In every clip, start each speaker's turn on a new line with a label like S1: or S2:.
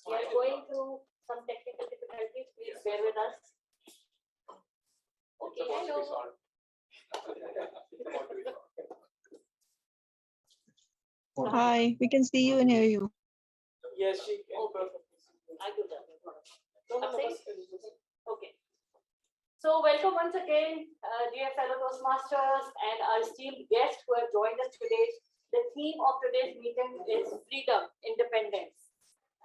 S1: We are going through some technical difficulties. Please bear with us. Okay, hello.
S2: Hi, we can see you and hear you.
S3: Yes, she can.
S1: I do that. Okay. So welcome once again, dear fellow Toastmasters and our esteemed guests who have joined us today. The theme of today's meeting is freedom, independence.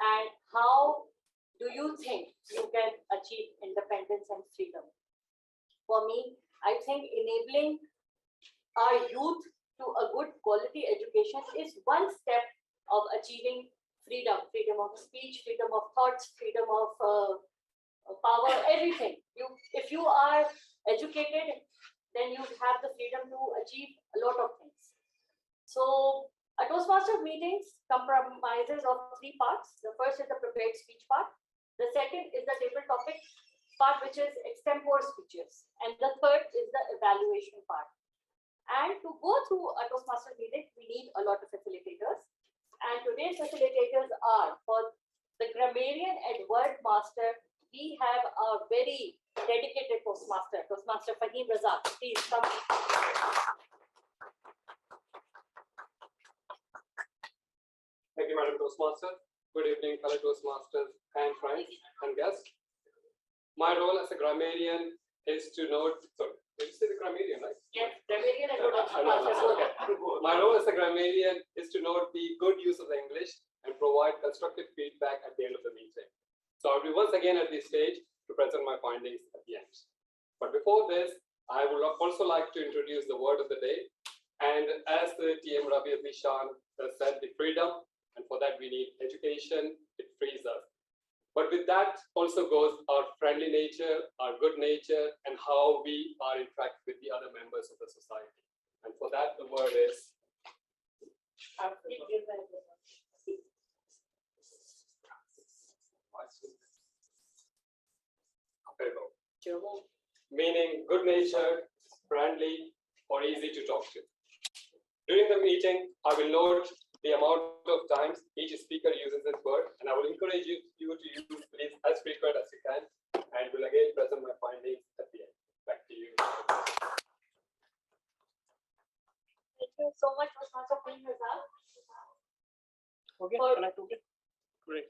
S1: And how do you think you can achieve independence and freedom? For me, I think enabling our youth to a good quality education is one step of achieving freedom, freedom of speech, freedom of thoughts, freedom of power, everything. If you are educated, then you have the freedom to achieve a lot of things. So a Toastmasters meetings comprises of three parts. The first is the prepared speech part. The second is the table topic part, which is extempore speeches. And the third is the evaluation part. And to go through a Toastmasters meeting, we need a lot of facilitators. And today's facilitators are, for the grammarian and word master, we have a very dedicated Toastmaster, Toastmaster Fahim Razak. Please come.
S3: Thank you, Madam Toastmaster. Good evening, fellow Toastmasters and friends and guests. My role as a grammarian is to note. Sorry, did you say the grammarian, right?
S1: Yes, grammarian and word master.
S3: My role as a grammarian is to note the good use of the English and provide constructive feedback at the end of the meeting. So I'll be once again at this stage to present my findings at the end. But before this, I would also like to introduce the word of the day. And as the TM Rabi Abishan said, the freedom, and for that we need education, it frees us. But with that also goes our friendly nature, our good nature, and how we are interact with the other members of the society. And for that, the word is meaning good natured, friendly, or easy to talk to. During the meeting, I will note the amount of times each speaker uses this word, and I will encourage you to use please as frequent as you can, and will again present my findings at the end. Back to you.
S1: Thank you so much, Toastmaster Fahim Razak.
S3: Okay, can I do it? Great.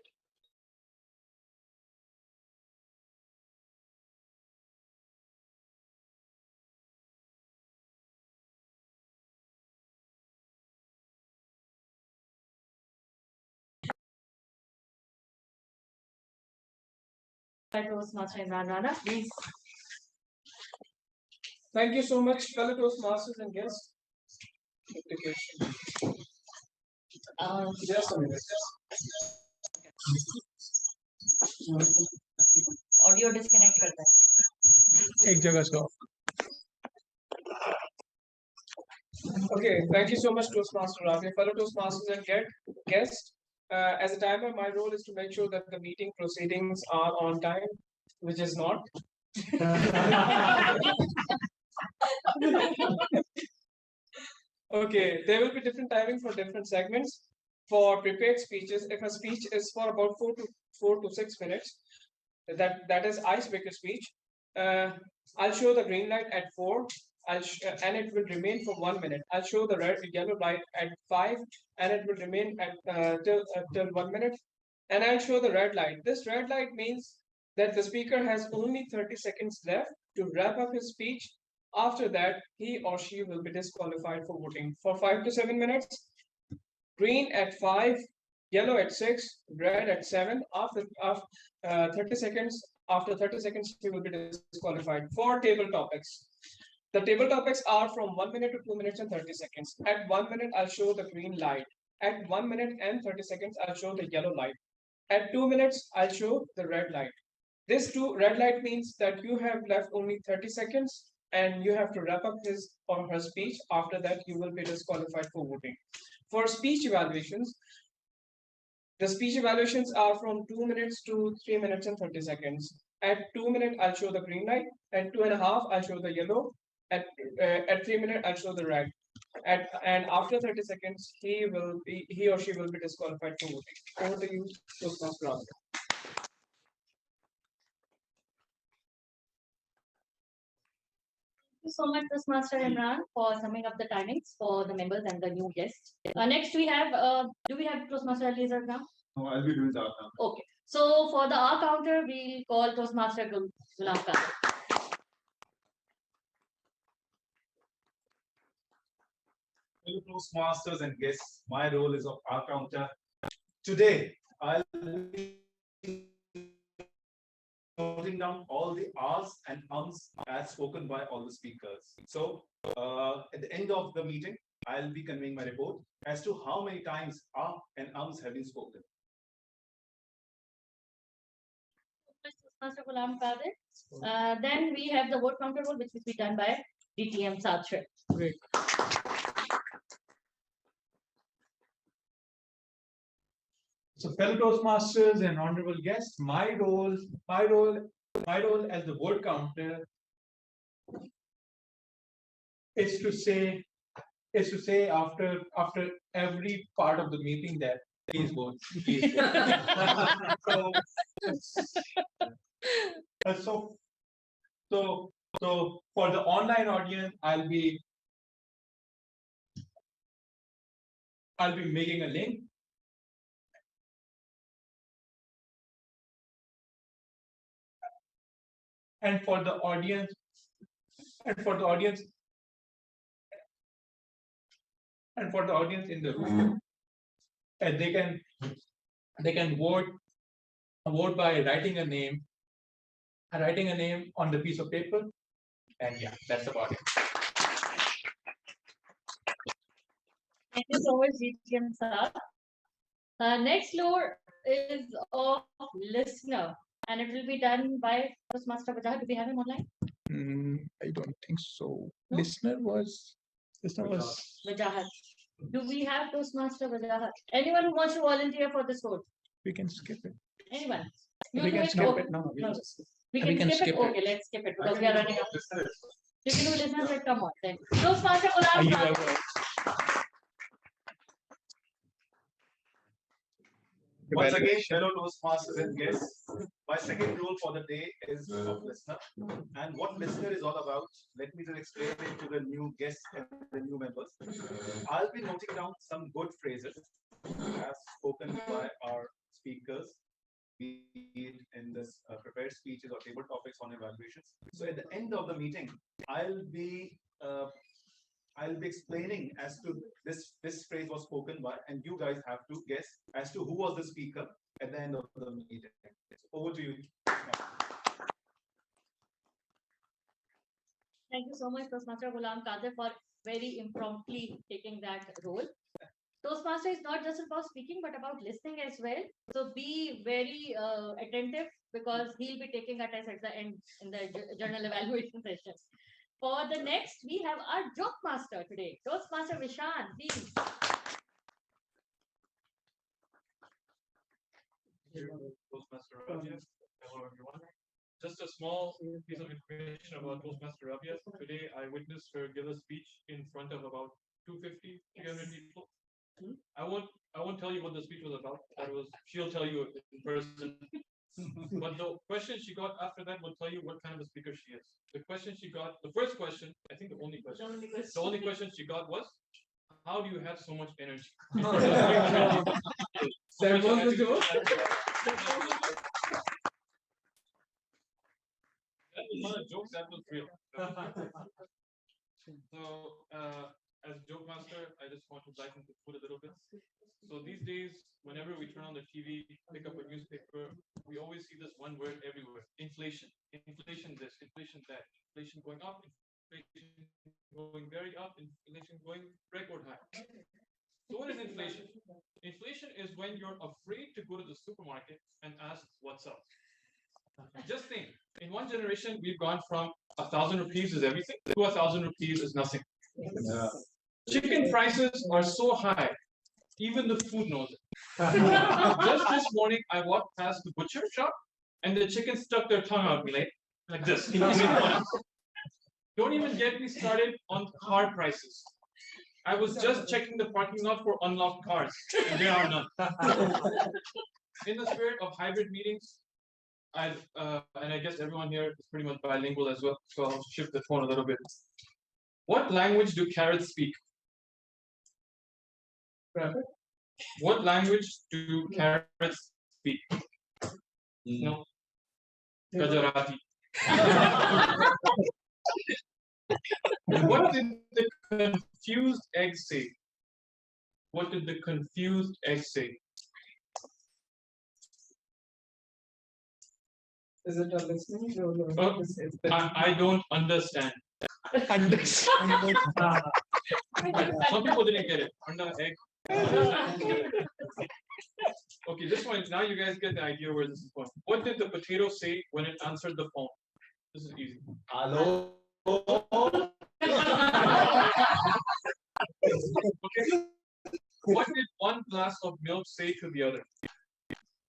S1: Toastmaster Imran Rana, please.
S4: Thank you so much, fellow Toastmasters and guests. Just a minute.
S1: Audio disconnect करता है.
S4: एक जगह stop. Okay, thank you so much, Toastmaster Ravi. Fellow Toastmasters and guests. As a timer, my role is to make sure that the meeting proceedings are on time, which is not. Okay, there will be different timing for different segments. For prepared speeches, if a speech is for about 4 to 6 minutes, that is icebreaker speech. I'll show the green light at 4. And it will remain for 1 minute. I'll show the yellow light at 5, and it will remain at till 1 minute. And I'll show the red light. This red light means that the speaker has only 30 seconds left to wrap up his speech. After that, he or she will be disqualified for voting. For 5 to 7 minutes, green at 5, yellow at 6, red at 7. After 30 seconds, he will be disqualified. For table topics. The table topics are from 1 minute to 2 minutes and 30 seconds. At 1 minute, I'll show the green light. At 1 minute and 30 seconds, I'll show the yellow light. At 2 minutes, I'll show the red light. This red light means that you have left only 30 seconds and you have to wrap up his or her speech. After that, you will be disqualified for voting. For speech evaluations, the speech evaluations are from 2 minutes to 3 minutes and 30 seconds. At 2 minutes, I'll show the green light. At 2.5, I'll show the yellow. At 3 minutes, I'll show the red. and after 30 seconds, he or she will be disqualified from voting. Over to you, Toastmaster Rahul.
S1: Thank you so much, Toastmaster Imran, for summing up the timings for the members and the new guests. Next, we have, do we have Toastmaster Eliezer now?
S5: No, I'll be doing that now.
S1: Okay. So for the R counter, we'll call Toastmaster Gulam Qadir.
S5: Fellow Toastmasters and guests, my role is of R counter. Today, I'll be noting down all the R's and ums as spoken by all the speakers. So at the end of the meeting, I'll be conveying my report as to how many times R and ums have been spoken.
S1: Toastmaster Gulam Qadir. Then we have the vote counter role, which will be done by DTM Satre.
S4: Great.
S6: So fellow Toastmasters and honorable guests, my role as the word counter is to say after every part of the meeting that please vote, please vote. So for the online audience, I'll be making a link. And for the audience in the room, they can vote by writing a name on the piece of paper, and yeah, that's about it.
S1: Thank you so much, DTM Satre. Next floor is of listener, and it will be done by Toastmaster Bajaj. Do we have him online?
S6: I don't think so.
S1: No?
S6: Listener was
S1: Vajahat. Do we have Toastmaster Vajahat? Anyone who wants to volunteer for this role?
S6: we can skip it.
S1: Anyone?
S6: We
S1: do
S6: can
S1: it?
S6: skip
S1: Okay.
S6: it. No,
S1: No.
S6: we
S1: We can skip it.
S6: skip it.
S1: Okay, let's skip it
S5: I
S1: because
S5: can
S1: we are
S5: do
S1: running out.
S5: listeners.
S1: You can do listeners, but come on then. Toastmaster
S6: Are
S1: Gulam
S6: you
S1: Qadir.
S6: ever?
S5: Once again, fellow Toastmasters and guests, my second role for the day is of listener. And what listener is all about, let me just explain it to the new guests and the new members. I'll be noting down some good phrases as spoken by our speakers, be it in this prepared speeches or table topics on evaluations. So at the end of the meeting, I'll be explaining as to this phrase was spoken by, and you guys have to guess as to who was the speaker at the end of the meeting. Over to you.
S1: Thank you so much, Toastmaster Gulam Qadir, for very impromptu taking that role. Toastmaster is not just about speaking, but about listening as well. So be very attentive because he'll be taking a test at the end in the journal evaluation sessions. For the next, we have our joke master today, Toastmaster Vishan, please.
S7: Toastmaster Rabia. Hello, everyone. Just a small piece of information about Toastmaster Rabia. Today, I witnessed her give a speech in front of about 250, 300 people. I won't tell you what the speech was about. She'll tell you in person. But the question she got after that will tell you what kind of a speaker she is. The first question, I think the only question she got was, how do you have so much energy?
S4: That was the joke?
S7: That was not a joke, that was real. So, as joke master, I just want to dive into food a little bit. So these days, whenever we turn on the TV, pick up a newspaper, we always see this one word everywhere: inflation. Inflation this, inflation that, inflation going up, inflation going very up, inflation going record high. So what is inflation? Inflation is when you're afraid to go to the supermarket and ask what's up. Just think, in one generation, we've gone from 1,000 rupees is everything to 1,000 rupees is nothing.
S5: Yeah.
S7: Chicken prices are so high, even the food knows it. Just this morning, I walked past the butcher shop, and the chicken stuck their tongue out me like this. Don't even get me started on car prices. I was just checking the parking lot for unlocked cars, and there are none. In the spirit of hybrid meetings, and I guess everyone here is pretty much bilingual as well, so I'll shift the tone a little bit. What language do carrots speak? What language do carrots speak? No. Gujarati. What did the confused egg say? What did the confused egg say?
S4: Is it a listening?
S7: I don't understand. Some people didn't get it. Under egg. Okay, this one, now you guys get the idea where this is going. What did the potato say when it answered the phone? This is easy.
S5: Hello.
S7: Okay. What did one glass of milk say to the other?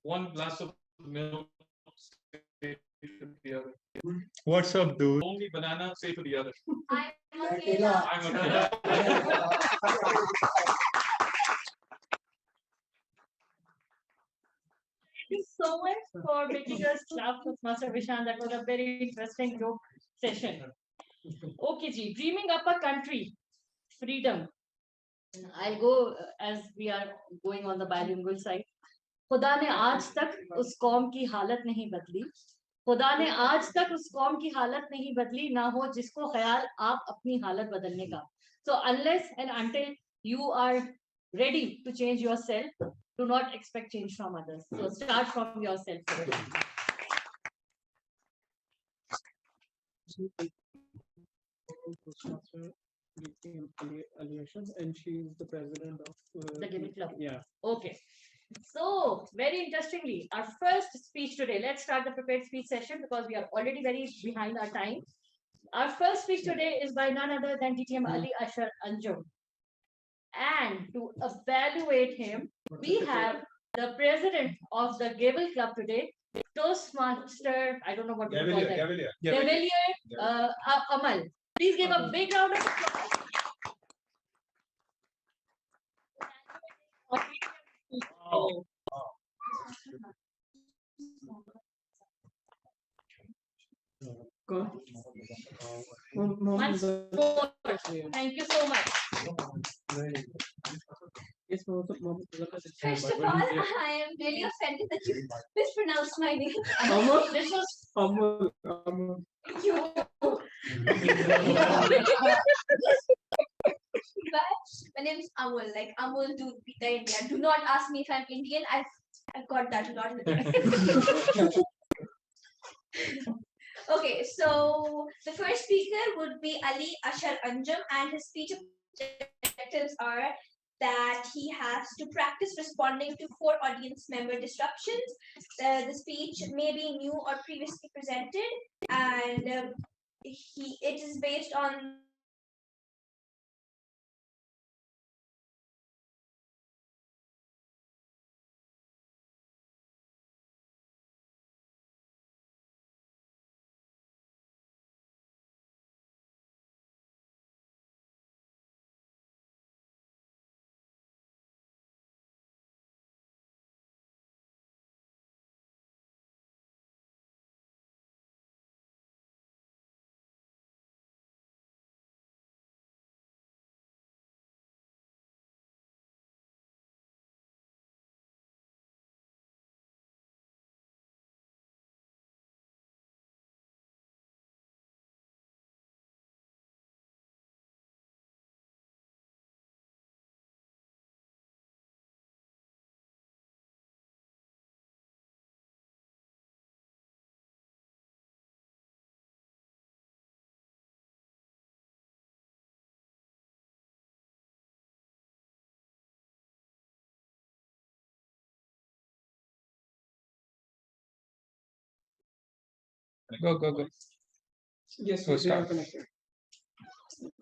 S7: One glass of milk say to the other.
S6: What's up, dude?
S7: Only banana say to the other.
S1: I'm okay.
S7: I'm okay.
S1: Thank you so much for making us laugh with Master Vishan. That was a very interesting joke session. Okay, ji, dreaming up a country, freedom. I'll go as we are going on the bilingual side. खुदा ने आज तक उस कौम की हालत नहीं बदली. खुदा ने आज तक उस कौम की हालत नहीं बदली, ना हो जिसको ख्याल आप अपनी हालत बदलने का. So unless and until you are ready to change yourself, do not expect change from others. So start from yourself.
S4: And she's the president of
S1: The Giving Club.
S4: Yeah.
S1: Okay. So, very interestingly, our first speech today, let's start the prepared speech session because we are already very behind our time. Our first speech today is by none other than TTM Ali Ashar Anjum. And to evaluate him, we have the president of the Gable Club today, Toastmaster, I don't know what to call that. Cavalier Amal. Please give a big round of applause. Oh. Once more. Thank you so much.
S8: First of all, I am really offended that you mispronounced my name.
S1: This was
S8: You. But my name is Amul, like Amul Doodh Pita India. Do not ask me if I'm Indian. I've got that a lot of the time. Okay, so the first speaker would be Ali Ashar Anjum, and his speech objectives are that he has to practice responding to 4 audience member disruptions. The speech may be new or previously presented, and it is based on
S4: Go. Yes,
S6: So start.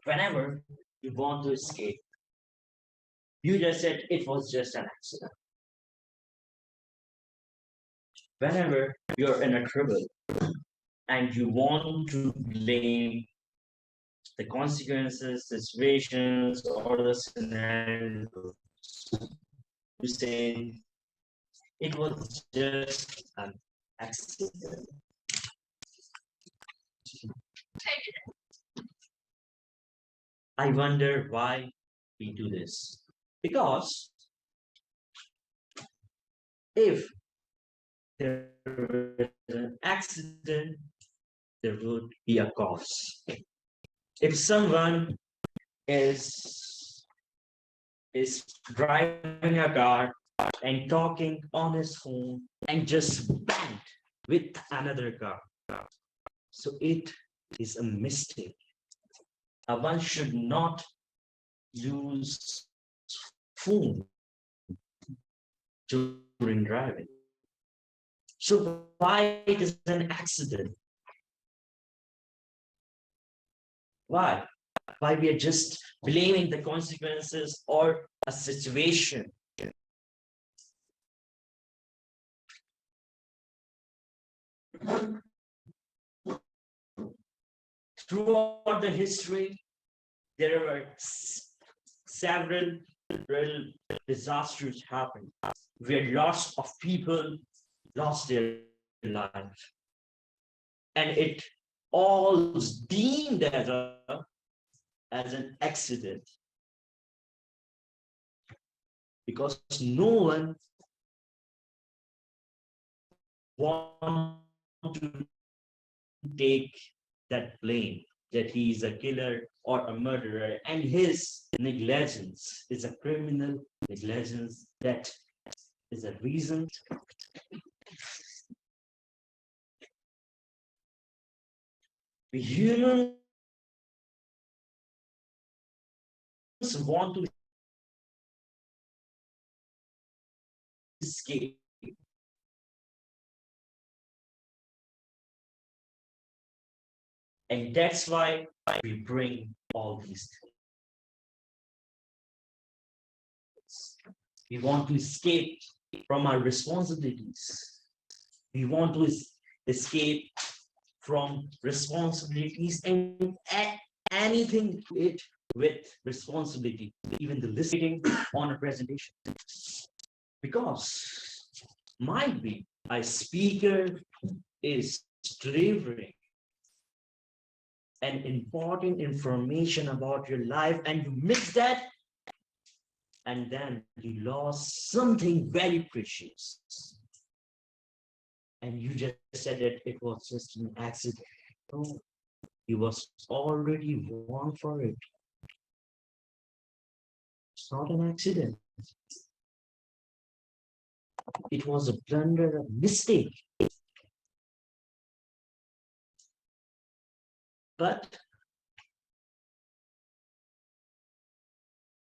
S9: Whenever you want to escape, you just said it was just an accident. Whenever you're in a trouble and you want to blame the consequences, situations, or the scenarios. You say it was just an accident. I wonder why we do this. Because if there is an accident, there would be a cause. If someone is driving a car and talking on his phone and just banged with another car, so it is a mistake. One should not use phone during driving. So why it is an accident? Why? Why we are just blaming the consequences or a situation? Throughout the history, there were several real disasters happened where lots of people lost their life. And it all is deemed as an accident because no one wants to take that blame that he is a killer or a murderer, and his negligence is a criminal negligence that is a reason. We humans want to escape. And that's why we bring all these things. We want to escape from our responsibilities. We want to escape from responsibilities and anything with responsibility, even the listening on a presentation. Because might be a speaker is delivering an important information about your life and you miss that, and then you lost something very precious. And you just said that it was just an accident. No, he was already wrong for it. It's not an accident. It was a blunder, a mistake. But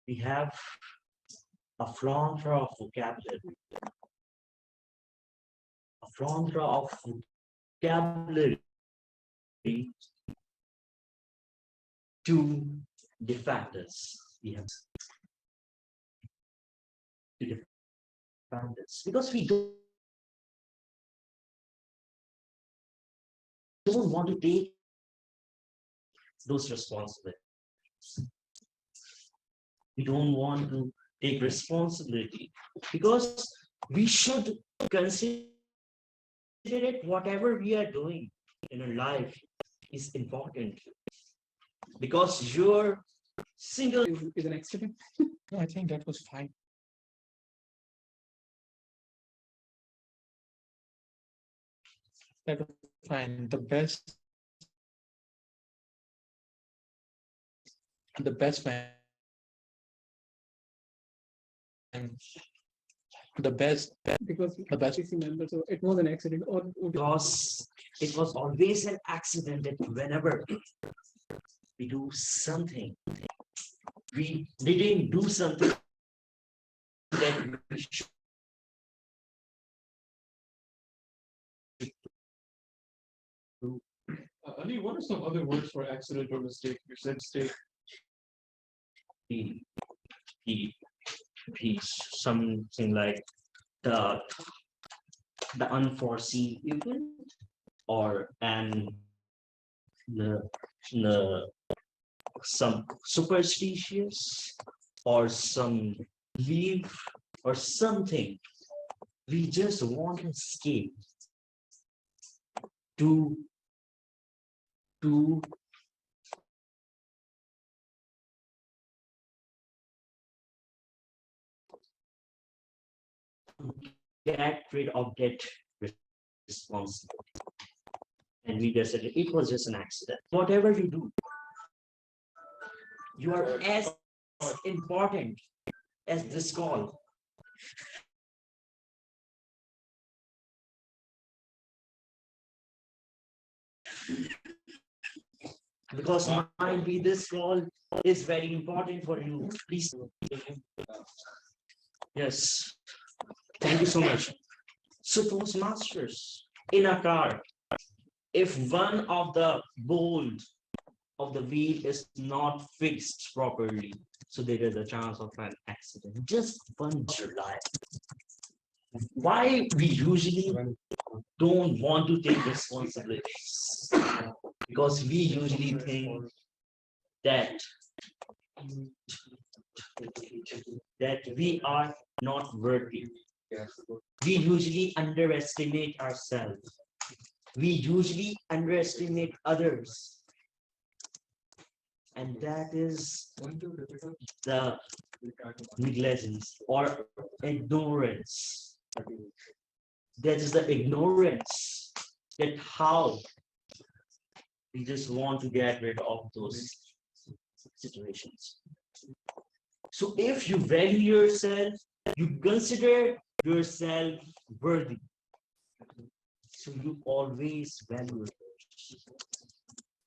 S9: we have a flaunter of vocabulary. A flaunter of vocabulary to defend us. We have to defend us because we don't want to take those responsibilities. We don't want to take responsibility because we should consider it whatever we are doing in our life is important because your single
S4: Is an accident? No, I think that was fine. That was fine. The best man. The best because the best member, so it was an accident or
S9: because it was always an accident that whenever we do something, we didn't do something that we should.
S7: Ali, what are some other words for accident or mistake? You said mistake.
S9: Something like the unforeseen event or the some superstitious or some belief or something. We just want to escape to get rid of that responsibility. And we just said it was just an accident. Whatever you do, you are as important as this call. Because might be this call is very important for you. Please. Yes. Thank you so much. So Toastmasters in a car, if one of the bolt of the wheel is not fixed properly, so there is a chance of an accident. Just one July. Why we usually don't want to take responsibilities? Because we usually think that we are not worthy. We usually underestimate ourselves. We usually underestimate others. And that is the negligence or ignorance. That is the ignorance that how we just want to get rid of those situations. So if you value yourself, you consider yourself worthy. So you always value it.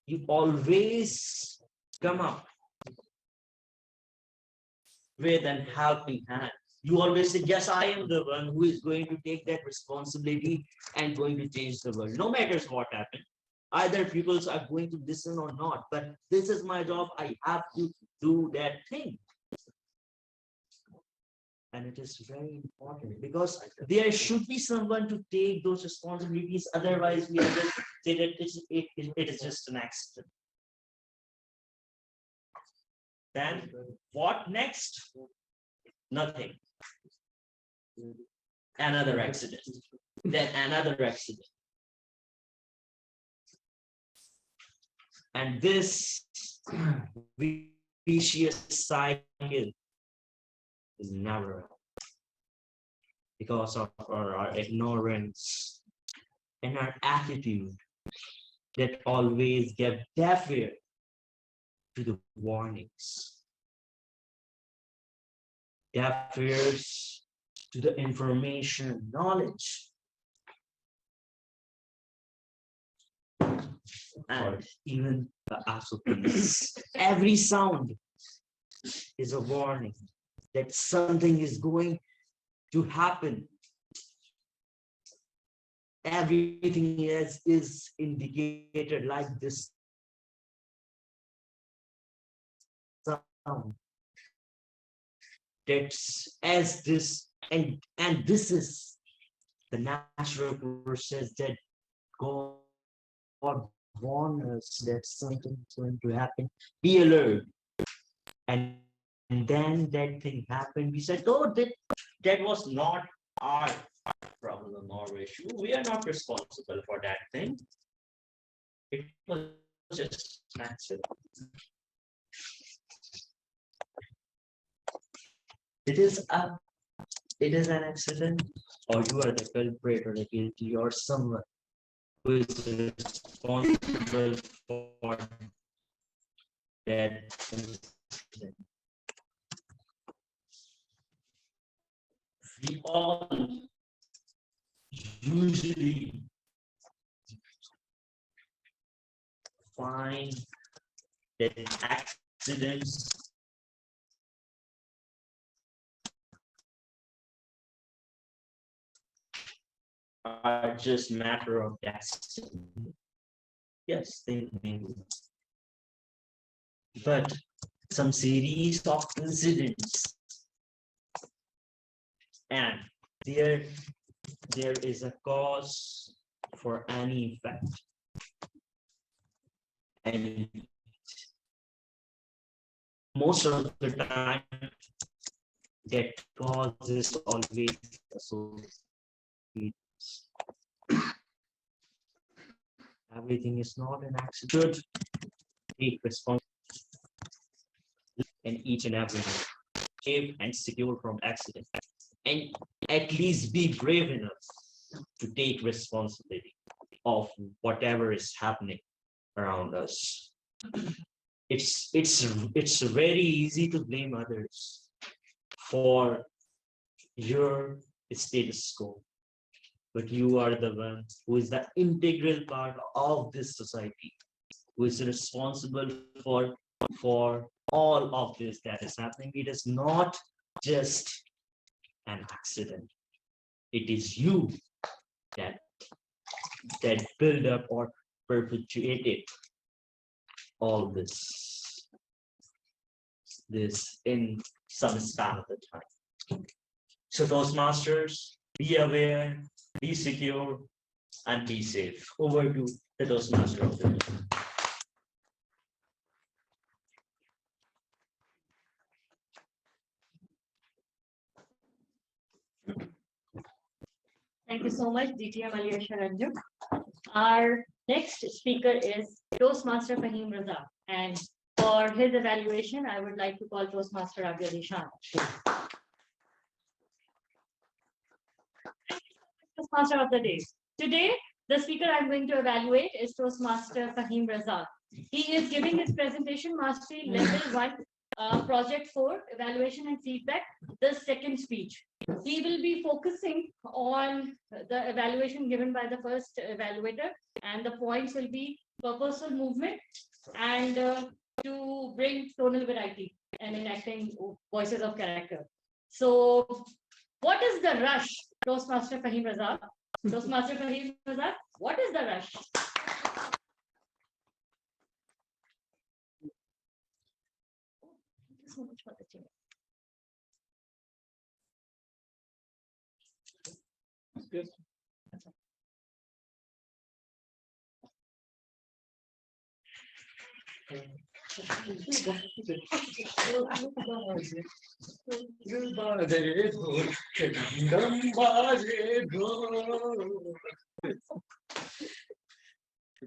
S9: You always come up with an helping hand. You always say, yes, I am the one who is going to take that responsibility and going to change the world. No matters what happens. Either people are going to listen or not, but this is my job. I have to do that thing. And it is very important because there should be someone to take those responsibilities. Otherwise, we are just say that it is just an accident. Then what next? Nothing. Another accident. Then another accident. And this vicious cycle is never because of our ignorance and our attitude that always give deaf ear to the warnings, deaf ears to the information, knowledge, and even the SOPs. Every sound is a warning that something is going to happen. Everything is indicated like this sound. That's as this and this is the natural process that God warns us that something is going to happen. Be alert. And then that thing happened. We said, oh, that was not our problem or issue. We are not responsible for that thing. It was just an accident. It is an accident, or you are the culprit or the guilty, or someone who is responsible for that incident. We all usually find that accidents are just matter of destiny. Yes, they may be. But some series of incidents, and there is a cause for any effect. And most of the time that cause is always associated. Everything is not an accident. Take responsibility in each and every day. Safe and secure from accident. And at least be brave enough to take responsibility of whatever is happening around us. It's very easy to blame others for your status quo, but you are the one who is the integral part of this society, who is responsible for all of this that is happening. It is not just an accident. It is you that build up or perpetuated all this in some span of the time. So Toastmasters, be aware, be secure, and be safe. Over to the Toastmaster of the day.
S1: Thank you so much, DTM Ali Sharanju. Our next speaker is Toastmaster Fahim Raza. And for his evaluation, I would like to call Toastmaster Abhi Ali Shan. Toastmaster of the day. Today, the speaker I'm going to evaluate is Toastmaster Fahim Raza. He is giving his presentation Mastery Level 1, Project 4, Evaluation and Feedback, the second speech. He will be focusing on the evaluation given by the first evaluator, and the points will be purposeful movement and to bring tonal variety and enacting voices of character. So, what is the rush, Toastmaster Fahim Raza? Toastmaster Fahim Raza, what is the rush? Thank you so much for the chair.
S7: Yes. You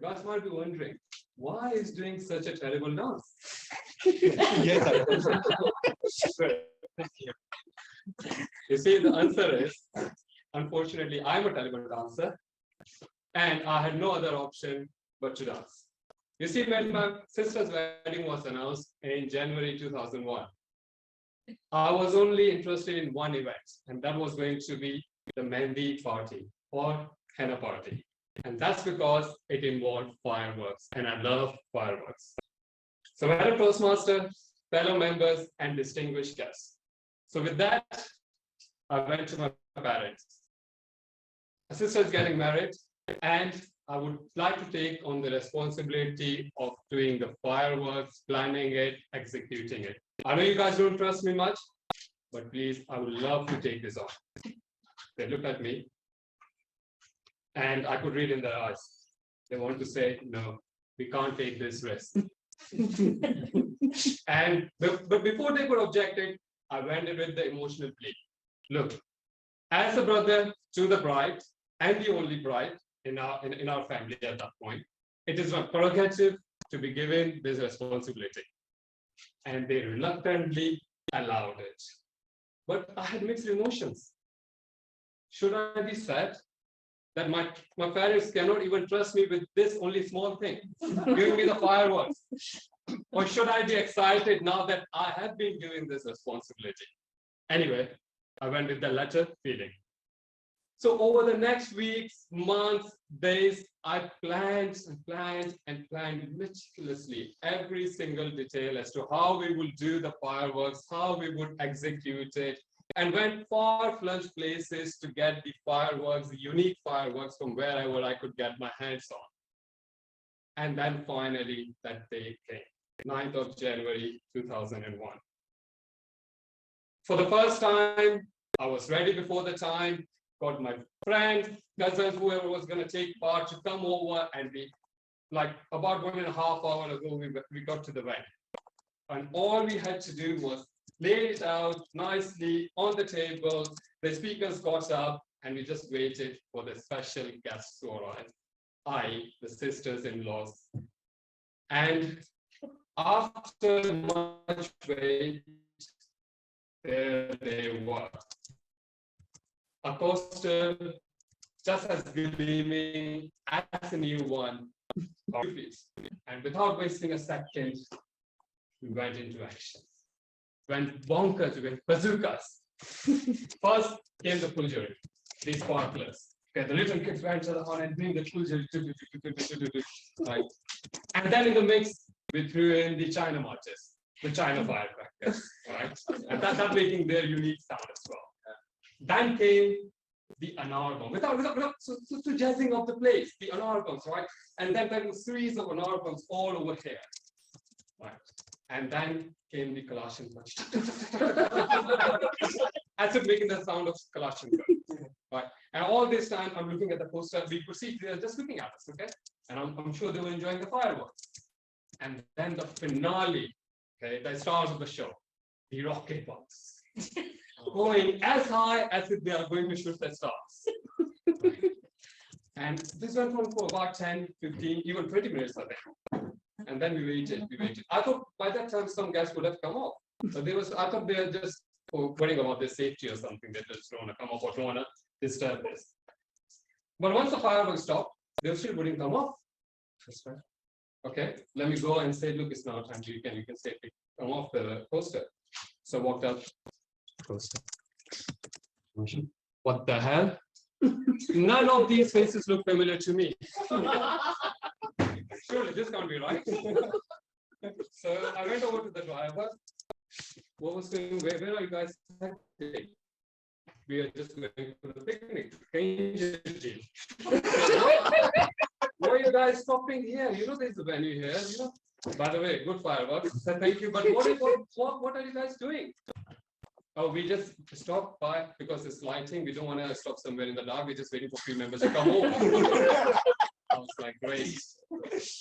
S7: guys might be wondering, why is doing such a terrible dance?
S6: Yes, I
S7: Thank you. You see, the answer is, unfortunately, I'm a terrible dancer, and I had no other option but to dance. You see, when my sister's wedding was announced in January 2001, I was only interested in one event, and that was going to be the Mehndi party or henna party. And that's because it involved fireworks, and I love fireworks. So, Madam Toastmaster, fellow members, and distinguished guests. So, with that, I went to my parents. My sister is getting married, and I would like to take on the responsibility of doing the fireworks, planning it, executing it. I know you guys don't trust me much, but please, I would love to take this on. They looked at me, and I could read in their eyes. They want to say, no, we can't take this risk. But before they could object it, I went in with the emotional plea. Look, as a brother to the bride and the only bride in our family at that point, it is my prerogative to be given this responsibility. And they reluctantly allowed it. But I had mixed emotions. Should I be sad that my parents cannot even trust me with this only small thing, giving me the fireworks? Or should I be excited now that I have been given this responsibility? Anyway, I went with the latter feeling. So over the next weeks, months, days, I planned meticulously every single detail as to how we will do the fireworks, how we would execute it, and went far-flung places to get the fireworks, the unique fireworks from wherever I could get my hands on. And then finally, that day came, 9th of January, 2001. For the first time, I was ready before the time, got my friends, cousins, whoever was going to take part to come over, and we, like about 1.5 hours ago, we got to the venue.
S3: And all we had to do was lay it out nicely on the table. The speakers got up and we just waited for the special guests to arrive. The sisters-in-laws. And after much wait, there they were. A coaster just as gleaming as a new one. And without wasting a second, we went into action. Went bonkers, we went bazookas. First came the fulguri, these sparklers. Okay, the little kids went on and doing the fulguri. Right. And then in the mix, we threw in the China marches, the China firecrackers, right? And that making their unique sound as well. Then came the anar bomb, without jazzing up the place, the anar bombs, right? And then there was a series of anar bombs all over here, right? And then came the Kalashnikov, as if making the sound of Kalashnikov, right? And all this time, I'm looking at the poster. We could see they're just looking at us, okay? And I'm sure they were enjoying the fireworks. And then the finale, okay, the stars of the show, the rocket bombs, going as high as if they are going to shoot the stars. And this went on for about 10, 15, even 20 minutes, I think. And then we waited. I thought by that time some guys would have come off. So I thought they were just worrying about their safety or something. They just don't want to come off or don't want to disturb this. But once the fireworks stopped, they still wouldn't come off. Okay, let me go and say, look, it's now time. You can safely come off the coaster. So I walked up. Coaster. What the hell? None of these faces look familiar to me. Surely this can't be right. So I went over to the driver. What was going? Where are you guys heading? We are just going to the picnic. Why are you guys stopping here? You know there's a venue here. You know. By the way, good fireworks. Thank you. But what are you guys doing? Oh, we just stopped by because it's lighting. We don't want to stop somewhere in the dark. We're just waiting for few members to come over. I was like, great.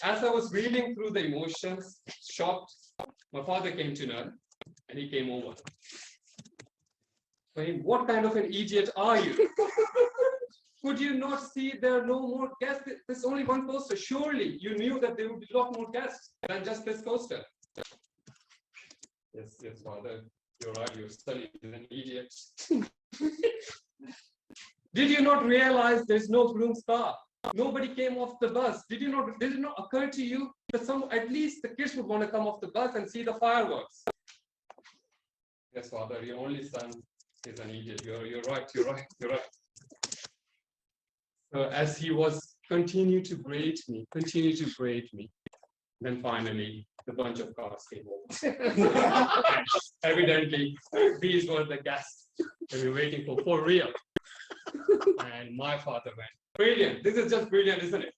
S3: As I was reading through the emotions, shocked, my father came to know and he came over. Saying, what kind of an idiot are you? Could you not see there are no more guests? There's only one coaster. Surely you knew that there would be a lot more guests than just this coaster. Yes, father. You're right, your son is an idiot. Did you not realize there's no groom's car? Nobody came off the bus. Did it not occur to you that at least the kids would want to come off the bus and see the fireworks? Yes, father, your only son is an idiot. You're right. So as he was continue to berate me, then finally the bunch of cars came over. Evidently, these were the guests that we were waiting for real. And my father went, brilliant. This is just brilliant, isn't it?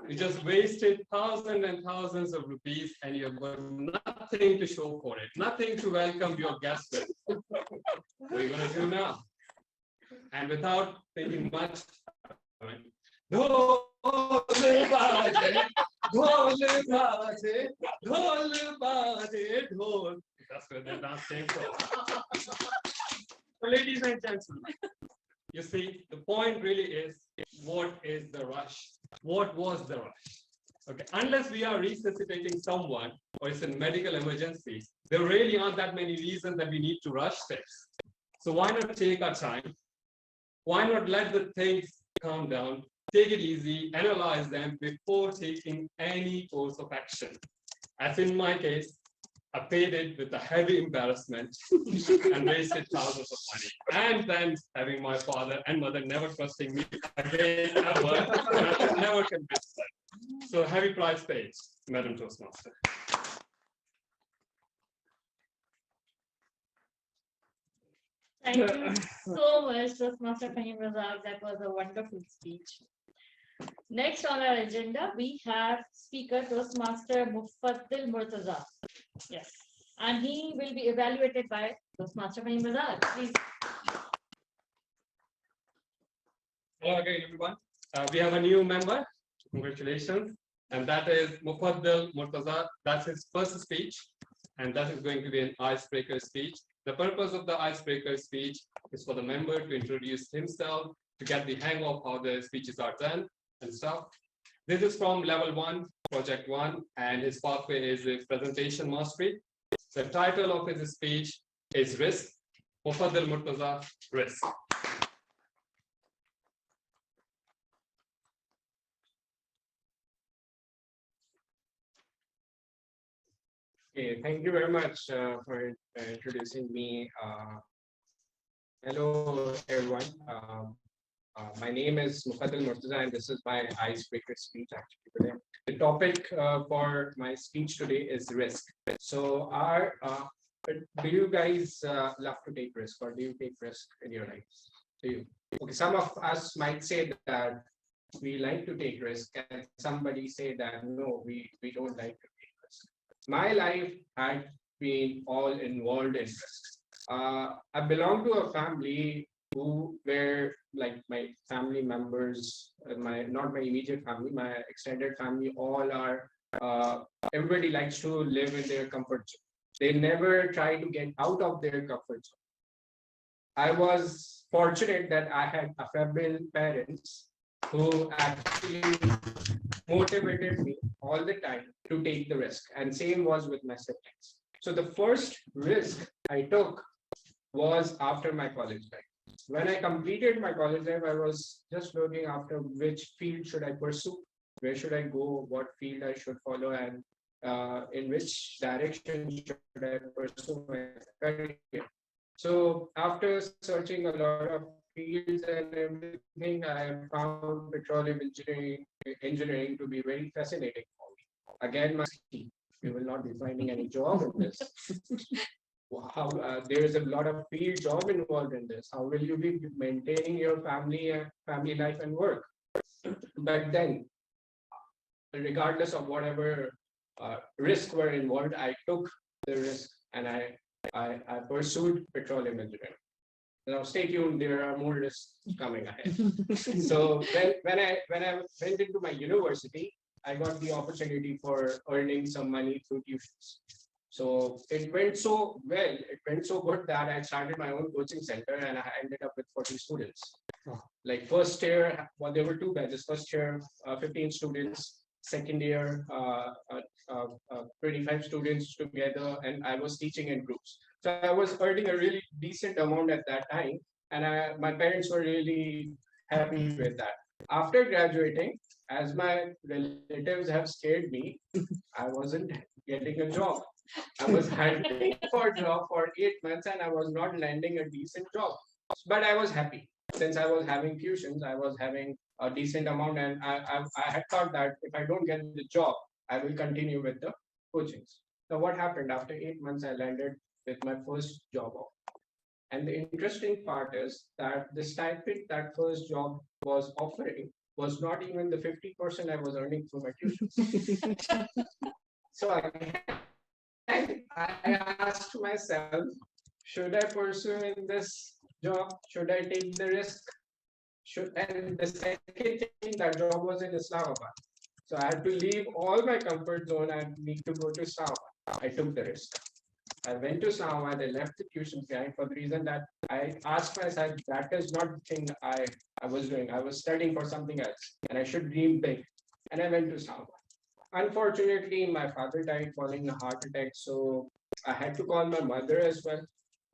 S3: You just wasted thousands and thousands of rupees and you've got nothing to show for it, nothing to welcome your guests with. What are you going to do now? And without thinking much, I went, that's where the dance came from. Ladies and gentlemen, you see, the point really is, what is the rush? What was the rush? Okay, unless we are resuscitating someone or it's a medical emergency, there really aren't that many reasons that we need to rush things. So why not take our time? Why not let the things calm down, take it easy, analyze them before taking any course of action? As in my case, I paid it with a heavy embarrassment and wasted thousands of money. And then having my father and mother never trusting me again, ever, never convinced them. So heavy price paid, Madam Toastmaster.
S1: Thank you so much, Toastmaster Fahim Razak. That was a wonderful speech. Next on our agenda, we have speaker Toastmaster Mufaddil Murtaza. Yes, and he will be evaluated by Toastmaster Fahim Razak. Please.
S3: Hello again, everyone. We have a new member. Congratulations. And that is Mufaddil Murtaza. That's his first speech. and that is going to be an icebreaker speech. The purpose of the icebreaker speech is for the member to introduce himself, to get the hang of how the speeches are done and stuff. This is from level 1, project 1, and his pathway is the presentation mastery. The title of his speech is Risk. Mufaddal Murtaza, Risk. Okay, thank you very much for introducing me. Hello, everyone. My name is Mufaddal Murtaza, and this is my icebreaker speech actually today. The topic for my speech today is risk. So, do you guys love to take risk, or do you take risk in your lives? Do you? Okay, some of us might say that we like to take risk, and somebody say that no, we don't like to take risk. My life had been all involved in risks. I belong to a family who were like my family members, not my immediate family, my extended family, all are, everybody likes to live in their comfort zone. They never try to get out of their comfort zone. I was fortunate that I had affable parents who actually motivated me all the time to take the risk, and same was with my siblings. So the first risk I took was after my college life. When I completed my college life, I was just looking after which field should I pursue, where should I go, what field I should follow, and in which direction should I pursue my career. So after searching a lot of fields and everything, I found petroleum engineering to be very fascinating for me. Again, you will not be finding any job in this. How there is a lot of field job involved in this. How will you be maintaining your family life and work? But then, regardless of whatever risks were involved, I took the risk and I pursued petroleum engineering. Now stay tuned, there are more risks coming ahead. So when I went into my university, I got the opportunity for earning some money through tuitions. So it went so well, it went so good that I started my own coaching center, and I ended up with 40 students. Like first year, well, there were 2 batches. First year, 15 students. Second year, 25 students together, and I was teaching in groups. So I was earning a really decent amount at that time, and my parents were really happy with that. After graduating, as my relatives have scared me, I wasn't getting a job. I was hunting for a job for 8 months, and I was not landing a decent job. But I was happy. Since I was having tuitions, I was having a decent amount, and I had thought that if I don't get the job, I will continue with the coachings. So what happened? After 8 months, I landed with my first job offer. And the interesting part is that the stipend that first job was offering was not even the 50% I was earning through my tuitions. So I asked myself, should I pursue in this job? Should I take the risk? And the second thing, that job was in Islamabad. So I had to leave all my comfort zone and need to go to Islamabad. I took the risk. I went to Islamabad, I left the tuition behind for the reason that I asked myself, that is not the thing I was doing. I was studying for something else, and I should dream big. And I went to Islamabad. Unfortunately, my father died following a heart attack, so I had to call my mother as well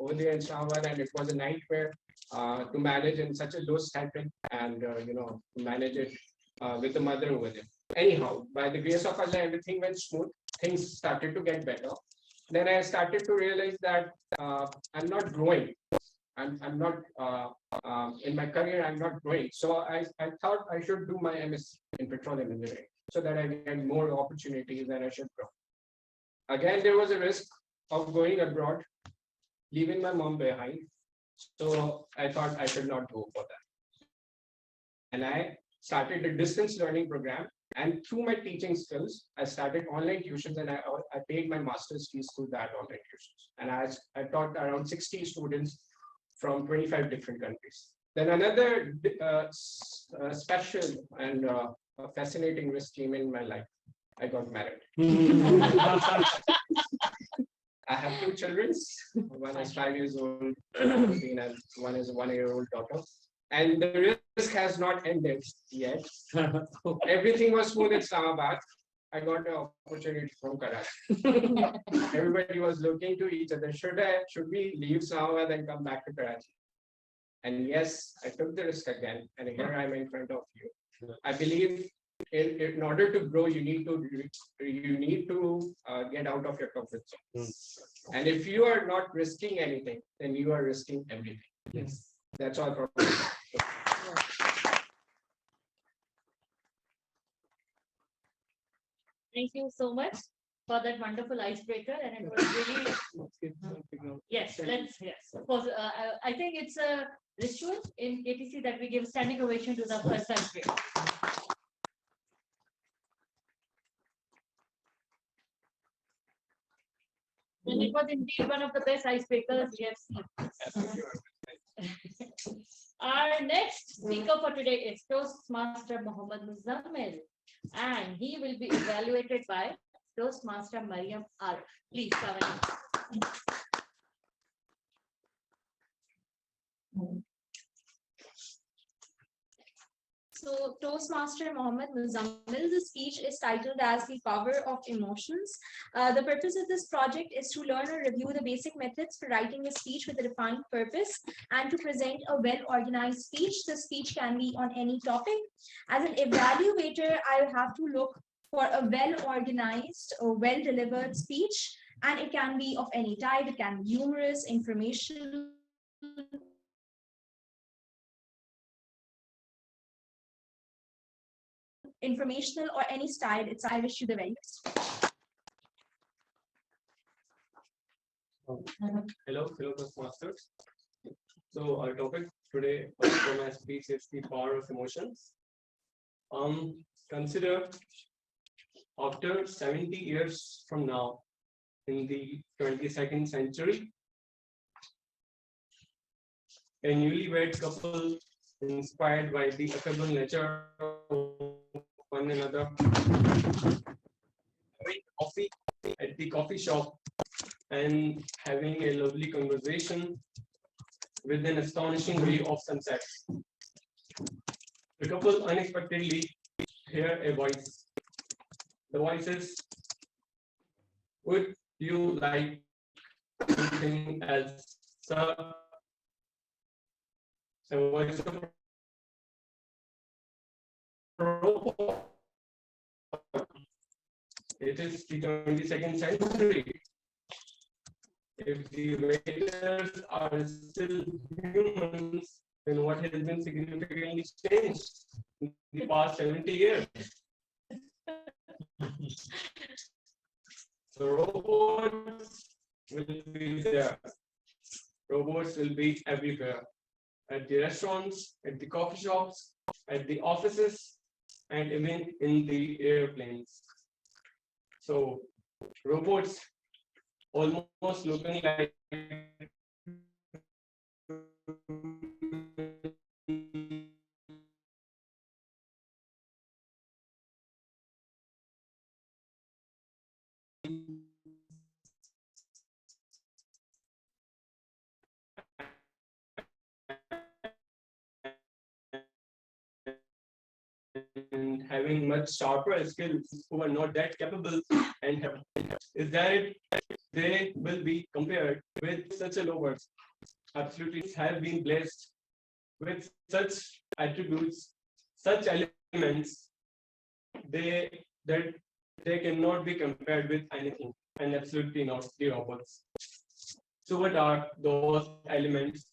S3: over there in Islamabad, and it was a nightmare to manage in such a low stipend and to manage it with the mother over there. Anyhow, by the grace of Allah, everything went smooth. Things started to get better. Then I started to realize that I'm not growing. I'm not in my career. I'm not growing. So I thought I should do my MSc in petroleum engineering, so that I get more opportunities and I should grow. Again, there was a risk of going abroad, leaving my mom behind. So I thought I should not go for that. And I started a distance learning program. And through my teaching skills, I started online tuitions, and I paid my master's fees through that online tuitions. And I taught around 60 students from 25 different countries. Then another special and fascinating risk came in my life. I got married.
S10: I have two children. One is 5 years old, 14, and one is a 1-year-old daughter. And the risk has not ended yet. Everything was smooth in Islamabad. I got an opportunity from Karachi. Everybody was looking to each other. Should we leave Islamabad and come back to Karachi? And yes, I took the risk again. And here I'm in front of you. I believe in order to grow, you need to get out of your comfort zone. And if you are not risking anything, then you are risking everything. Yes, that's all.
S1: Thank you so much for that wonderful icebreaker, and it was really yes. Of course, I think it's a ritual in KTC that we give standing ovation to the first icebreaker. And it was indeed one of the best icebreakers we have seen. Our next speaker for today is Toastmaster Mohammed Muzammil, and he will be evaluated by Toastmaster Mariam Al. Please come in.
S8: So Toastmaster Mohammed Muzammil's speech is titled as The Power of Emotions. The purpose of this project is to learn or review the basic methods for writing a speech with a defined purpose and to present a well-organized speech. The speech can be on any topic. As an evaluator, I have to look for a well-organized or well-delivered speech, and it can be of any type. It can be humorous, informational, or any style. I wish you the very best.
S10: Hello, Toastmasters. So our topic today for my speech is the power of emotions. Consider after 70 years from now, in the 22nd century, a newlywed couple inspired by the affable nature of one another, having coffee at the coffee shop and having a lovely conversation with an astonishing ray of sunset. The couple unexpectedly hear a voice. The voice is, "Would you like something else, sir?" A voice of robot. It is the 22nd century. If the waiters are still humans, then what has been significantly changed in the past 70 years? So robots will be there. Robots will be everywhere. At the restaurants, at the coffee shops, at the offices, and even in the airplanes. So robots almost looking like and having much sharper skills who are not that capable and have is that they will be compared with such a low words. Absolutely have been blessed with such attributes, such elements, that they cannot be compared with anything, and absolutely not the robots. So what are those elements?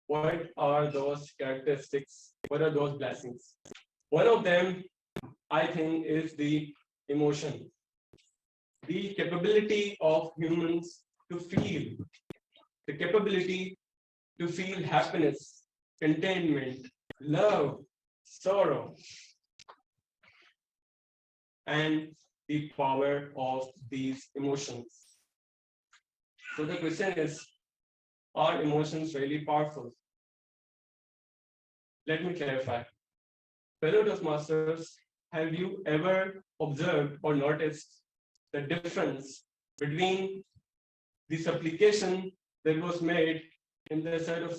S10: What are those characteristics? What are those blessings? One of them, I think, is the emotion. The capability of humans to feel, the capability to feel happiness, contentment, love, sorrow, and the power of these emotions. So the question is, are emotions really powerful? Let me clarify. Fellow Toastmasters, have you ever observed or noticed the difference between the supplication that was made in the side of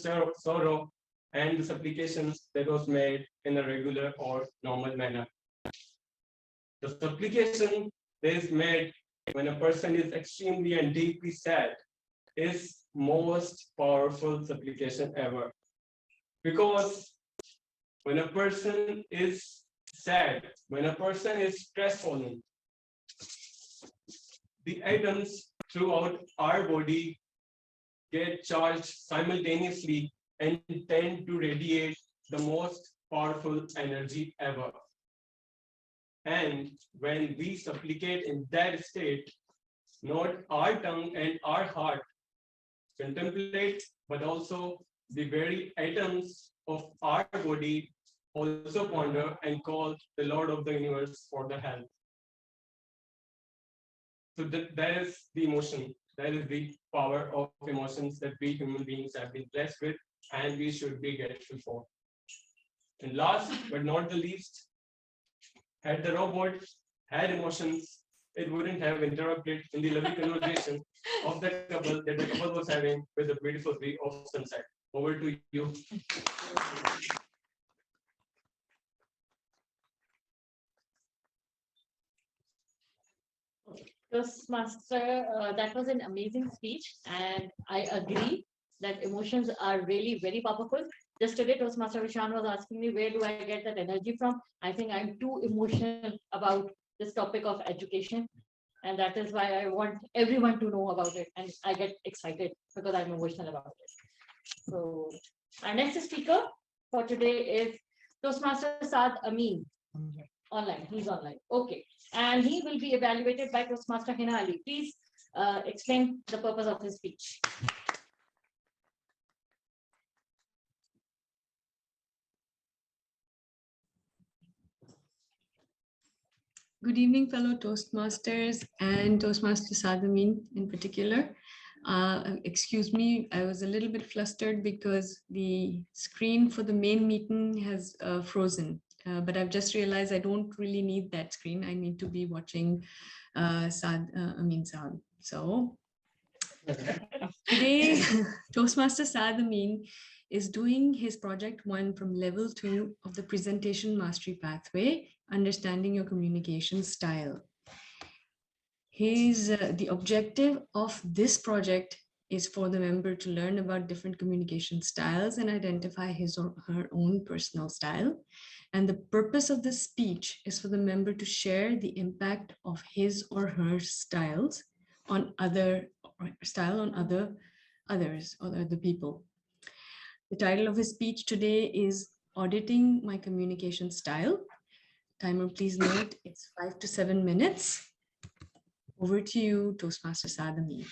S10: sorrow and the supplications that was made in a regular or normal manner. The supplication that is made when a person is extremely and deeply sad is most powerful supplication ever. Because when a person is sad, when a person is crestfallen, the atoms throughout our body get charged simultaneously and tend to radiate the most powerful energy ever. And when we supplicate in that state, not our tongue and our heart contemplate, but also the very atoms of our body also ponder and call the Lord of the universe for the help. So that is the emotion, that is the power of emotions that we human beings have been blessed with, and we should be grateful for. And last but not the least, had the robot had emotions, it wouldn't have interrupted in the lovely conversation of the couple that the couple was having with the beautiful view of sunset. Over to you.
S1: Toastmaster, that was an amazing speech, and I agree that emotions are really very powerful. Just today, Toastmaster Vishan was asking me, where do I get that energy from? I think I'm too emotional about this topic of education, and that is why I want everyone to know about it, and I get excited because I'm emotional about it. So, our next speaker for today is Toastmaster Saad Amin. Online, he's online. Okay. And he will be evaluated by Toastmaster Hina Ali. Please explain the purpose of his speech.
S11: Good evening, fellow Toastmasters and Toastmaster Saad Amin in particular. Excuse me, I was a little bit flustered because the screen for the main meeting has frozen. But I've just realized I don't really need that screen. I need to be watching Amin Saad. So today, Toastmaster Saad Amin is doing his project 1 from level 2 of the presentation mastery pathway, understanding your communication style. The objective of this project is for the member to learn about different communication styles and identify his or her own personal style. And the purpose of this speech is for the member to share the impact of his or her styles on others or other people. The title of his speech today is Auditing My Communication Style. Timer, please note, it's 5 to 7 minutes. Over to you, Toastmaster Saad Amin.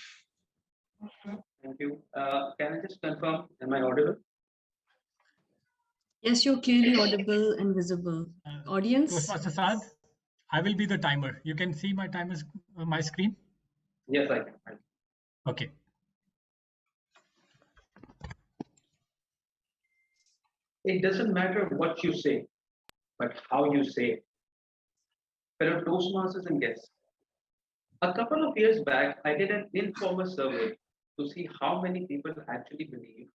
S12: Thank you. Can I just confirm, am I audible?
S11: Yes, you're clearly audible and visible. Audience?
S13: Toastmaster Saad, I will be the timer. You can see my timer, my screen?
S12: Yes, I can.
S13: Okay.
S12: It doesn't matter what you say, but how you say it. Fellow Toastmasters and guests, a couple of years back, I did an informal survey to see how many people actually believe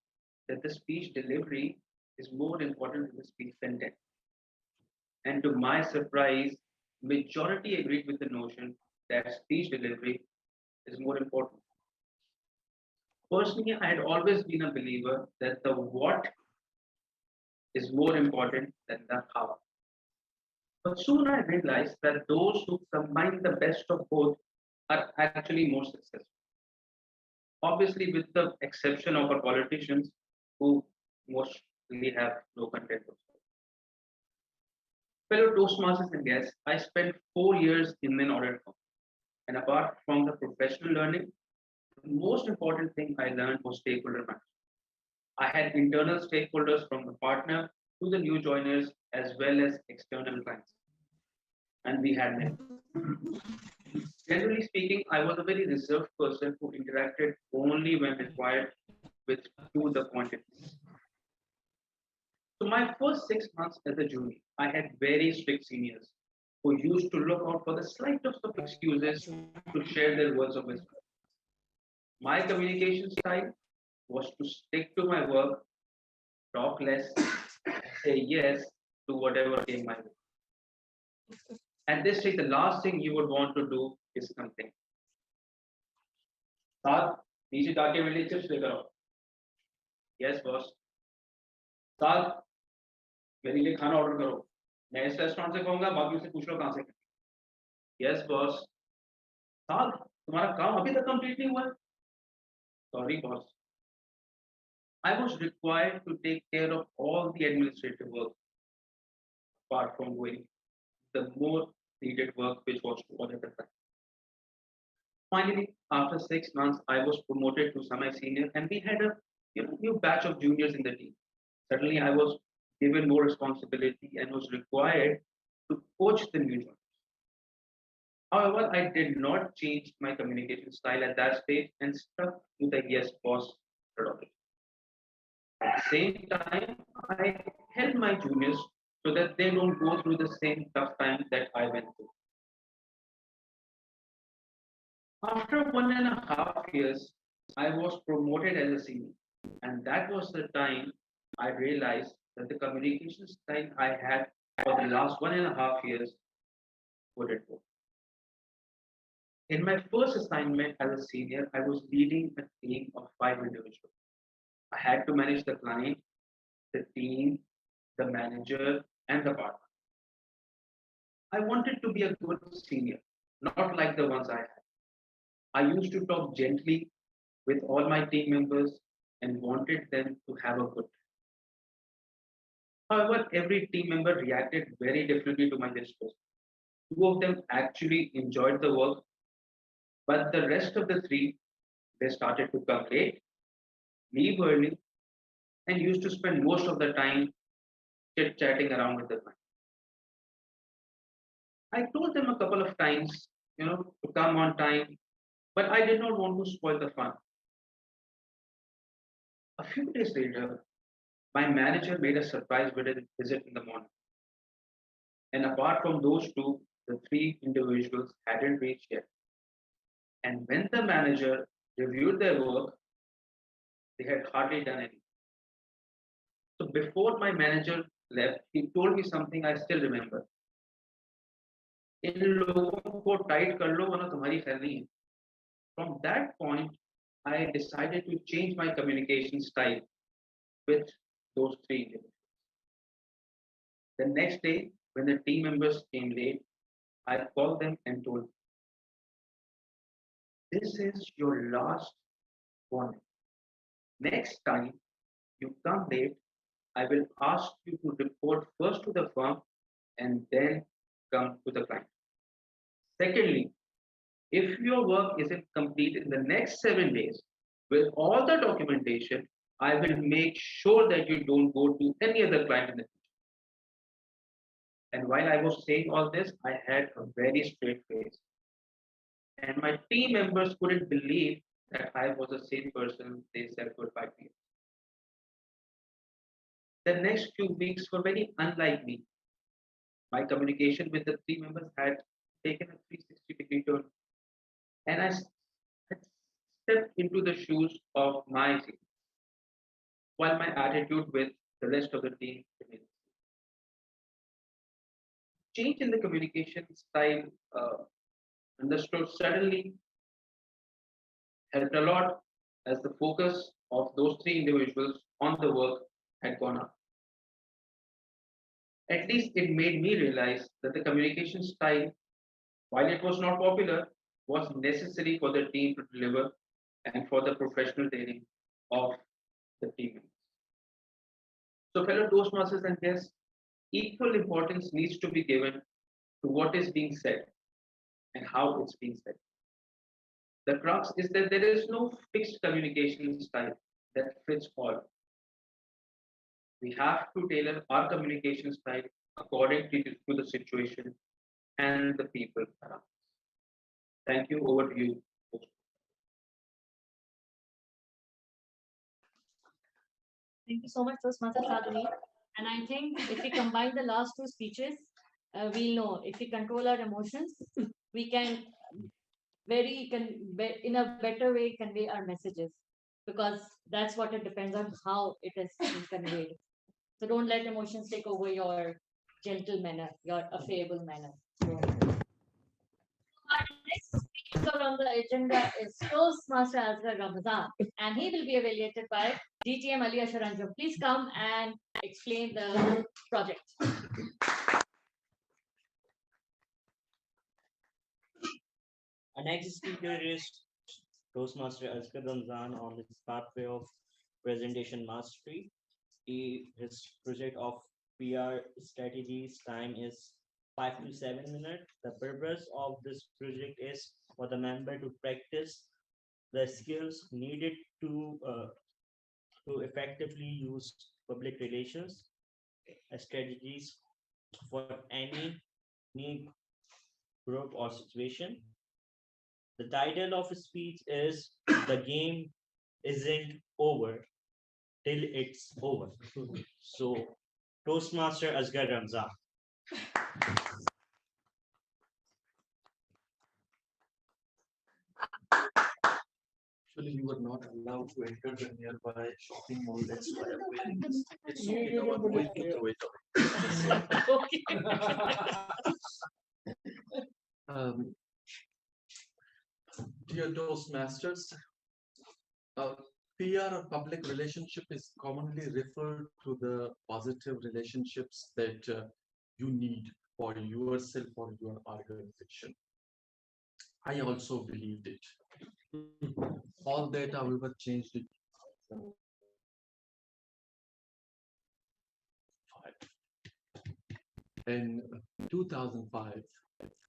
S12: that the speech delivery is more important than the speech content. And to my surprise, majority agreed with the notion that speech delivery is more important. Personally, I had always been a believer that the what is more important than the how. But soon I realized that those who combine the best of both are actually more successful. Obviously, with the exception of our politicians who mostly have no content. Fellow Toastmasters and guests, I spent 4 years in an audit firm. And apart from the professional learning, the most important thing I learned was stakeholder management. I had internal stakeholders from the partner to the new joiners as well as external clients. And we had many. Generally speaking, I was a very reserved person who interacted only when required with to the quantities. So my first 6 months as a junior, I had very strict seniors who used to look out for the slightest of excuses to share their words of wisdom. My communication style was to stick to my work, talk less, say yes to whatever came my way. At this stage, the last thing you would want to do is complain. साथ नीचे जाके मेरे लिए chips लेकर आओ. Yes, boss. साथ मेरे लिए खाना ऑर्डर करो. मैं इस रेस्टोरेंट से कहूंगा, बाकी से पूछ लो कहाँ से. Yes, boss. साथ तुम्हारा काम अभी तक कंप्लीट नहीं हुआ है. Sorry, boss. I was required to take care of all the administrative work apart from doing the more needed work which was to audit the time. Finally, after 6 months, I was promoted to semi-senior, and we had a new batch of juniors in the team. Suddenly, I was given more responsibility and was required to coach the new joiners. However, I did not change my communication style at that stage and stuck to the yes boss methodology. At the same time, I help my juniors so that they don't go through the same tough time that I went through. After 1.5 years, I was promoted as a senior, and that was the time I realized that the communication style I had for the last 1.5 years wouldn't work. In my first assignment as a senior, I was leading a team of 5 individuals. I had to manage the client, the team, the manager, and the partner. I wanted to be a good senior, not like the ones I had. I used to talk gently with all my team members and wanted them to have a good time. However, every team member reacted very differently to my discourse. 2 of them actually enjoyed the work, but the rest of the 3, they started to come late, leave early, and used to spend most of the time chit-chatting around with the client. I told them a couple of times, to come on time, but I did not want to spoil the fun. A few days later, my manager made a surprise visit in the morning. And apart from those 2, the 3 individuals hadn't reached yet. And when the manager reviewed their work, they had hardly done anything. So before my manager left, he told me something I still remember. इन लोगों को tight कर लो वरना तुम्हारी खैर नहीं है. From that point, I decided to change my communication style with those 3 individuals. The next day, when the team members came late, I called them and told them, this is your last warning. Next time you come late, I will ask you to report first to the firm and then come to the client. Secondly, if your work isn't complete in the next 7 days with all the documentation, I will make sure that you don't go to any other client in the future. And while I was saying all this, I had a very straight face. And my team members couldn't believe that I was the same person they said goodbye to. The next few weeks were very unlike me. My communication with the 3 members had taken a 360-degree turn. And I had stepped into the shoes of my team, while my attitude with the rest of the team remained. Change in the communication style understood suddenly helped a lot as the focus of those 3 individuals on the work had gone up. At least it made me realize that the communication style, while it was not popular, was necessary for the team to deliver and for the professional training of the team members. So fellow Toastmasters and guests, equal importance needs to be given to what is being said and how it's being said. The crux is that there is no fixed communication style that fits all. We have to tailor our communication style according to the situation and the people around us. Thank you. Over to you.
S1: Thank you so much, Toastmaster Sadhvi. And I think if we combine the last 2 speeches, we'll know if we control our emotions, we can in a better way convey our messages, because that's what it depends on, how it is conveyed. So don't let emotions take over your gentle manner, your affable manner. Our next speaker on the agenda is Toastmaster Asghar Ramazan, and he will be evaluated by DTM Ali Asharanjam. Please come and explain the project.
S9: Our next speaker is Toastmaster Asghar Ramazan on his pathway of presentation mastery. His project of PR strategies time is 5 to 7 minutes. The purpose of this project is for the member to practice the skills needed to effectively use public relations strategies for any need, group, or situation. The title of his speech is "The Game Isn't Over Till It's Over." So, Toastmaster Asghar Ramzan.
S5: Actually, we were not allowed to enter the nearby shopping mall. That's why I'm wearing this. It's okay, now I'm going to throw it away. Dear Toastmasters, PR or public relationship is commonly referred to the positive relationships that you need for yourself or your organization. I also believed it. All that, however, changed it. In 2005,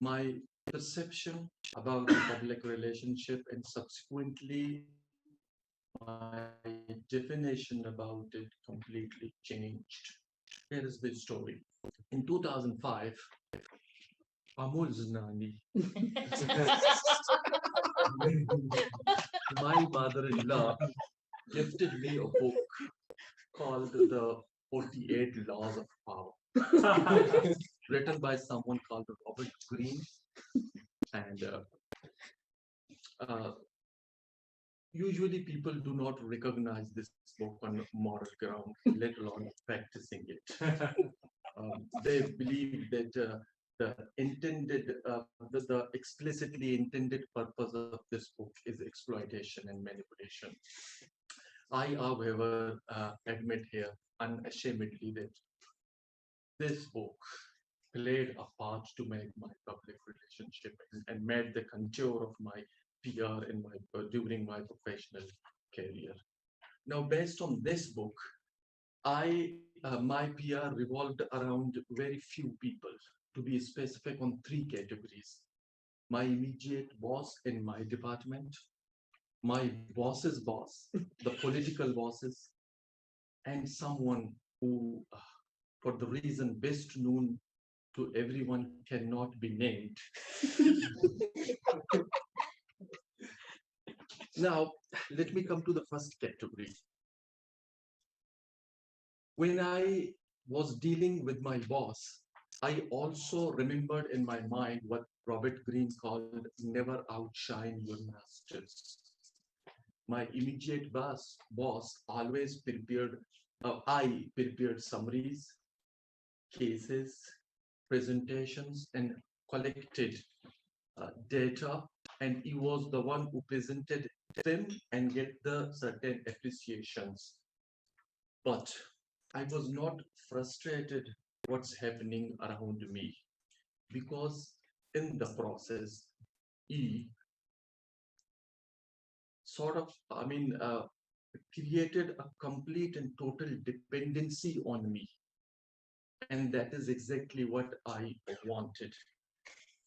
S5: my perception about the public relationship and subsequently my definition about it completely changed. Here is the story. In 2005, Amul Znani, my mother-in-law, gifted me a book called The 48 Laws of Power, written by someone called Robert Greene. And usually people do not recognize this book on moral ground, let alone practicing it. They believe that the intended, the explicitly intended purpose of this book is exploitation and manipulation. I, however, admit here unashamedly that this book played a part to make my public relationship and made the contour of my PR in my during my professional career. Now, based on this book, my PR revolved around very few people. To be specific, on 3 categories: my immediate boss in my department, my boss's boss, the political bosses, and someone who, for the reason best known to everyone, cannot be named. Now, let me come to the first category. When I was dealing with my boss, I also remembered in my mind what Robert Greene called never outshine your masters. My immediate boss always prepared, I prepared summaries, cases, presentations, and collected data, and he was the one who presented them and get the certain appreciations. But I was not frustrated what's happening around me, because in the process, he sort of, created a complete and total dependency on me. And that is exactly what I wanted.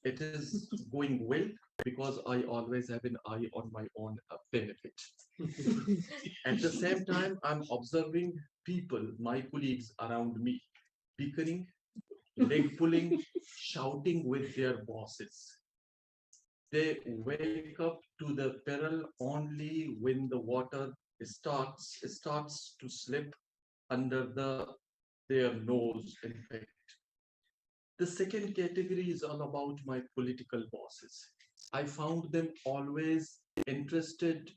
S5: It is going well because I always have an eye on my own benefit. At the same time, I'm observing people, my colleagues around me, bickering, leg pulling, shouting with their bosses. They wake up to the peril only when the water starts to slip under their nose, in fact. The second category is all about my political bosses.
S14: I found them always interested.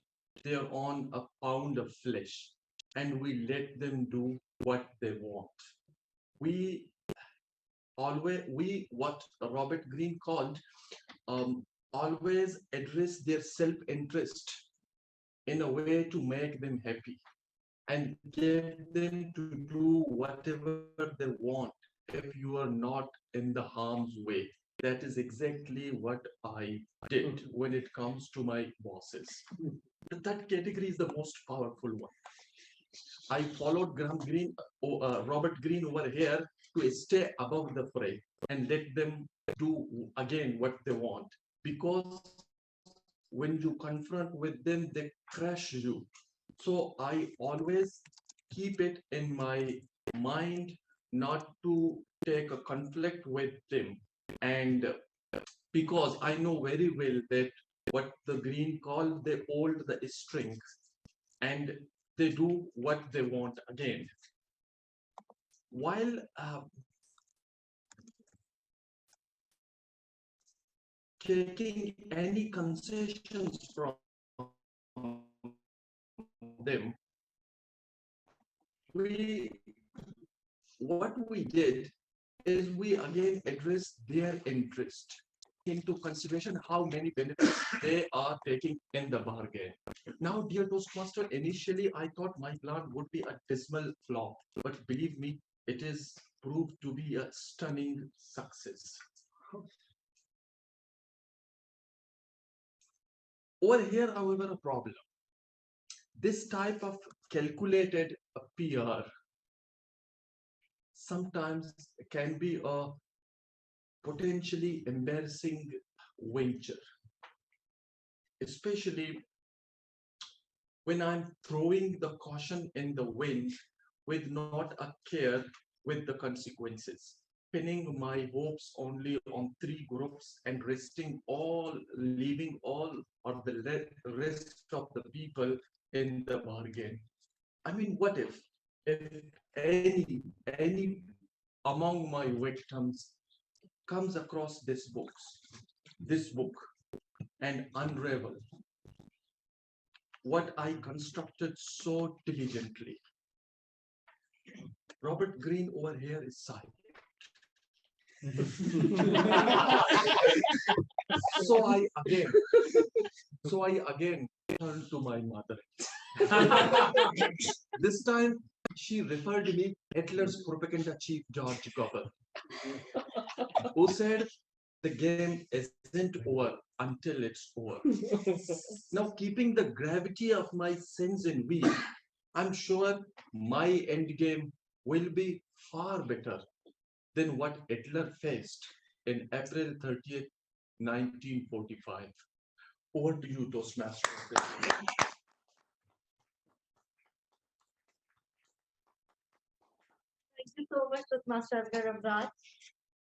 S14: They're on a pound of flesh, and we let them do what they want. We what Robert Greene called always address their self-interest in a way to make them happy and get them to do whatever they want if you are not in the harm's way. That is exactly what I did when it comes to my bosses. That category is the most powerful one. I followed Robert Greene over here to stay above the fray and let them do again what they want. Because when you confront with them, they crush you. So I always keep it in my mind not to take a conflict with them. And because I know very well that what the Green call, they hold the strings and they do what they want again. While taking any concessions from them, what we did is we again addressed their interest into consideration how many benefits they are taking in the bargain. Now, dear Toastmaster, initially I thought my plan would be a dismal flop, but believe me, it is proved to be a stunning success. Over here, however, a problem. This type of calculated PR sometimes can be a potentially embarrassing venture, especially when I'm throwing the caution in the wind with not a care with the consequences, pinning my hopes only on 3 groups and leaving all or the rest of the people in the bargain. I mean, what if any among my victims comes across this book and unravel what I constructed so diligently. Robert Greene over here is silent. So I again turned to my mother. This time she referred me Hitler's propaganda chief George Goebbels, who said the game isn't over until it's over. Now, keeping the gravity of my sins in view, I'm sure my end game will be far better than what Hitler faced in April 30th, 1945. Over to you, Toastmasters.
S1: Thank you so much, Toastmaster Ramraj.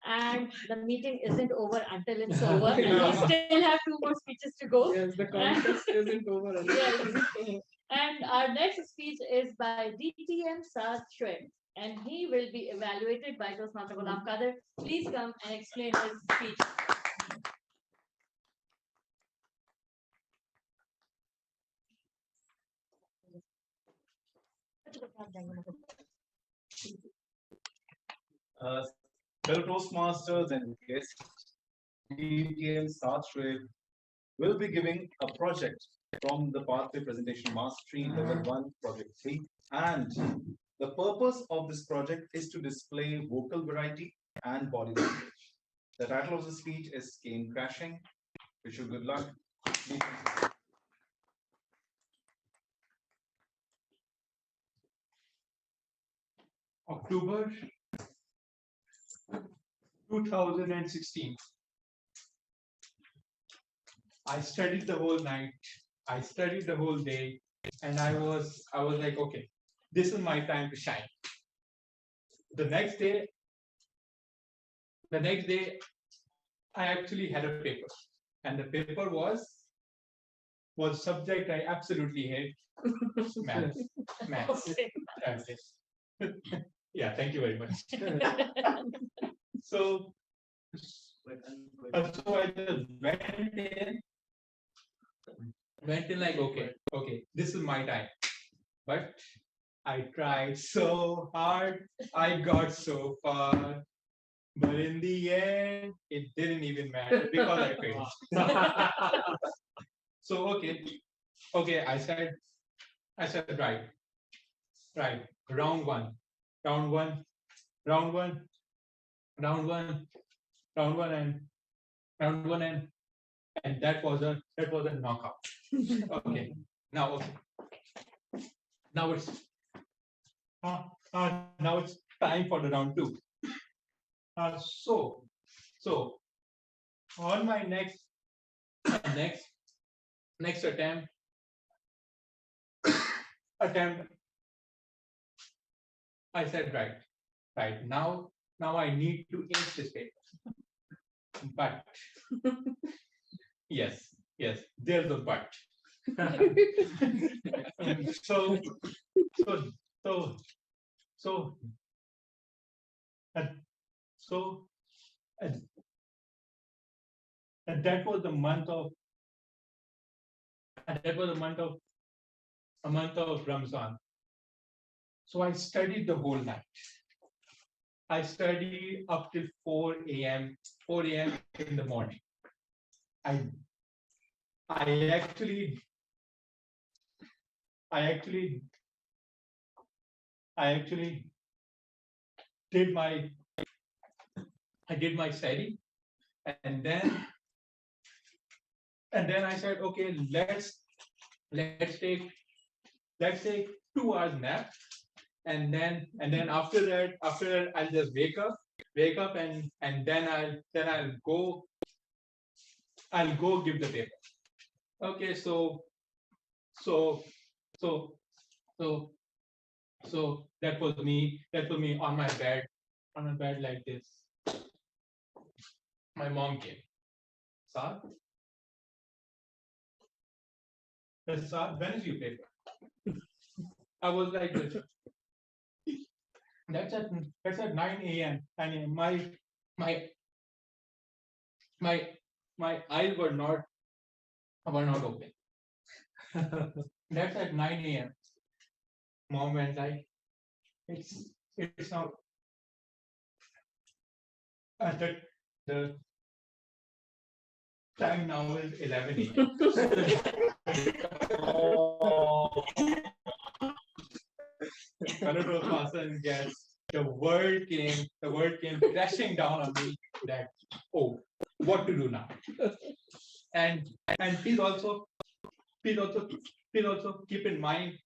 S1: And the meeting isn't over until it's over. We still have 2 more speeches to go.
S4: Yes, the contest isn't over.
S1: Yes. And our next speech is by DTM Saad Shred, and he will be evaluated by Toastmaster Ghulam Qadir. Please come and explain his speech.
S5: Fellow Toastmasters and guests, DTM Sastray will be giving a project from the Pathway Presentation Mastery Level 1 Project 3. And the purpose of this project is to display vocal variety and body language. The title of the speech is Game Crashing. Wish you good luck.
S6: October 2016. I studied the whole night. I studied the whole day, and I was like, okay, this is my time to shine. The next day, I actually had a paper, and the paper was subject I absolutely hate, maths. Okay. Yeah, thank you very much. So So I just went in like, okay, this is my time. But I tried so hard, I got so far, but in the end, it didn't even matter because I failed. So okay, I said right, round one, round one, round one, round one, round one, and round one, and that was a knockout. Okay, now it's now it's time for the round two. So on my next attempt, I said right now I need to ace this paper. But yes, there's a but. so so so uh, so and that was the month of Ramzan. So I studied the whole night. I studied up till 4 a.m. in the morning. I actually did my study, and then I said, okay, let's take 2 hours nap, and then after that I'll just wake up and then I'll go give the paper. Okay, so that was me on my bed like this. My mom came. Saad, when is your paper? I was like this. That's at 9 a.m. and my eyes were not open. That's at 9 a.m. Mom went like, it's now the time now is 11 a.m. Fellow Toastmaster and guests, the word came crashing down on me that, oh, what to do now? And please also keep in mind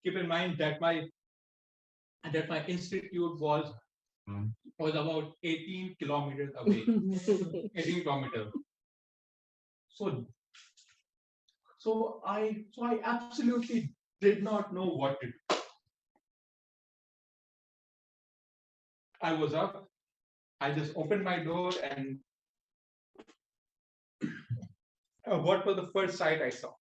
S6: that my institute was about 18 kilometers away. 18 kilometers. So I absolutely did not know what to do. I was up. I just opened my door, and what was the first sight I saw?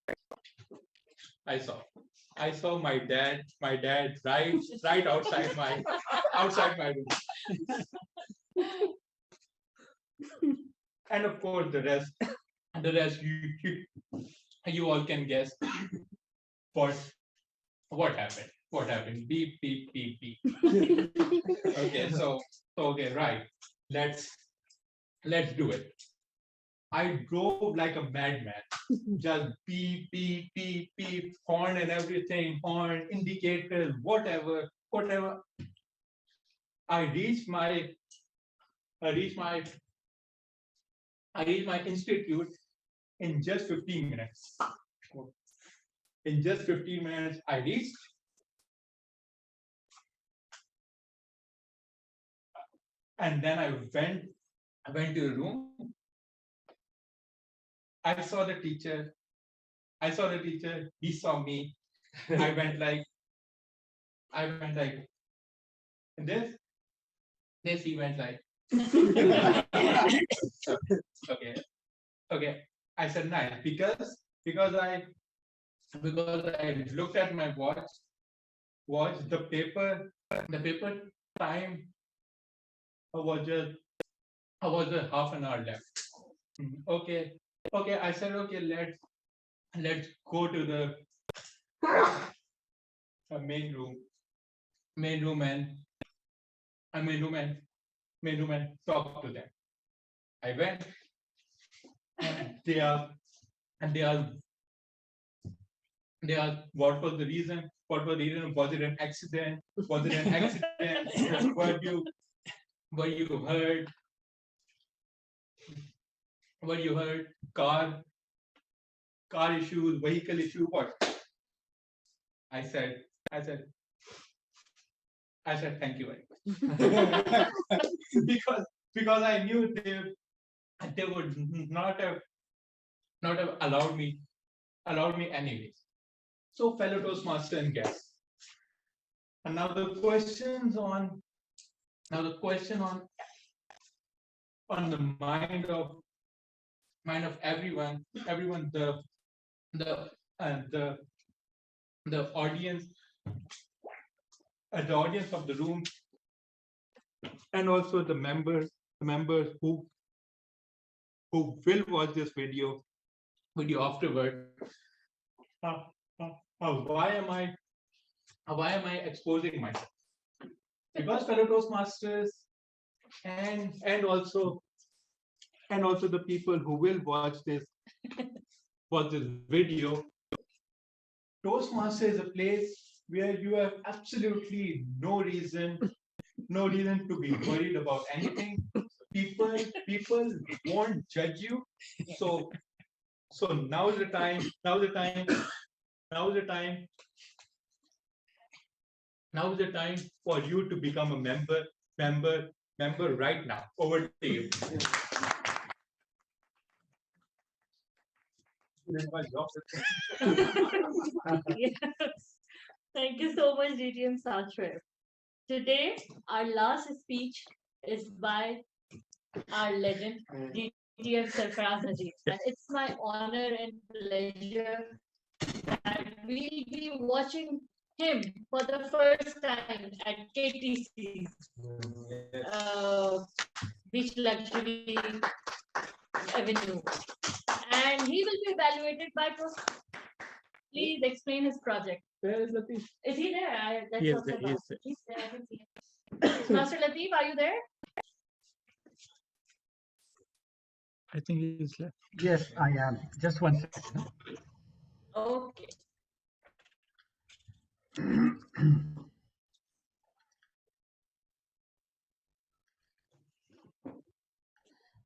S6: I saw my dad right outside my room. And of course the rest you all can guess what happened. Beep beep beep beep. Okay, so right. Let's do it. I drove like a madman. Just beep, beep, beep, beep, horn and everything, horn, indicators, whatever. I reached my institute in just 15 minutes. In just 15 minutes, I reached. And then I went to the room. I saw the teacher. He saw me. I went like, and this he went like. Okay. I said nice because I looked at my watch. The paper time was just half an hour left. Okay, okay. I said, okay, let's go to the main room, main room, and main room and talk to them. I went, and they asked, and they asked what was the reason? What was the reason? Was it an accident? Was it an accident? Were you heard? What you heard? Car issues, vehicle issue, what? I said, thank you very much. because I knew they would not have allowed me anyways. So fellow Toastmaster and guests. And now the question on the mind of everyone, the audience, the audience of the room, and also the members who will watch this video afterward. Why am I exposing myself? Because fellow Toastmasters and also the people who will watch this video, Toastmaster is a place where you have absolutely no reason to be worried about anything. People won't judge you. So now's the time for you to become a member right now. Over to you.
S1: Yes. Thank you so much, DTM Sachwe. Today, our last speech is by our legend, DTM Sarfaraz Najib. And it's my honor and pleasure that we'll be watching him for the first time at KTC, Beach Luxury Avenue. And he will be evaluated by Please explain his project.
S6: Where is Latif?
S1: Is he there?
S6: He is there.
S1: He's there. I can see him. Master Latif, are you there?
S13: I think he's left. Yes, I am. Just one second.
S1: Okay.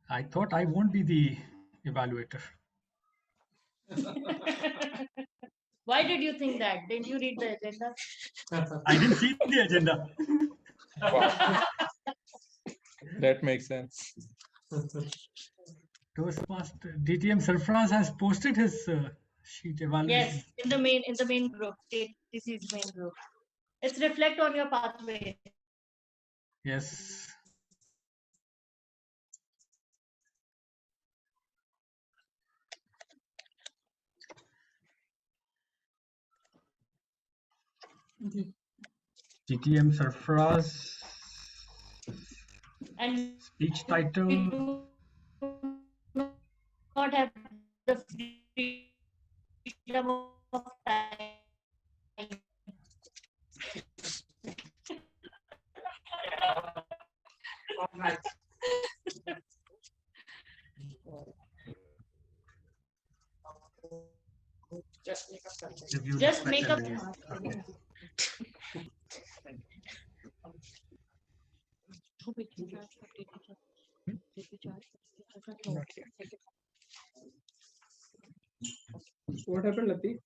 S13: I thought I won't be the evaluator.
S1: Why did you think that? Didn't you read the agenda?
S13: I didn't see the agenda.
S6: That makes sense.
S13: Toastmaster DTM Sarfraz has posted his sheet evaluation.
S1: Yes, in the main group. This is main group. It's reflect on your pathway.
S13: Yes. DTM Sarfraz.
S1: And
S13: speech title.
S1: We do not have the freedom of time. Just make up.
S13: Okay.
S4: What happened, Latif?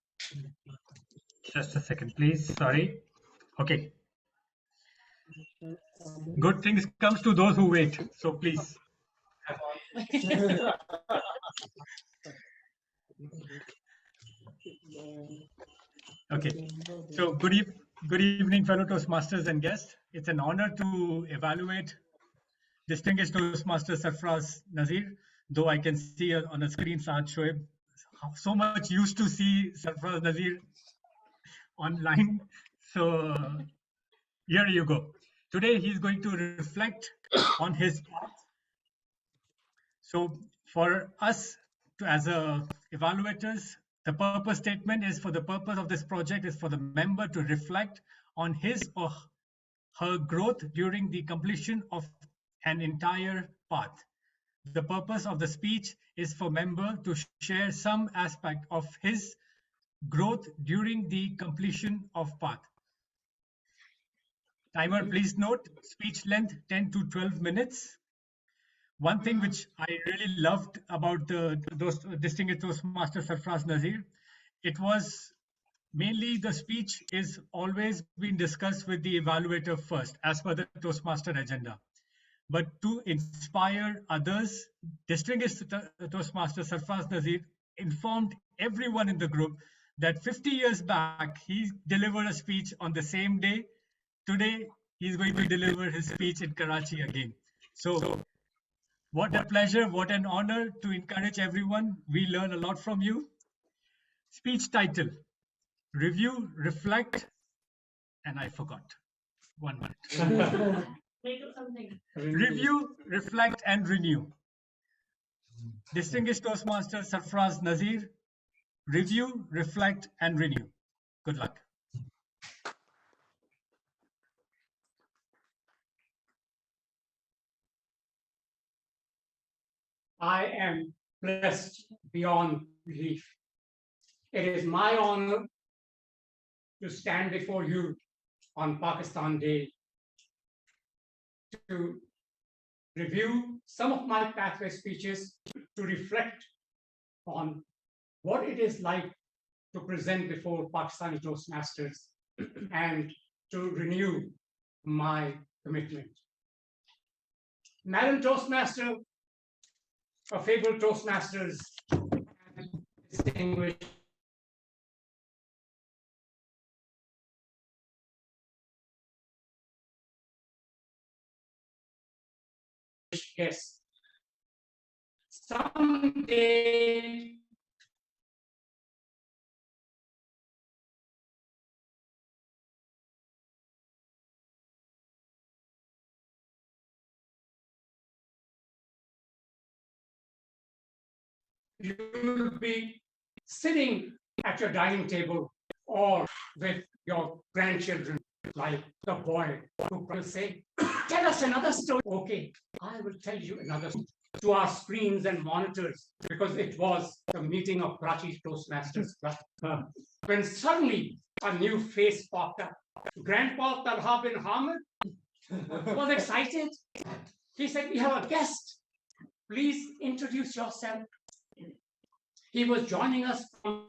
S13: Just a second, please. Sorry. Okay. Good things comes to those who wait. So please. Okay. So good evening, fellow Toastmasters and guests. It's an honor to evaluate distinguished Toastmaster Sarfraz Nazir, though I can see on a screen Saad Shoaib. So much used to see Sarfraz Nazir online. So here you go. Today he's going to reflect on his path. So For us, as evaluators, the purpose statement is for the purpose of this project is for the member to reflect on his or her growth during the completion of an entire path. The purpose of the speech is for member to share some aspect of his growth during the completion of path. Timer, please note, speech length 10 to 12 minutes. One thing which I really loved about those distinguished Toastmaster Sarfraz Nazir, it was mainly the speech is always been discussed with the evaluator first, as per the Toastmaster agenda. But to inspire others, distinguished Toastmaster Sarfraz Nazir informed everyone in the group that 50 years back, he delivered a speech on the same day. Today, he's going to deliver his speech in Karachi again. So, what a pleasure, what an honor to encourage everyone. We learn a lot from you. Speech title, Review, Reflect, and I forgot. 1 minute.
S1: Make up something.
S13: Review, reflect, and renew. Distinguished Toastmaster Sarfraz Nazir, review, reflect, and renew. Good luck.
S15: I am blessed beyond belief. It is my honor to stand before you on Pakistan Day to review some of my pathway speeches, to reflect on what it is like to present before Pakistani Toastmasters, and to renew my commitment. Madam Toastmaster, a favorite Toastmasters, and distinguished guests. Someday you will be sitting at your dining table or with your grandchildren, like the boy who will say, tell us another story. Okay, I will tell you another story to our screens and monitors, because it was the meeting of Karachi Toastmasters Club. When suddenly a new face popped up. Grandpa Talha bin Hamid was excited. He said, we have a guest. Please introduce yourself. He was joining us from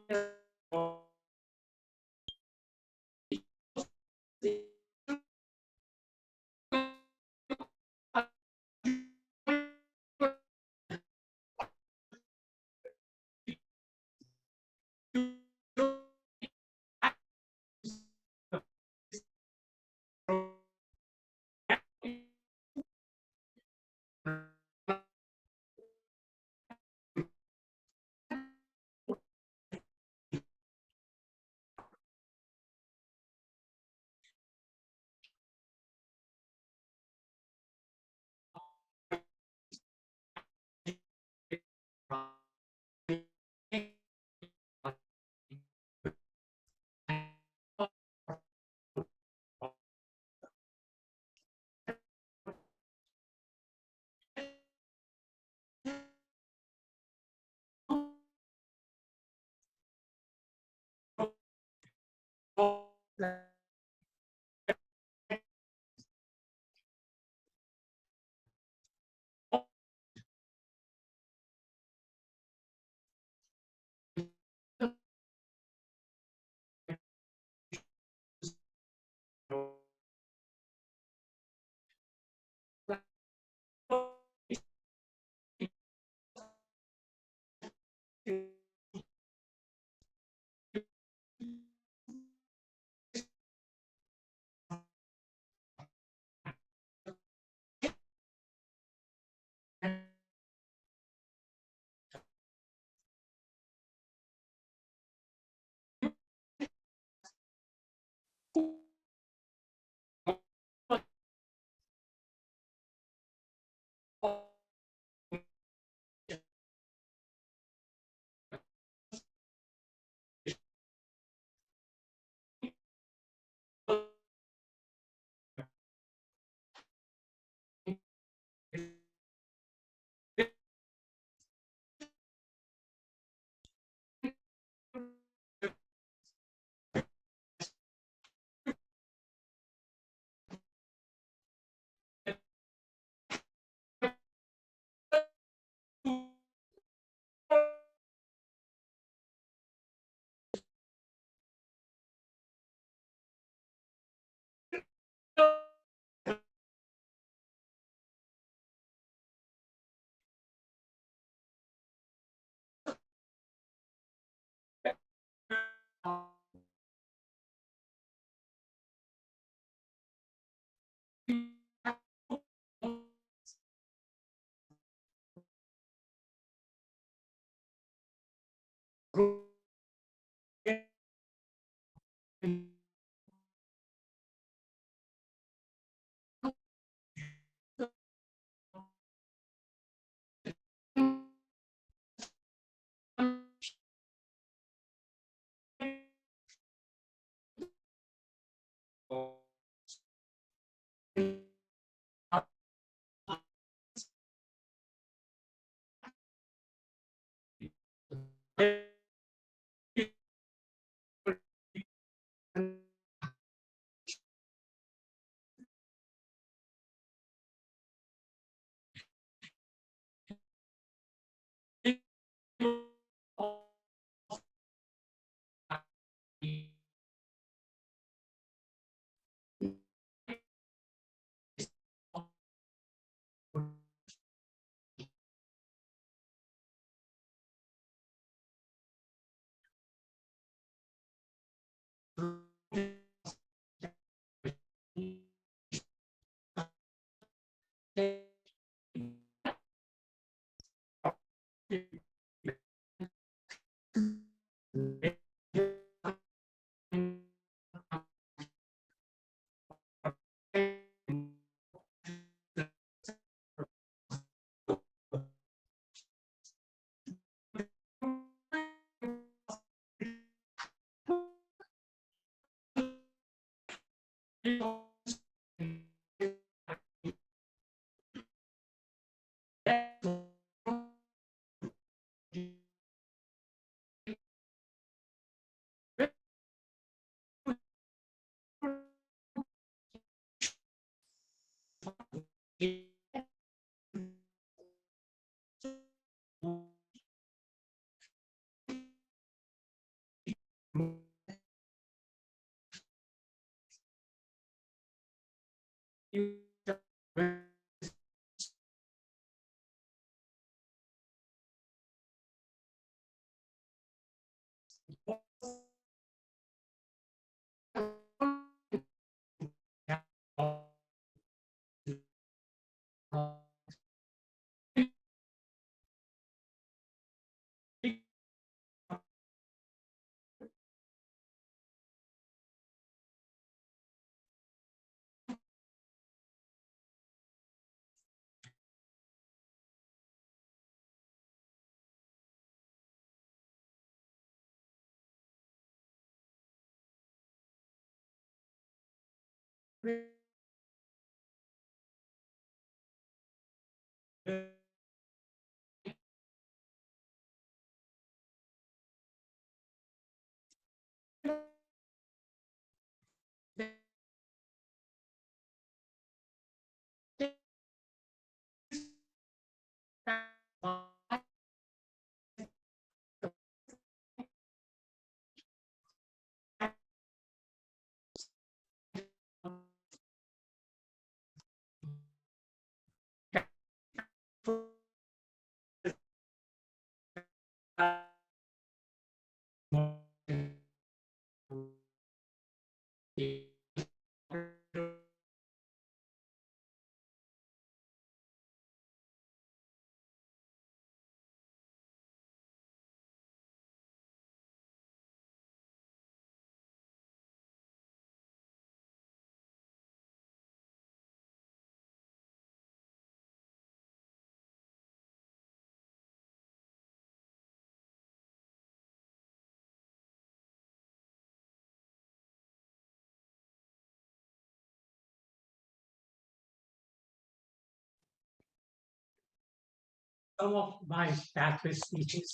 S15: some of my pathway speeches.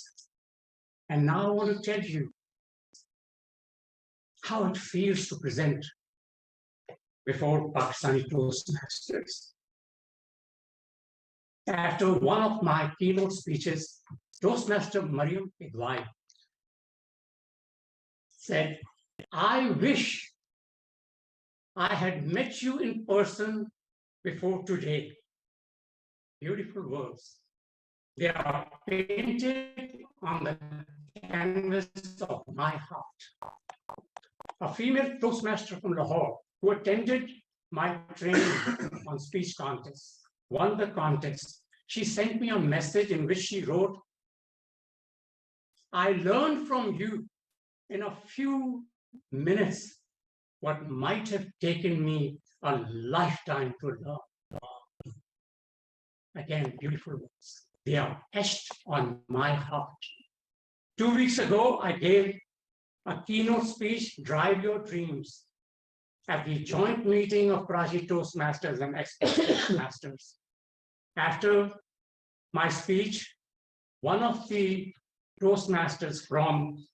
S15: And now I want to tell you how it feels to present before Pakistani Toastmasters. After one of my keynote speeches, Toastmaster Mariam Idwai said, I wish I had met you in person before today. Beautiful words. They are painted on the canvas of my heart. A female Toastmaster from Lahore who attended my training on speech contests, won the contest. She sent me a message in which she wrote, I learned from you in a few minutes what might have taken me a lifetime to learn. Again, beautiful words. They are etched on my heart. 2 weeks ago, I gave a keynote speech, Drive Your Dreams, at the joint meeting of Karachi Toastmasters and Express Toastmasters. After my speech, one of the Toastmasters from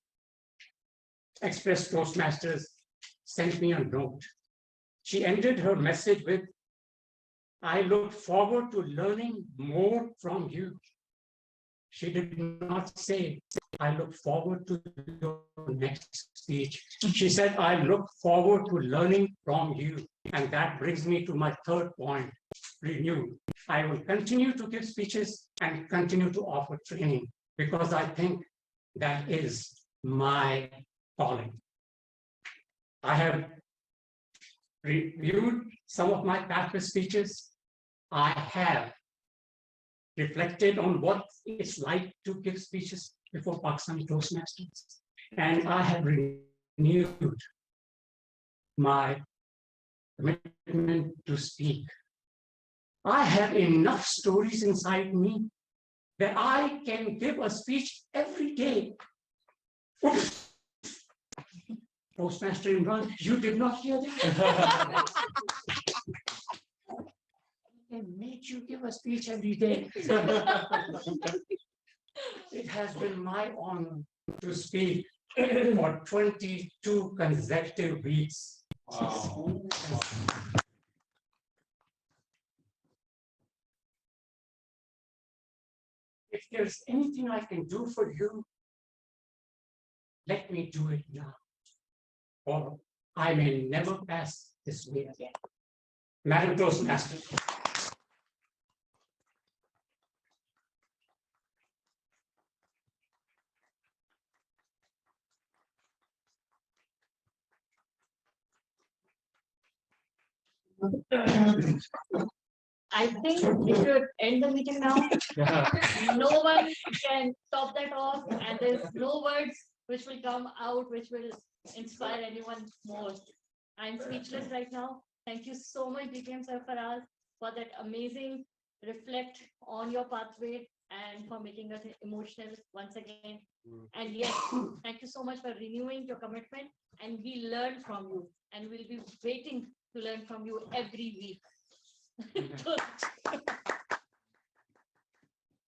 S15: Express Toastmasters sent me a note. She ended her message with, I look forward to learning more from you. She did not say, I look forward to your next speech. She said, I look forward to learning from you. And that brings me to my third point, renew. I will continue to give speeches and continue to offer training because I think that is my calling. I have reviewed some of my past speeches. I have reflected on what it's like to give speeches before Pakistani Toastmasters. And I have renewed my commitment to speak. I have enough stories inside me that I can give a speech every day. Oops. Toastmaster Imran, you did not hear that? I made you give a speech every day. It has been my honor to speak for 22 consecutive weeks. Wow. If there's anything I can do for you, let me do it now, or I may never pass this way again. Madam Toastmaster.
S1: I think we should end the meeting now. No one can top that off, and there's no words which will come out which will inspire anyone more. I'm speechless right now. Thank you so much, BPM Sarfaraz, for that amazing reflect on your pathway and for making us emotional once again. And yes, thank you so much for renewing your commitment, and we learn from you, and we'll be waiting to learn from you every week.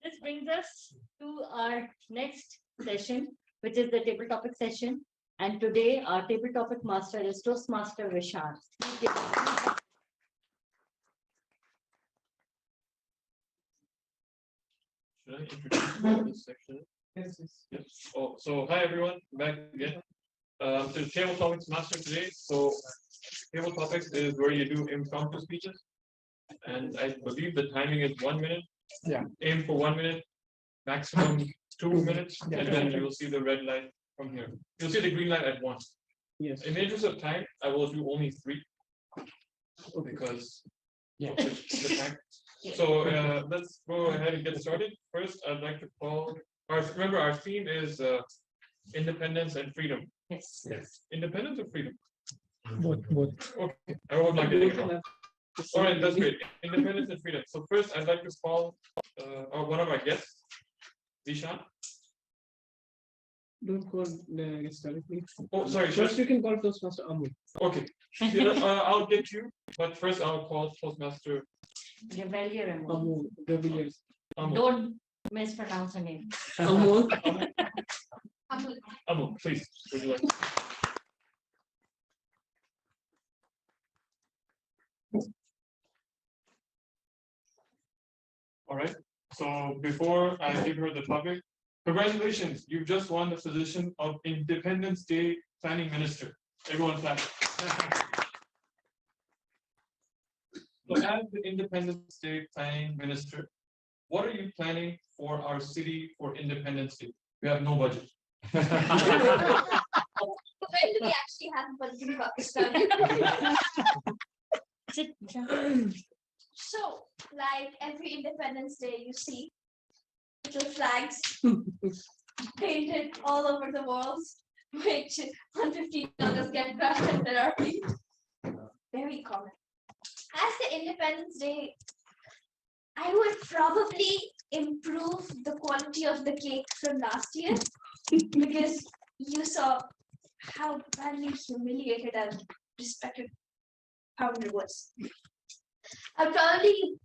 S1: This brings us to our next session, which is the table topic session. And today our table topic master is Toastmaster Vishal.
S7: Should I introduce this section? Yes. Oh, so hi everyone, back again. So the table topics master today. So table topics is where you do impromptu speeches, and I believe the timing is 1 minute.
S4: Yeah.
S7: Aim for 1 minute, maximum 2 minutes, and then you will see the red light from here. You'll see the green light at 1.
S4: Yes.
S7: In the interest of time, I will do only 3 because of the time. So let's go ahead and get started. First, I'd like to call remember our theme is independence and freedom.
S1: Yes.
S7: Yes. Independence or freedom?
S4: Both.
S7: Okay. I hope I'm not getting it wrong. All right, that's great. Independence and freedom. So first, I'd like to call one of our guests, Zishan.
S4: Don't call guest directly.
S7: Oh, sorry.
S4: First, you can call Toastmaster Amul.
S7: Okay. I'll get you, but first I'll call Toastmaster
S1: Amul.
S7: Amul.
S1: Don't mispronounce her name.
S4: Amul.
S7: Amul, please. Would you like? All right. So before I give her the topic, congratulations, you've just won the position of Independence Day Planning Minister. Everyone clap. So as the Independence Day Planning Minister, what are you planning for our city for Independence Day? We have no budget.
S8: When do we actually have a budget in Pakistan? So, like every Independence Day, you see little flags painted all over the walls, which on 15 August get crushed at their feet. Independence Day, I would probably improve the quality of the cake from last year because you saw how badly humiliated and respected Founder was. I'll probably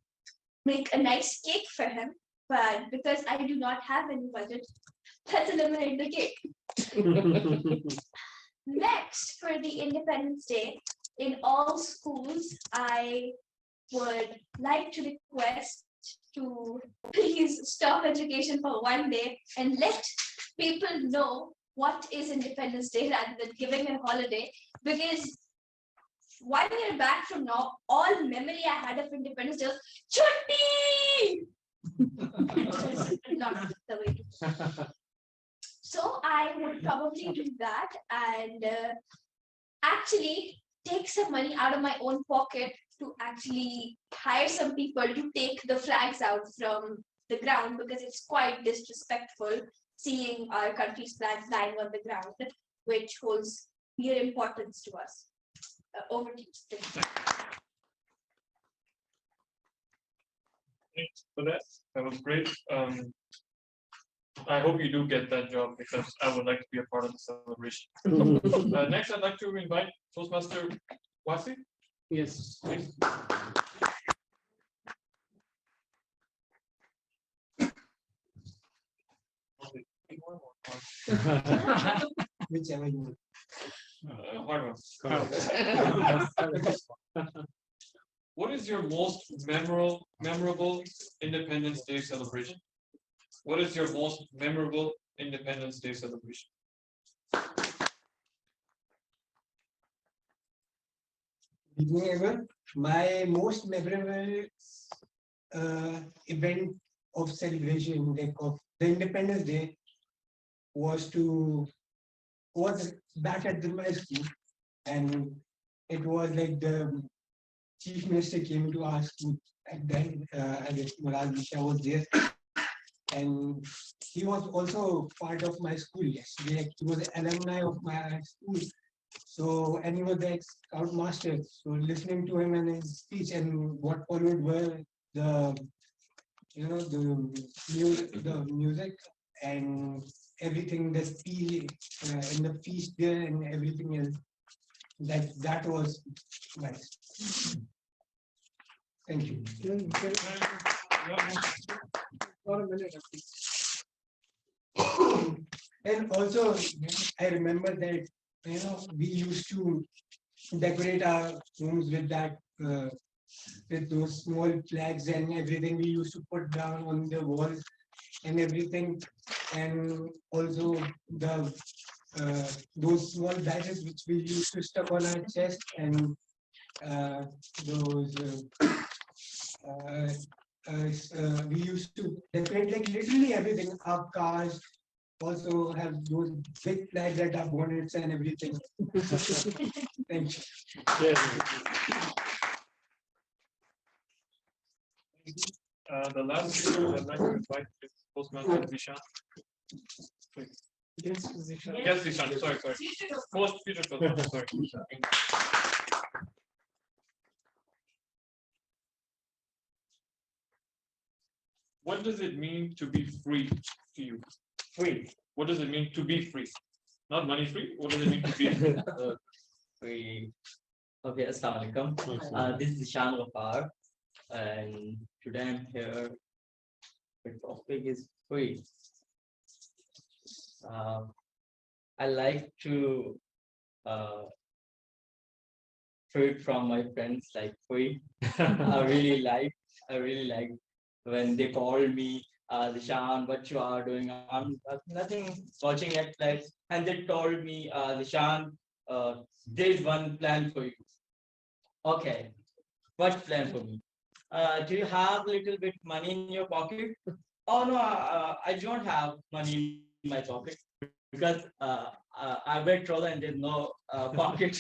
S8: make a nice cake for him, but because I do not have any budget, let's eliminate the cake. Next, for the Independence Day, in all schools, I would like to request to please stop education for one day and let people know what is Independence Day rather than giving a holiday, because 1 year back from now, all memory I had of Independence Day was Chutti! Not the way to. So I would probably do that and actually take some money out of my own pocket to actually hire some people to take the flags out from the ground, because it's quite disrespectful seeing our country's flags lying on the ground, which holds real importance to us. Over to you.
S7: Thanks for that. That was great. I hope you do get that job because I would like to be a part of the celebration. Next, I'd like to invite Toastmaster Wasi.
S15: Yes.
S7: Please.
S15: Whichever you
S7: Hard one. What is your most memorable Independence Day celebration? What is your most memorable Independence Day celebration?
S15: My most memorable event of celebration, like of the Independence Day, was back at my school, and it was like the chief minister came to our school. And then I guess Murad Misha was there, and he was also part of my school. Yes, he was an alumni of my school. So, and he was the scout master. So, listening to him and his speech, and what followed were the music and everything, the speech and the feast there and everything else. That was nice. Thank you. And also, I remember that we used to decorate our homes with that with those small flags and everything we used to put down on the walls and everything, and also the those small badges which we used to stuck on our chest, and those we used to decorate like literally everything. Our cars also have those big flags at our bonnets and everything. Thank you.
S7: The last speaker I'd like to invite is Toastmaster Zishan. Please. Yes, Zishan. Sorry. Most future Toastmaster. Sorry. What does it mean to be free to you? Free. What does it mean to be free? Not money free. What does it mean to be free?
S16: Free. Okay, Assalamualaikum. This is Ishan Ghaffar, and today I'm here. The topic is free. I like to fruit from my friends like free. I really like when they call me, Zishan, what you are doing? I'm nothing, watching Netflix, and they told me, Zishan, there's one plan for you. Okay, what plan for me? Do you have a little bit money in your pocket? Oh no, I don't have money in my pocket because I wear trouser and there's no pocket.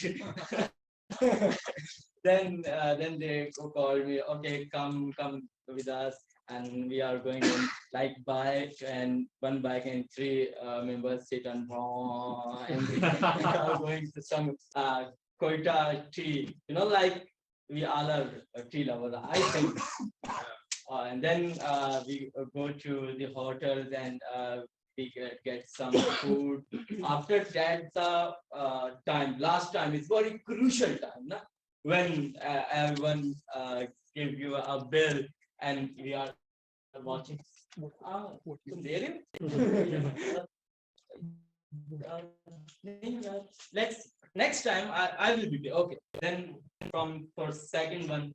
S16: Then they call me. Okay, come with us, and we are going on like bike, and one bike and three members sit on and we are going to some Koita tea. Like we all are tea lovers, I think. And then we go to the hotels and we get some food. After that, the last time is very crucial time, na? When everyone give you a bill and we are watching. Next time I will be there. Okay. Then for second one,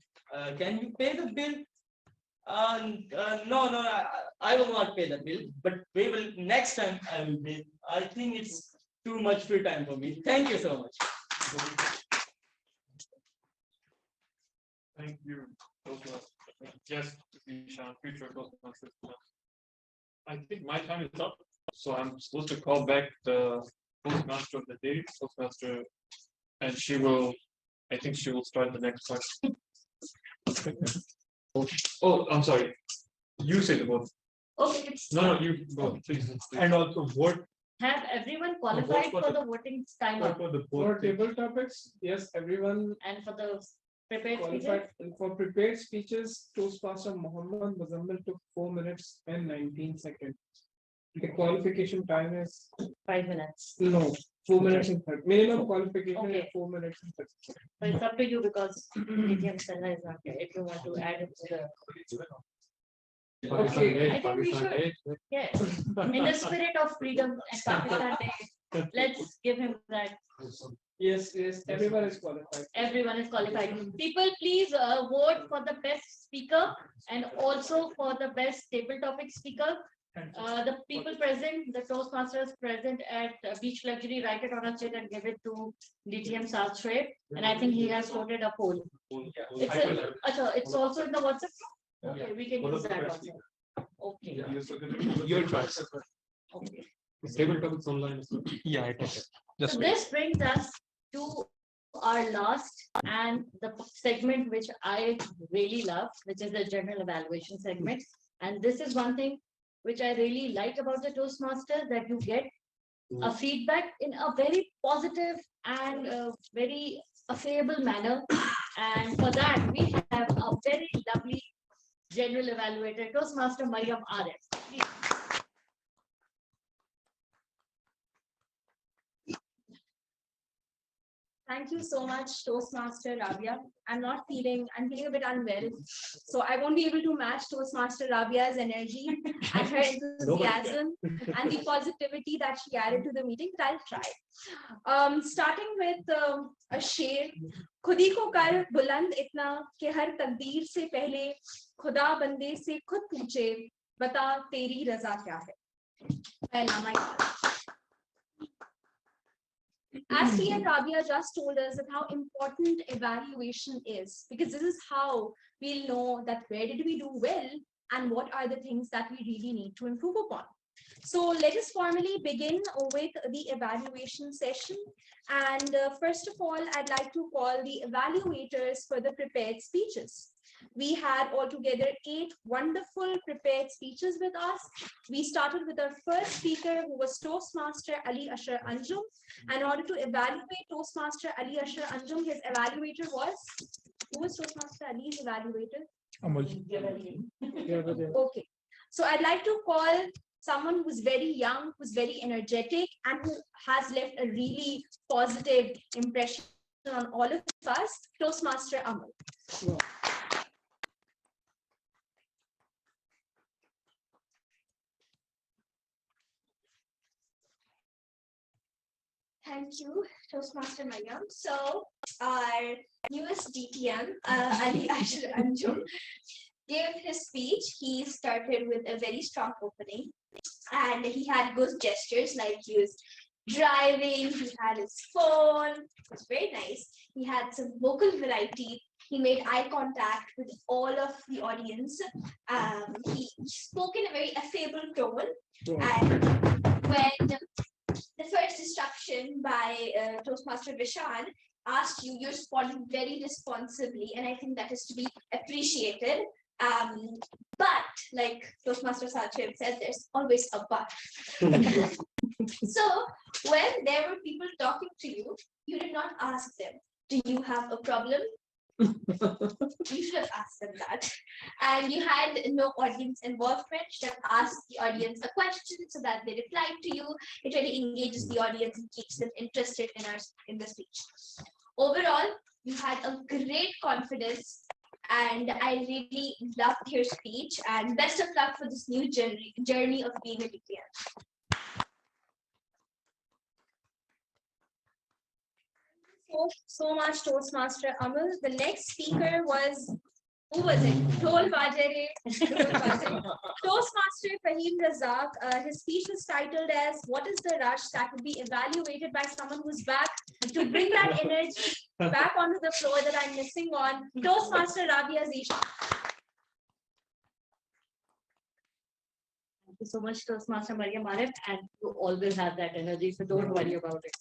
S16: can you pay the bill? No, I will not pay the bill, but we will next time I will pay. I think it's too much free time for me. Thank you so much.
S7: Thank you, Toastmasters. Yes, Ishan, future Toastmasters. I think my time is up, so I'm supposed to call back the Toastmaster of the day, Toastmaster, and I think she will start the next part. Oh, I'm sorry. You say the word.
S1: Okay.
S7: No, you go, please. And also vote.
S1: Have everyone qualified for the voting timer?
S4: For table topics, yes, everyone.
S1: And for the prepared
S4: qualified.
S1: speeches?
S4: And for prepared speeches, Toastmaster Muhammad Muzammil took 4 minutes and 19 seconds. The qualification time is
S1: 5 minutes.
S4: No, 4 minutes and 30. Minimum qualification is
S1: Okay.
S4: 4 minutes and 30 seconds.
S1: But it's up to you because ATM Senna is not here. If you want to add it to the.
S4: Okay.
S1: I think we should. Yes. In the spirit of freedom and Pakistan Day, let's give him that.
S4: Yes, everyone is qualified.
S1: Everyone is qualified. People, please vote for the best speaker and also for the best table topic speaker. The people present, the Toastmasters present at Beach Luxury, write it on a sheet and give it to DTM South Trade. And I think he has floated a poll. It's also in the WhatsApp. Okay, we can use that also. Okay.
S7: Your choice.
S1: Okay.
S7: Table topics online. Yeah, I take it.
S1: So this brings us to our last and the segment which I really love, which is the general evaluation segment. And this is one thing which I really like about the Toastmasters, that you get a feedback in a very positive and very affable manner. And for that, we have a very lovely general evaluator, Toastmaster Mariam Arif. Please.
S8: Thank you so much, Toastmaster Rabia. I'm feeling a bit unwell. So I won't be able to match Toastmaster Rabia's energy and her enthusiasm and the positivity that she added to the meeting, but I'll try. Starting with a शेर, खुदी को कर बुलंद इतना कि हर तकदीर से पहले खुदा बंदे से खुद पूछे बता तेरी रजा क्या है. As T and Rabia just told us that how important evaluation is, because this is how we'll know that where did we do well and what are the things that we really need to improve upon. So let us formally begin with the evaluation session. And first of all, I'd like to call the evaluators for the prepared speeches. We had altogether 8 wonderful prepared speeches with us. We started with our first speaker, who was Toastmaster Ali Ashar Anjum. In order to evaluate Toastmaster Ali Ashar Anjum, his evaluator was, who was Toastmaster Ali's evaluator? Okay. So I'd like to call someone who's very young, who's very energetic, and who has left a really positive impression on all of us, Toastmaster Amal. Yeah. Thank you, Toastmaster Mariam. So our newest DTM, Ali Ashar Anjum, gave his speech. He started with a very strong opening, and he had good gestures, like he was driving, he had his phone. It was very nice. He had some vocal variety. He made eye contact with all of the audience. He spoke in a very affable tone. And when the first instruction by Toastmaster Vishan asked you, you responded very responsibly, and I think that is to be appreciated. But like Toastmaster Sachin said, there's always a but. So when there were people talking to you, you did not ask them, do you have a problem? You should have asked them that. And you had no audience involvement. You should have asked the audience a question so that they replied to you. It really engages the audience and keeps them interested in the speech. Overall, you had a great confidence, and I really loved your speech. And best of luck for this new journey of being a DPM. So much, Toastmaster Amal. The next speaker was, who was it? Dhol Bajere. Toastmaster Fahim Razak. His speech was titled as "What is the rush?" that would be evaluated by someone who's back to bring that energy back onto the floor that I'm missing on. Toastmaster Rabia Zisha.
S1: Thank you so much, Toastmaster Maria Marif, and you always have that energy, so don't worry about it.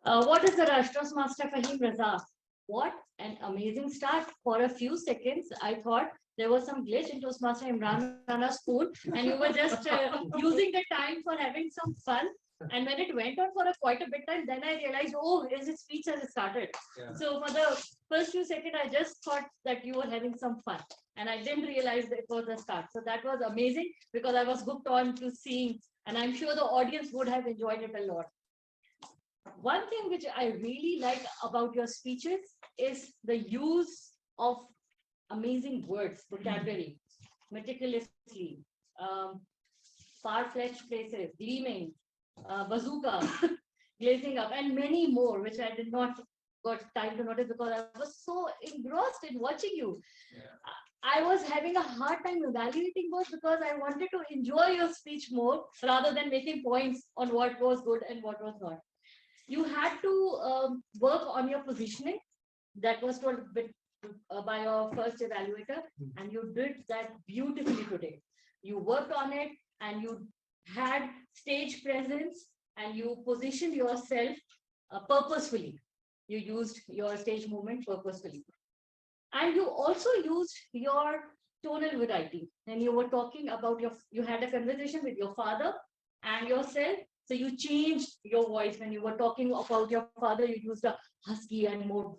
S1: What is the rush? Toastmaster Fahim Razak. What an amazing start. For a few seconds, I thought there was some glitch in Toastmaster Imran Rana's spoon, and you were just using the time for having some fun. And when it went on for quite a bit time, then I realized, oh, his speech has started.
S6: Yeah.
S1: So for the first few seconds, I just thought that you were having some fun. And I didn't realize that it was the start. So that was amazing because I was hooked on to seeing, and I'm sure the audience would have enjoyed it a lot. One thing which I really like about your speeches is the use of amazing words, vocabulary, meticulously, far-fetched places, gleaming, bazooka, glazing up, and many more, which I did not got time to notice because I was so engrossed in watching you. I was having a hard time evaluating those because I wanted to enjoy your speech more rather than making points on what was good and what was not. You had to work on your positioning. That was told by your first evaluator, and you did that beautifully today. You worked on it, and you had stage presence, and you positioned yourself purposefully. You used your stage movement purposefully. And you also used your tonal variety. And you were talking about you had a conversation with your father and yourself. So you changed your voice when you were talking about your father. You used a husky and more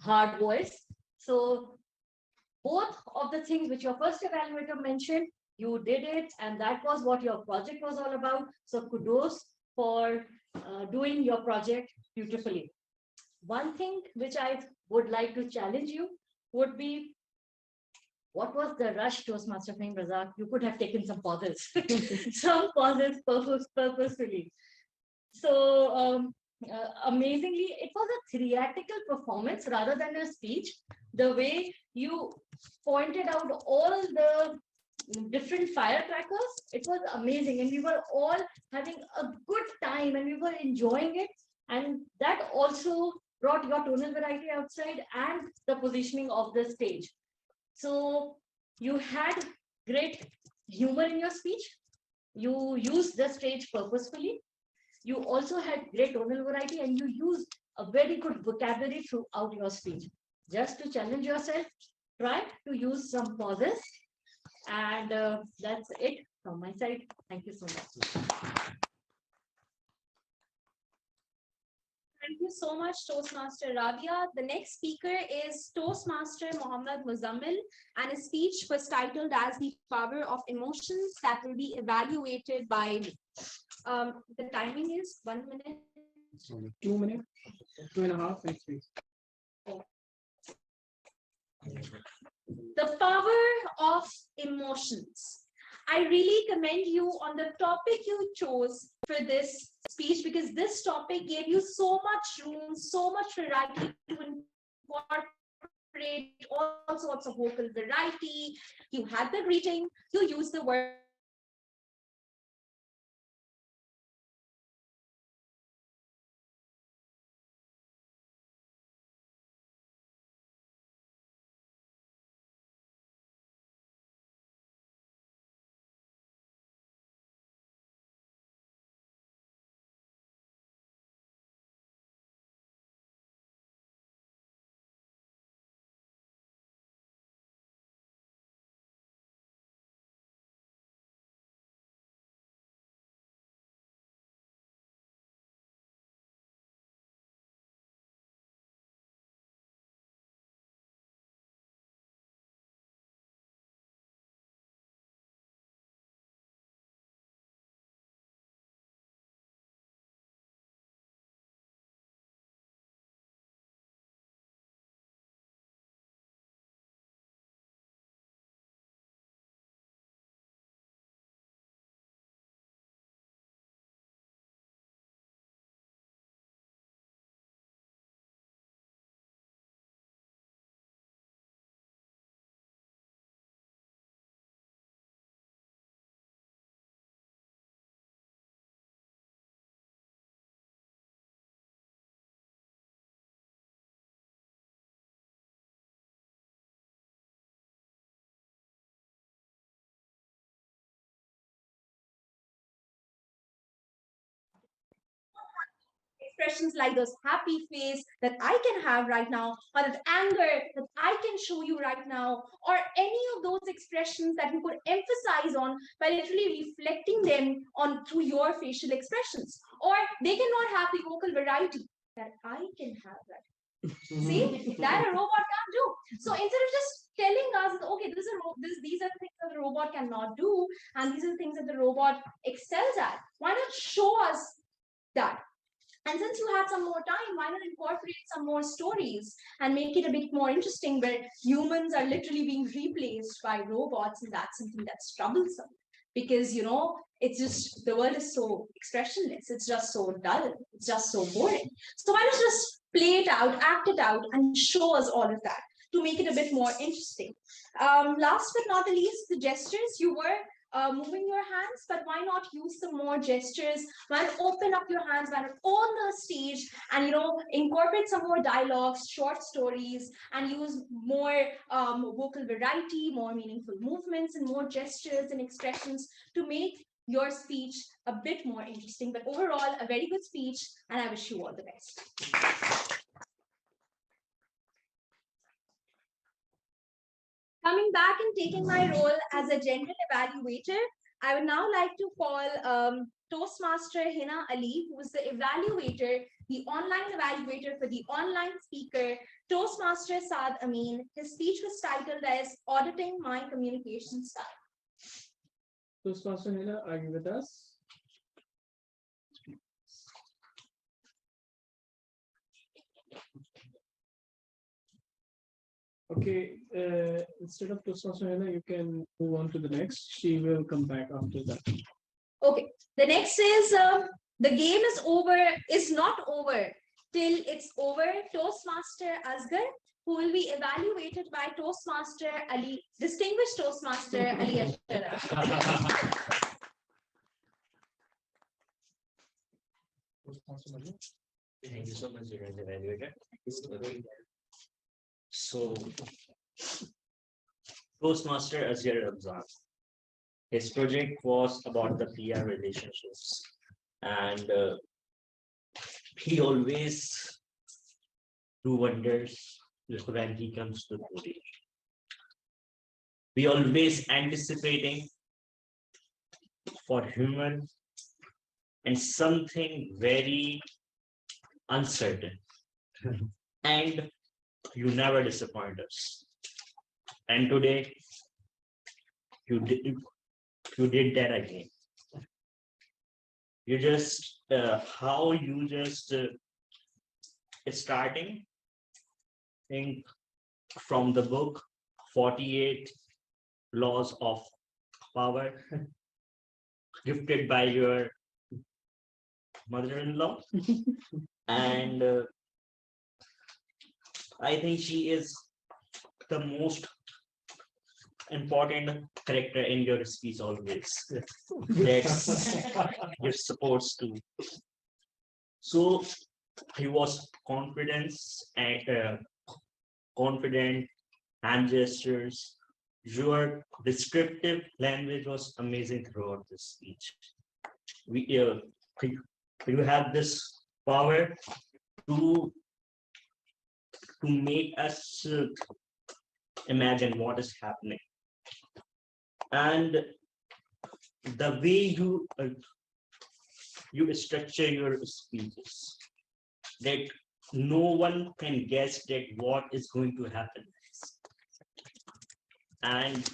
S1: hard voice. So both of the things which your first evaluator mentioned, you did it, and that was what your project was all about. So kudos for doing your project beautifully. One thing which I would like to challenge you would be, what was the rush, Toastmaster Fahim Razak? You could have taken some pauses, some pauses purposefully. So amazingly, it was a theatrical performance rather than a speech. The way you pointed out all the different firecrackers, it was amazing, and we were all having a good time, and we were enjoying it, and that also brought your tonal variety outside and the positioning of the stage. So you had great humor in your speech. You used the stage purposefully. You also had great tonal variety, and you used a very good vocabulary throughout your speech. Just to challenge yourself, try to use some pauses. And that's it from my side. Thank you so much.
S8: Thank you so much, Toastmaster Rabia. The next speaker is Toastmaster Mohammad Muzammil, and his speech was titled as "The Power of Emotions," that will be evaluated by me. The timing is 1 minute.
S15: 2 minutes, 2.5 minutes, please.
S8: The power of emotions. I really commend you on the topic you chose for this speech, because this topic gave you so much room, so much variety to incorporate all sorts of vocal variety. You had the greeting, you used the word expressions like those happy face that I can have right now, or that anger that I can show you right now, or any of those expressions that you could emphasize on by literally reflecting them on through your facial expressions. Or they cannot have the vocal variety that I can have right. See, that a robot can't do. So instead of just telling us, okay, these are the things that the robot cannot do, and these are the things that the robot excels at, why not show us that? And since you had some more time, why not incorporate some more stories and make it a bit more interesting, where humans are literally being replaced by robots, and that's something that's troublesome. Because, you know, it's just, the world is so expressionless. It's just so dull. It's just so boring. So why not just play it out, act it out, and show us all of that to make it a bit more interesting. Last but not the least, the gestures. You were moving your hands, but why not use some more gestures? Why not open up your hands, why not on the stage, and, you know, incorporate some more dialogues, short stories, and use more vocal variety, more meaningful movements, and more gestures and expressions to make your speech a bit more interesting. But overall, a very good speech, and I wish you all the best. Coming back and taking my role as a general evaluator, I would now like to call Toastmaster Hina Ali, who is the evaluator, the online evaluator for the online speaker, Toastmaster Saad Amin. His speech was titled as Auditing My Communication Style.
S4: Toastmaster Hina, are you with us? Okay, instead of Toastmaster Hina, you can move on to the next. She will come back after that.
S8: Okay, the next is the game is not over till it's over. Toastmaster Asghar, who will be evaluated by Toastmaster Ali, distinguished Toastmaster Ali Ashtar.
S9: Thank you so much, evaluator. So, Toastmaster Azhar Ramzan. His project was about the PR relationships, and he always do wonders when he comes to the podium. We always anticipating for human and something very uncertain, and you never disappoint us. And today you did that again. You just how you just starting think from the book 48 Laws of Power gifted by your mother-in-law. And I think she is the most important character in your speech always. That's you're supposed to. So he was confidence and confident hand gestures. Your descriptive language was amazing throughout the speech. You have this power to make us imagine what is happening, and the way you structure your speeches, that no one can guess that what is going to happen next. And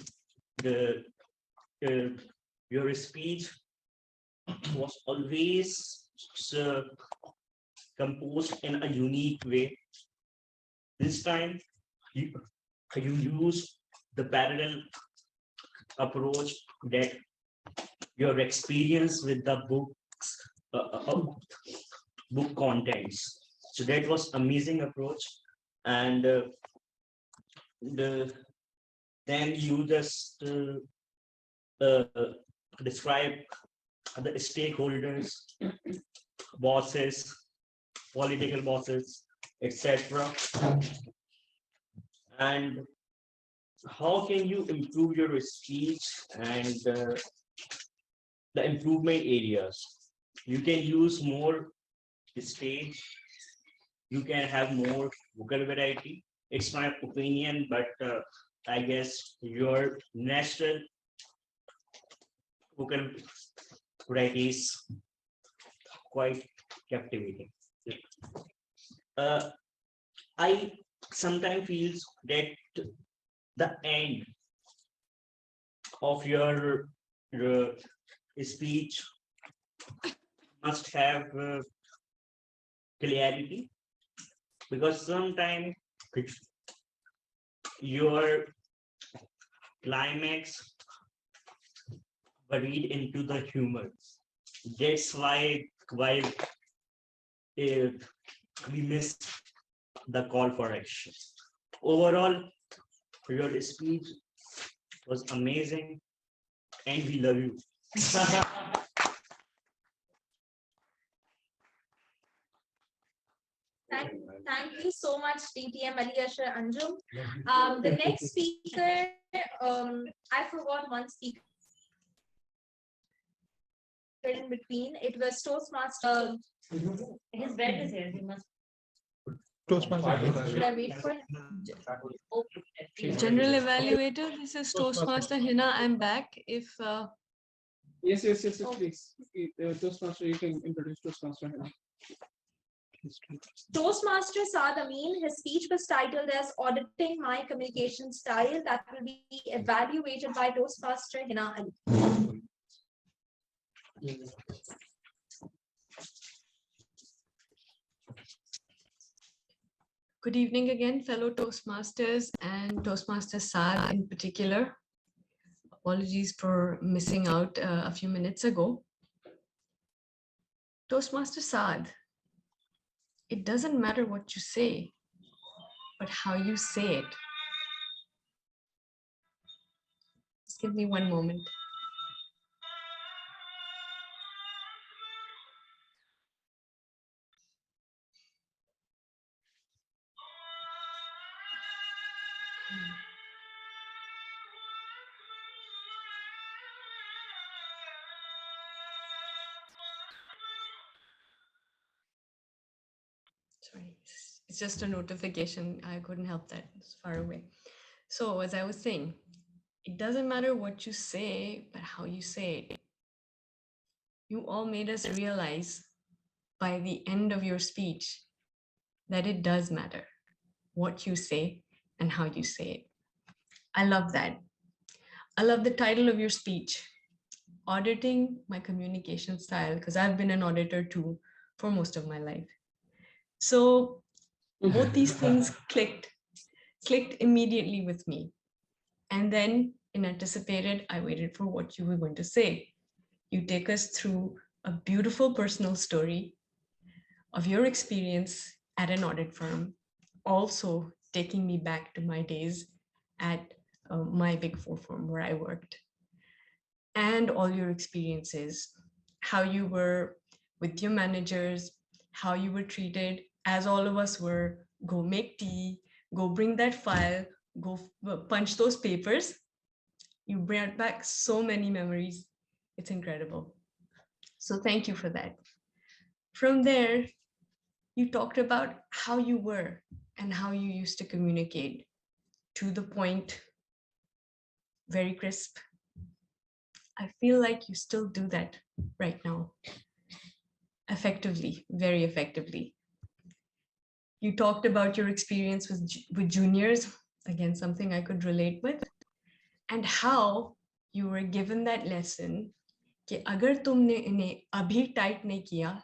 S9: your speech was always composed in a unique way. This time you use the parallel approach that your experience with the book contents. So that was amazing approach. And then you just describe the stakeholders, bosses, political bosses, etc. And how can you improve your speech and the improvement areas? You can use more stage, you can have more vocal variety. It's my opinion, but I guess your natural vocal variety is quite captivating. I sometimes feel that the end of your speech must have clarity, because sometimes your climax buried into the humor. That's why we miss the call for action. Overall, your speech was amazing, and we love you.
S8: Thank you so much, DTM Ali Ashar Anjum. The next speaker, I forgot one speaker in between. It was Toastmaster.
S1: His belt is here. He must.
S8: Should I wait for him?
S11: General evaluator, this is Toastmaster Hina. I'm back. If
S4: Yes, please. Toastmaster, you can introduce Toastmaster Hina.
S8: Toastmaster Saad Amin, his speech was titled as Auditing My Communication Style, that will be evaluated by Toastmaster Hina Ali.
S11: good evening again, fellow Toastmasters and Toastmaster Saad in particular. Apologies for missing out a few minutes ago. Toastmaster Saad, it doesn't matter what you say, but how you say it. Just give me one moment. Sorry, it's just a notification. I couldn't help that. It's far away. So as I was saying, it doesn't matter what you say, but how you say it. You all made us realize by the end of your speech that it does matter what you say and how you say it. I love that. I love the title of your speech, Auditing My Communication Style, because I've been an auditor too for most of my life. So both these things clicked immediately with me. And then in anticipated, I waited for what you were going to say. You take us through a beautiful personal story of your experience at an audit firm, also taking me back to my days at my Big Four firm where I worked, and all your experiences, how you were with your managers, how you were treated, as all of us were, go make tea, go bring that file, go punch those papers. You brought back so many memories. It's incredible. So thank you for that. From there, you talked about how you were and how you used to communicate, to the point, very crisp. I feel like you still do that right now, effectively, very effectively. You talked about your experience with juniors, again, something I could relate with, and how you were given that lesson कि अगर तुमने इन्हें अभी tight नहीं किया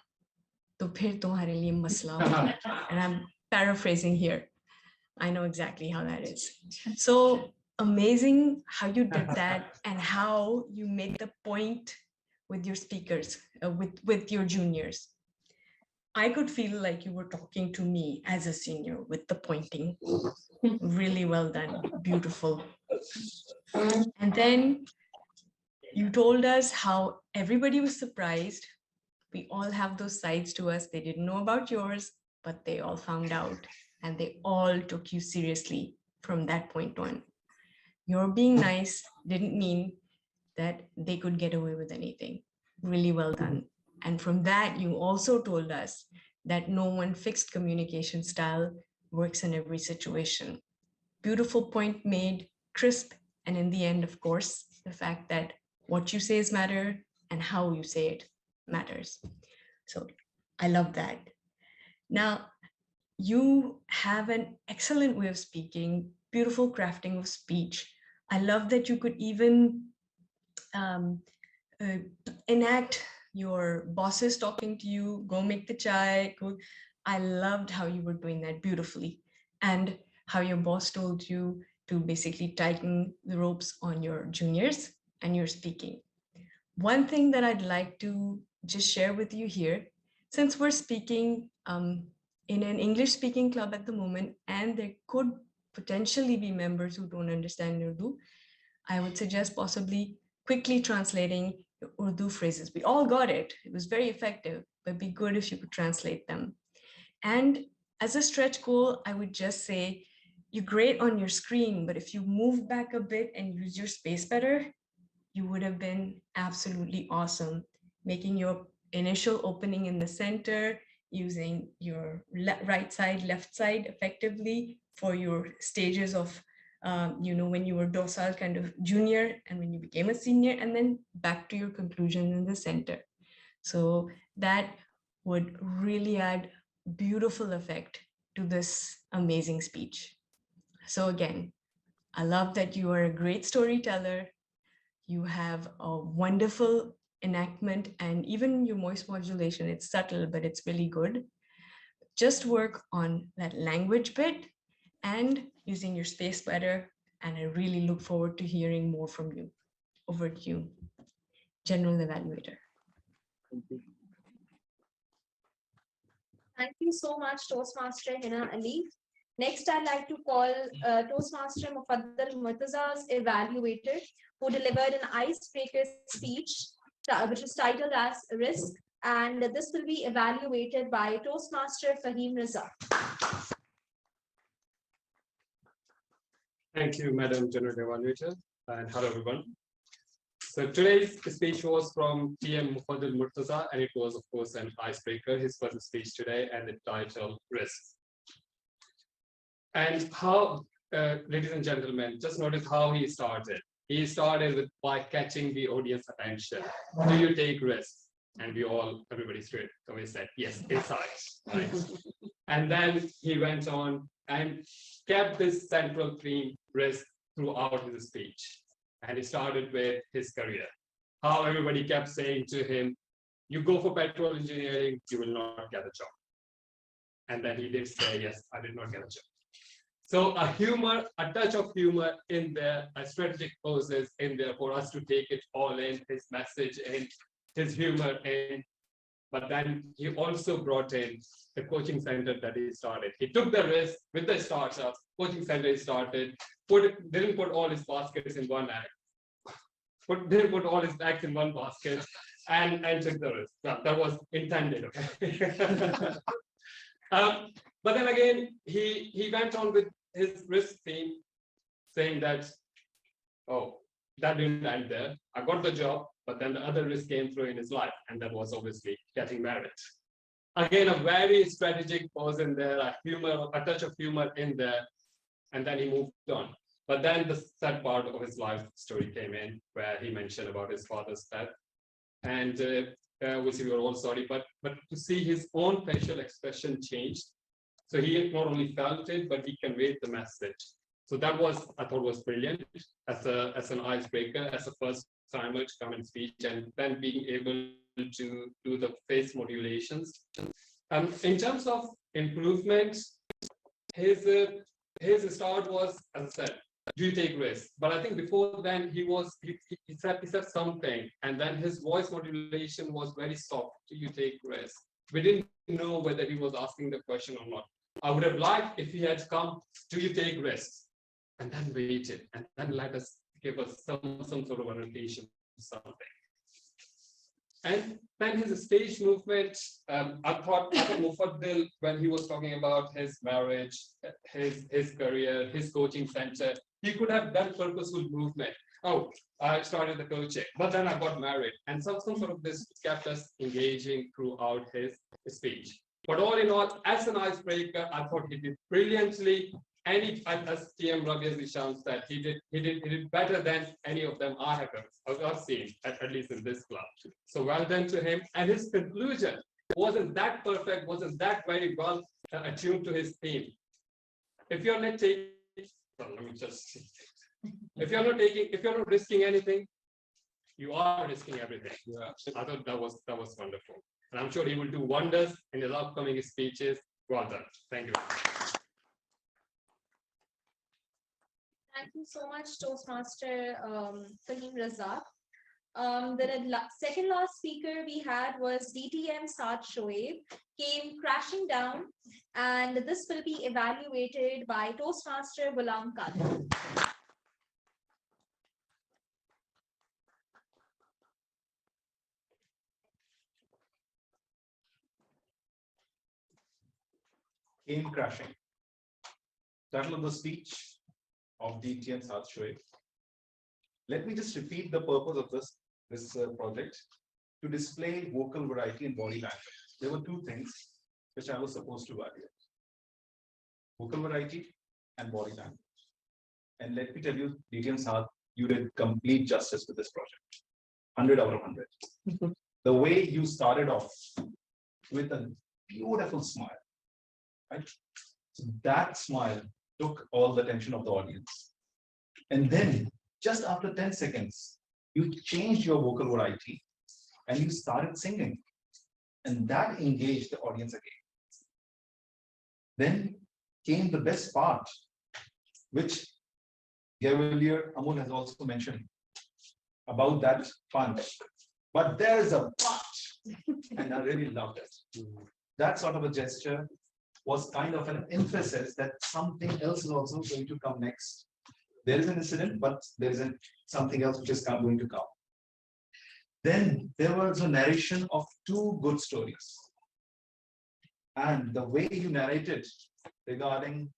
S11: तो फिर तुम्हारे लिए मसला होगा. And I'm paraphrasing here. I know exactly how that is. So amazing how you did that and how you made the point with your speakers, with your juniors. I could feel like you were talking to me as a senior with the pointing. Really well done, beautiful. And then you told us how everybody was surprised. We all have those sides to us. They didn't know about yours, but they all found out and they all took you seriously from that point on. Your being nice didn't mean that they could get away with anything. Really well done. And from that, you also told us that no one fixed communication style works in every situation. Beautiful point made, crisp, and in the end, of course, the fact that what you say is matter and how you say it matters. So I love that. Now, you have an excellent way of speaking, beautiful crafting of speech. I love that you could even enact your bosses talking to you, go make the chai. Go. I loved how you were doing that beautifully, and how your boss told you to basically tighten the ropes on your juniors and your speaking. One thing that I'd like to just share with you here, since we're speaking in an English speaking club at the moment, and there could potentially be members who don't understand Urdu, I would suggest possibly quickly translating the Urdu phrases. We all got it. It was very effective, but it'd be good if you could translate them. And as a stretch goal, I would just say, you're great on your screen, but if you move back a bit and use your space better, you would have been absolutely awesome. Making your initial opening in the center, using your right side, left side effectively for your stages of, when you were docile kind of junior and when you became a senior, and then back to your conclusion in the center. So that would really add beautiful effect to this amazing speech. So again, I love that you are a great storyteller. You have a wonderful enactment, and even your voice modulation, it's subtle, but it's really good. Just work on that language bit and using your space better. And I really look forward to hearing more from you. Over to you, General Evaluator.
S8: Thank you so much, Toastmaster Hina Ali. Next, I'd like to call Toastmaster Mufaddal Murtaza's evaluator, who delivered an icebreaker speech, which is titled as Risk, and this will be evaluated by Toastmaster Fahim Raza.
S3: Thank you, Madam General Evaluator, and hello, everyone. So today's speech was from TM Mufaddal Murtaza, and it was, of course, an icebreaker, his first speech today, and the title, Risk. And how, ladies and gentlemen, just notice how he started. He started by catching the audience attention. Do you take risks? And everybody straight away said, yes, inside. Right? And then he went on and kept this central theme, risk, throughout his speech. And he started with his career. How everybody kept saying to him, you go for petrol engineering, you will not get a job. And then he did say, yes, I did not get a job. So a touch of humor in there, a strategic poses in there for us to take it all in, his message in, his humor in. But then he also brought in the coaching center that he started. He took the risk with the startup, coaching center he started, didn't put all his baskets in one egg, didn't put all his eggs in one basket, and took the risk. Well, that was intended, okay? But then again, he went on with his risk theme, saying that, oh, that didn't end there. I got the job, but then the other risk came through in his life, and that was obviously getting married. Again, a very strategic pause in there, a touch of humor in there, and then he moved on. But then the sad part of his life story came in, where he mentioned about his father's death, and which we were all sorry, but to see his own facial expression changed. So he not only felt it, but he conveyed the message. So that was, I thought, was brilliant as an icebreaker, as a first timer to come and speak, and then being able to do the face modulations. In terms of improvement, his start was, as I said, do you take risks? But I think before then he said something, and then his voice modulation was very soft. Do you take risks? We didn't know whether he was asking the question or not. I would have liked if he had come, do you take risks? And then waited, and then give us some sort of annotation, something. And then his stage movement, I thought Mufaddal, when he was talking about his marriage, his career, his coaching center, he could have done purposeful movement. Oh, I started the coaching, but then I got married. And some sort of this kept us engaging throughout his speech. But all in all, as an icebreaker, I thought he did brilliantly. Any, as TM Ravi Zishan said, he did better than any of them I have seen, at least in this club. So well done to him. And his conclusion wasn't that perfect, wasn't that very well attuned to his theme. If you're not taking, let me just, if you're not risking anything, you are risking everything. Yeah. I thought that was wonderful. And I'm sure he will do wonders in his upcoming speeches. Well done. Thank you.
S8: Thank you so much, Toastmaster Fahim Razak. The second last speaker we had was DTM Saad Shoaib, came crashing down, and this will be evaluated by Toastmaster Ghulam Qadir.
S5: Came crashing. Title of the speech of DTM Saad Shoaib. Let me just repeat the purpose of this project: to display vocal variety and body language. There were two things which I was supposed to evaluate: vocal variety and body language. And let me tell you, DTM Saad, you did complete justice with this project. 100 out of 100. The way you started off with a beautiful smile, right? So that smile took all the attention of the audience. And then just after 10 seconds, you changed your vocal variety and you started singing. And that engaged the audience again. Then came the best part, which Gavalier Amul has also mentioned about that punch. But there's a punch, and I really loved it. That sort of a gesture was kind of an emphasis that something else is also going to come next. There is an incident, but there isn't something else which is going to come. Then there was a narration of two good stories. And the way you narrated regarding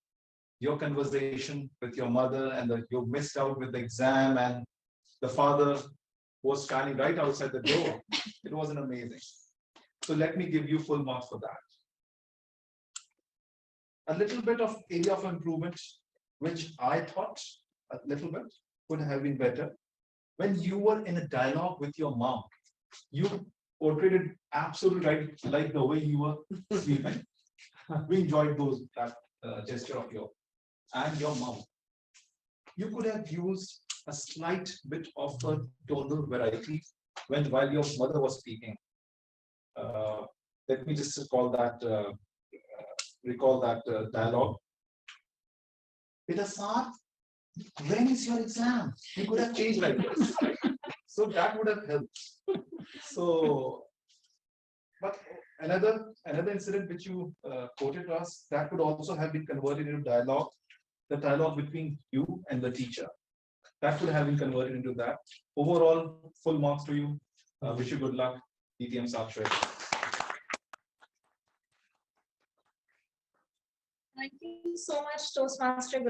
S5: your conversation with your mother and that you missed out with the exam and the father was standing right outside the door, it was an amazing. So let me give you full marks for that. A little bit of area of improvement, which I thought a little bit could have been better. When you were in a dialogue with your mom, you portrayed it absolutely right, like the way you were sleeping. We enjoyed that gesture of yours and your mom. You could have used a slight bit of a tonal variety while your mother was speaking. Let me just recall that dialogue. Beta Saad, when is your exam? You could have changed like this. So that would have helped. So, but another incident which you quoted to us, that could also have been converted into dialogue, the dialogue between you and the teacher. That could have been converted into that. Overall, full marks to you. Wish you good luck, DTM Saad Shoaib.
S8: Thank you so much, Toastmaster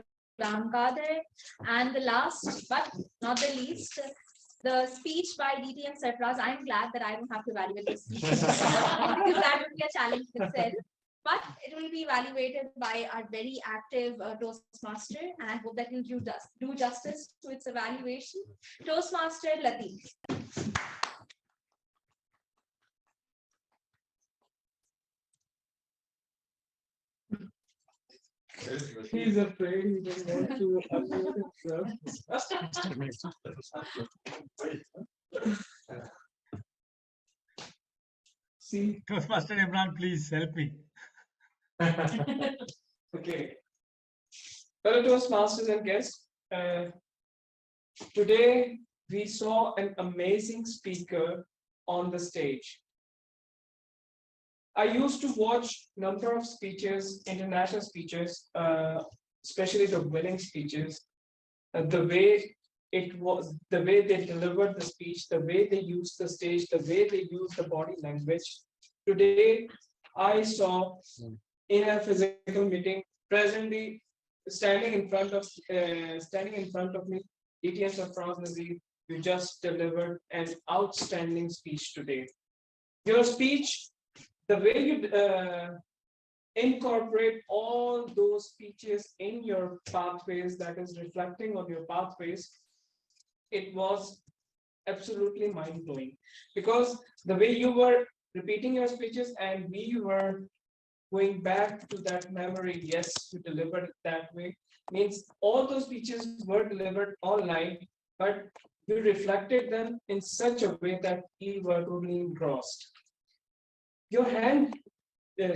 S8: Ghulam Qadir. And the last, but not the least, the speech by DTM Sarfraz. I'm glad that I don't have to evaluate this speech because that would be a challenge in itself. But it will be evaluated by our very active Toastmaster, and I hope that will do justice to its evaluation. Toastmaster Latif.
S10: He's afraid he doesn't want to upload himself. See,
S13: Toastmaster Imran, please help me.
S4: Okay. Fellow Toastmasters and guests, today we saw an amazing speaker on the stage. I used to watch number of speeches, international speeches, especially the winning speeches, the way it was, the way they delivered the speech, the way they used the stage, the way they used the body language. Today, I saw in a physical meeting, presently standing in front of me, DTM Sarfraz Nazir, you just delivered an outstanding speech today. Your speech, the way incorporate all those speeches in your pathways, that is reflecting on your pathways, it was absolutely mind-blowing, because the way you were repeating your speeches and we were going back to that memory, yes, you delivered it that way, means all those speeches were delivered online, but you reflected them in such a way that we were totally engrossed. Your hand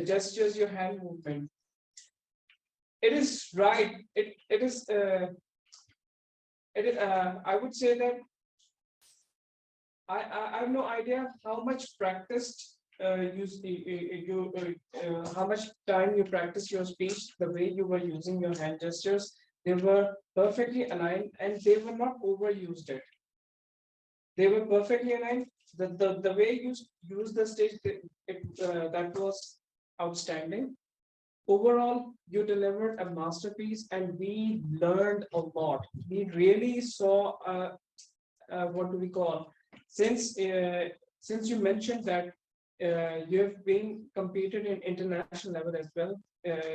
S4: gestures, your hand movement, it is right. It is. I would say that I have no idea how much practiced how much time you practice your speech, the way you were using your hand gestures. They were perfectly aligned and they were not overused it. They were perfectly aligned. The way you use the stage, that was outstanding. Overall, you delivered a masterpiece and we learned a lot. We really saw, what do we call, since you mentioned that you have been competed in international level as well,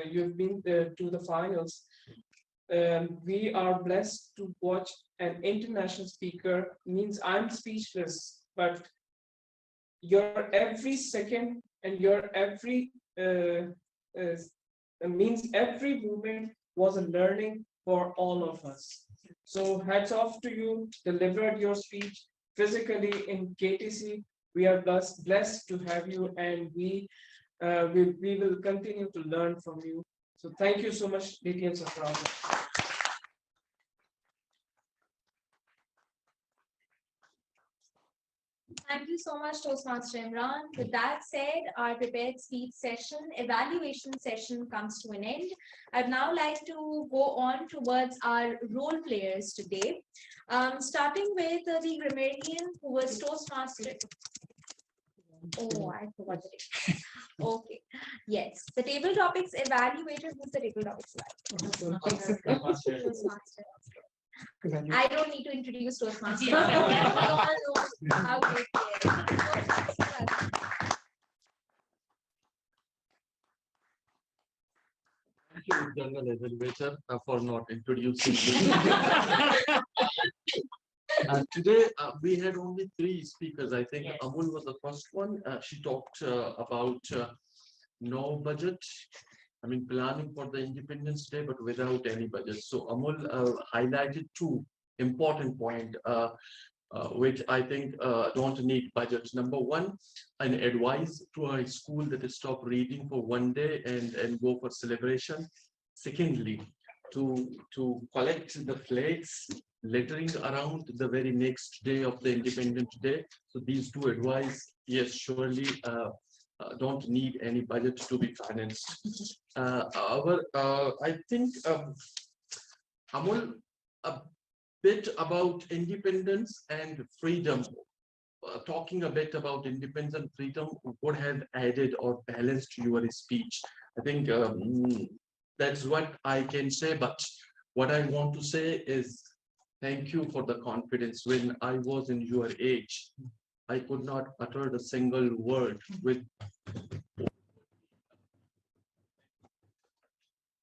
S4: you've been to the finals. We are blessed to watch an international speaker, means I'm speechless, but your every second and your every means every movement was a learning for all of us. So hats off to you, delivered your speech physically in KTC. We are blessed to have you, and we will continue to learn from you. So thank you so much, DTM Safraza.
S8: Thank you so much, Toastmaster Imran. With that said, our prepared speech session, evaluation session comes to an end. I'd now like to go on towards our role players today, starting with the grammarian who was Toastmaster. Oh, I forgot the name. Okay. Yes. The table topics evaluator. Who's the table topics like? Toastmaster. I don't need to introduce Toastmaster. We all know how great he is.
S14: Thank you, General Elevator, for not introducing me. Today, we had only 3 speakers. I think yes. Amul was the first one. She talked about no budget. I mean, planning for the Independence Day, but without any budget. So Amul highlighted 2 important points, which I think don't need budget. Number 1, an advice to a school that is stop reading for 1 day and go for celebration. Secondly, to collect the flags littering around the very next day of the Independence Day. So these 2 advice, yes, surely don't need any budget to be financed. I think Amul, a bit about independence and freedom. Talking a bit about independence and freedom would have added or balanced your speech. I think that's what I can say, but what I want to say is thank you for the confidence. When I was in your age, I could not utter a single word with.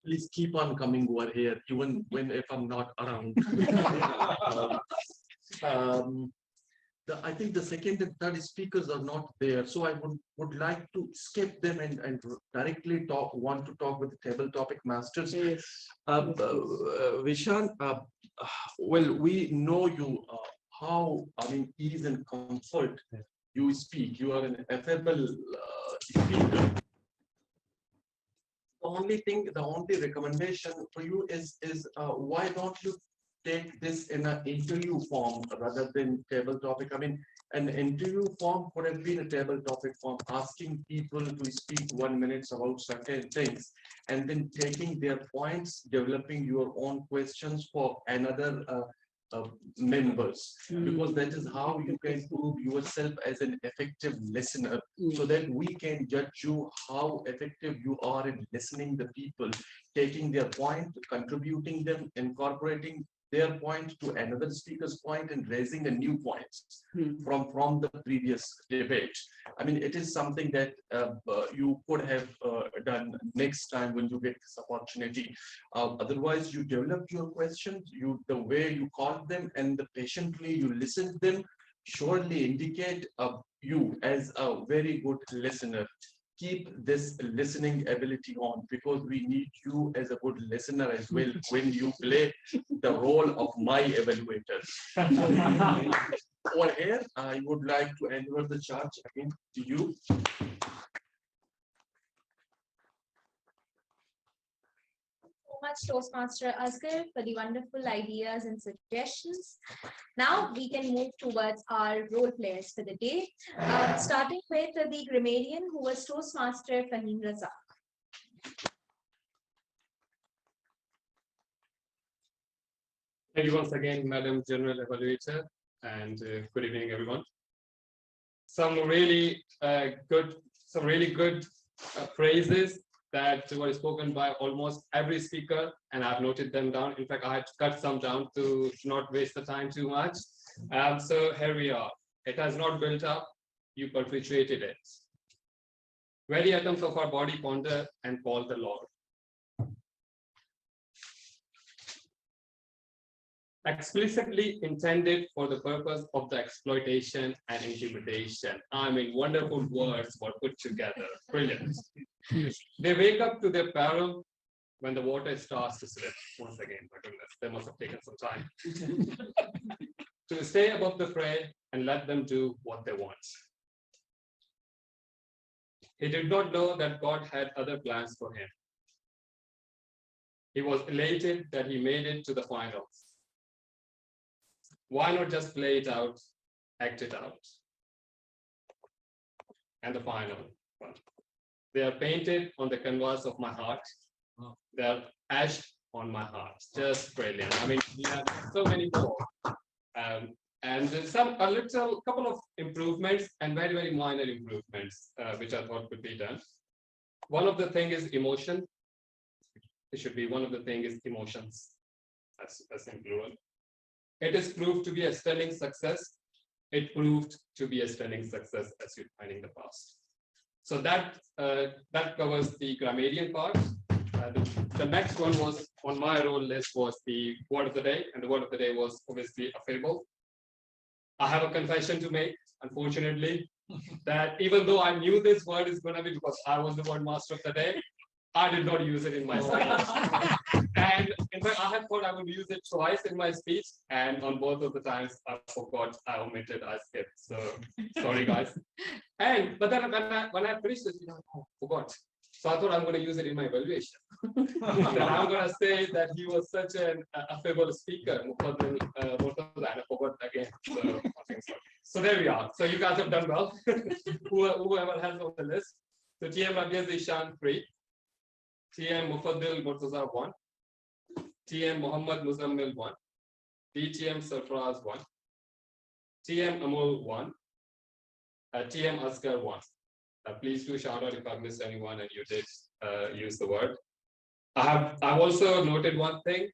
S14: Please keep on coming over here, even when if I'm not around. I think the second and third speakers are not there, so I would like to skip them and directly want to talk with the table topic masters. Yes. Vishan, well, we know you how, I mean, ease and comfort you speak. You are an affable speaker. The only recommendation for you is why don't you take this in an interview form rather than table topic? I mean, an interview form could have been a table topic form, asking people to speak 1 minute about certain things, and then taking their points, developing your own questions for another members, because that is how you can prove yourself as an effective listener, so that we can judge you how effective you are in listening to people, taking their point, contributing them, incorporating their point to another speaker's point and raising a new point from the previous debate. I mean, it is something that you could have done next time when you get this opportunity. Otherwise, you develop your questions, the way you call them, and the patiently you listen to them surely indicate you as a very good listener. Keep this listening ability on, because we need you as a good listener as well when you play the role of my evaluator. Over here, I would like to hand over the charge again to you.
S8: Much, Toastmaster Asghar, for the wonderful ideas and suggestions. Now we can move towards our role players for the day, starting with the grammarian who was Toastmaster Fahim Razak.
S3: Thank you once again, Madam General Evaluator, and good evening, everyone. Some really good phrases that were spoken by almost every speaker, and I've noted them down. In fact, I had to cut some down to not waste the time too much. So here we are. It has not built up, you perpetuated it. Very atoms of our body ponder and call the Lord. Explicitly intended for the purpose of the exploitation and intimidation. I mean, wonderful words were put together. Brilliant. They wake up to their peril when the water starts to slip. Once again, my goodness, they must have taken some time. To stay above the fray and let them do what they want. He did not know that God had other plans for him. He was elated that he made it to the finals. Why not just play it out, act it out? And the final one. They are painted on the canvas of my heart. They are etched on my heart. Just brilliant. I mean, we have so many more. And there's a couple of improvements and very, very minor improvements, which I thought could be done. One of the things is emotion. It should be one of the things is emotions. That's in plural. It is proved to be a stunning success. It proved to be a stunning success as you find in the past. So that covers the grammarian part. The next one was on my role list was the word of the day, and the word of the day was obviously a fable. I have a confession to make, unfortunately, that even though I knew this word is going to be because I was the word master of the day, I did not use it in my speech. And in fact, I had thought I would use it twice in my speech, and on both of the times I forgot, I omitted, I skipped. So sorry, guys. But then when I finished this, I forgot. So I thought I'm going to use it in my evaluation. And I'm going to say that he was such an affable speaker, and I forgot again. So there we are. So you guys have done well. Whoever has on the list. So TM Rabiaz Ishan 3. TM Mufaddil Murtaza 1. TM Muhammad Muzammil 1. DTM Sarfraz 1. TM Amul 1. TM Asghar 1. Please do shout out if I missed anyone and you did use the word. I've also noted one thing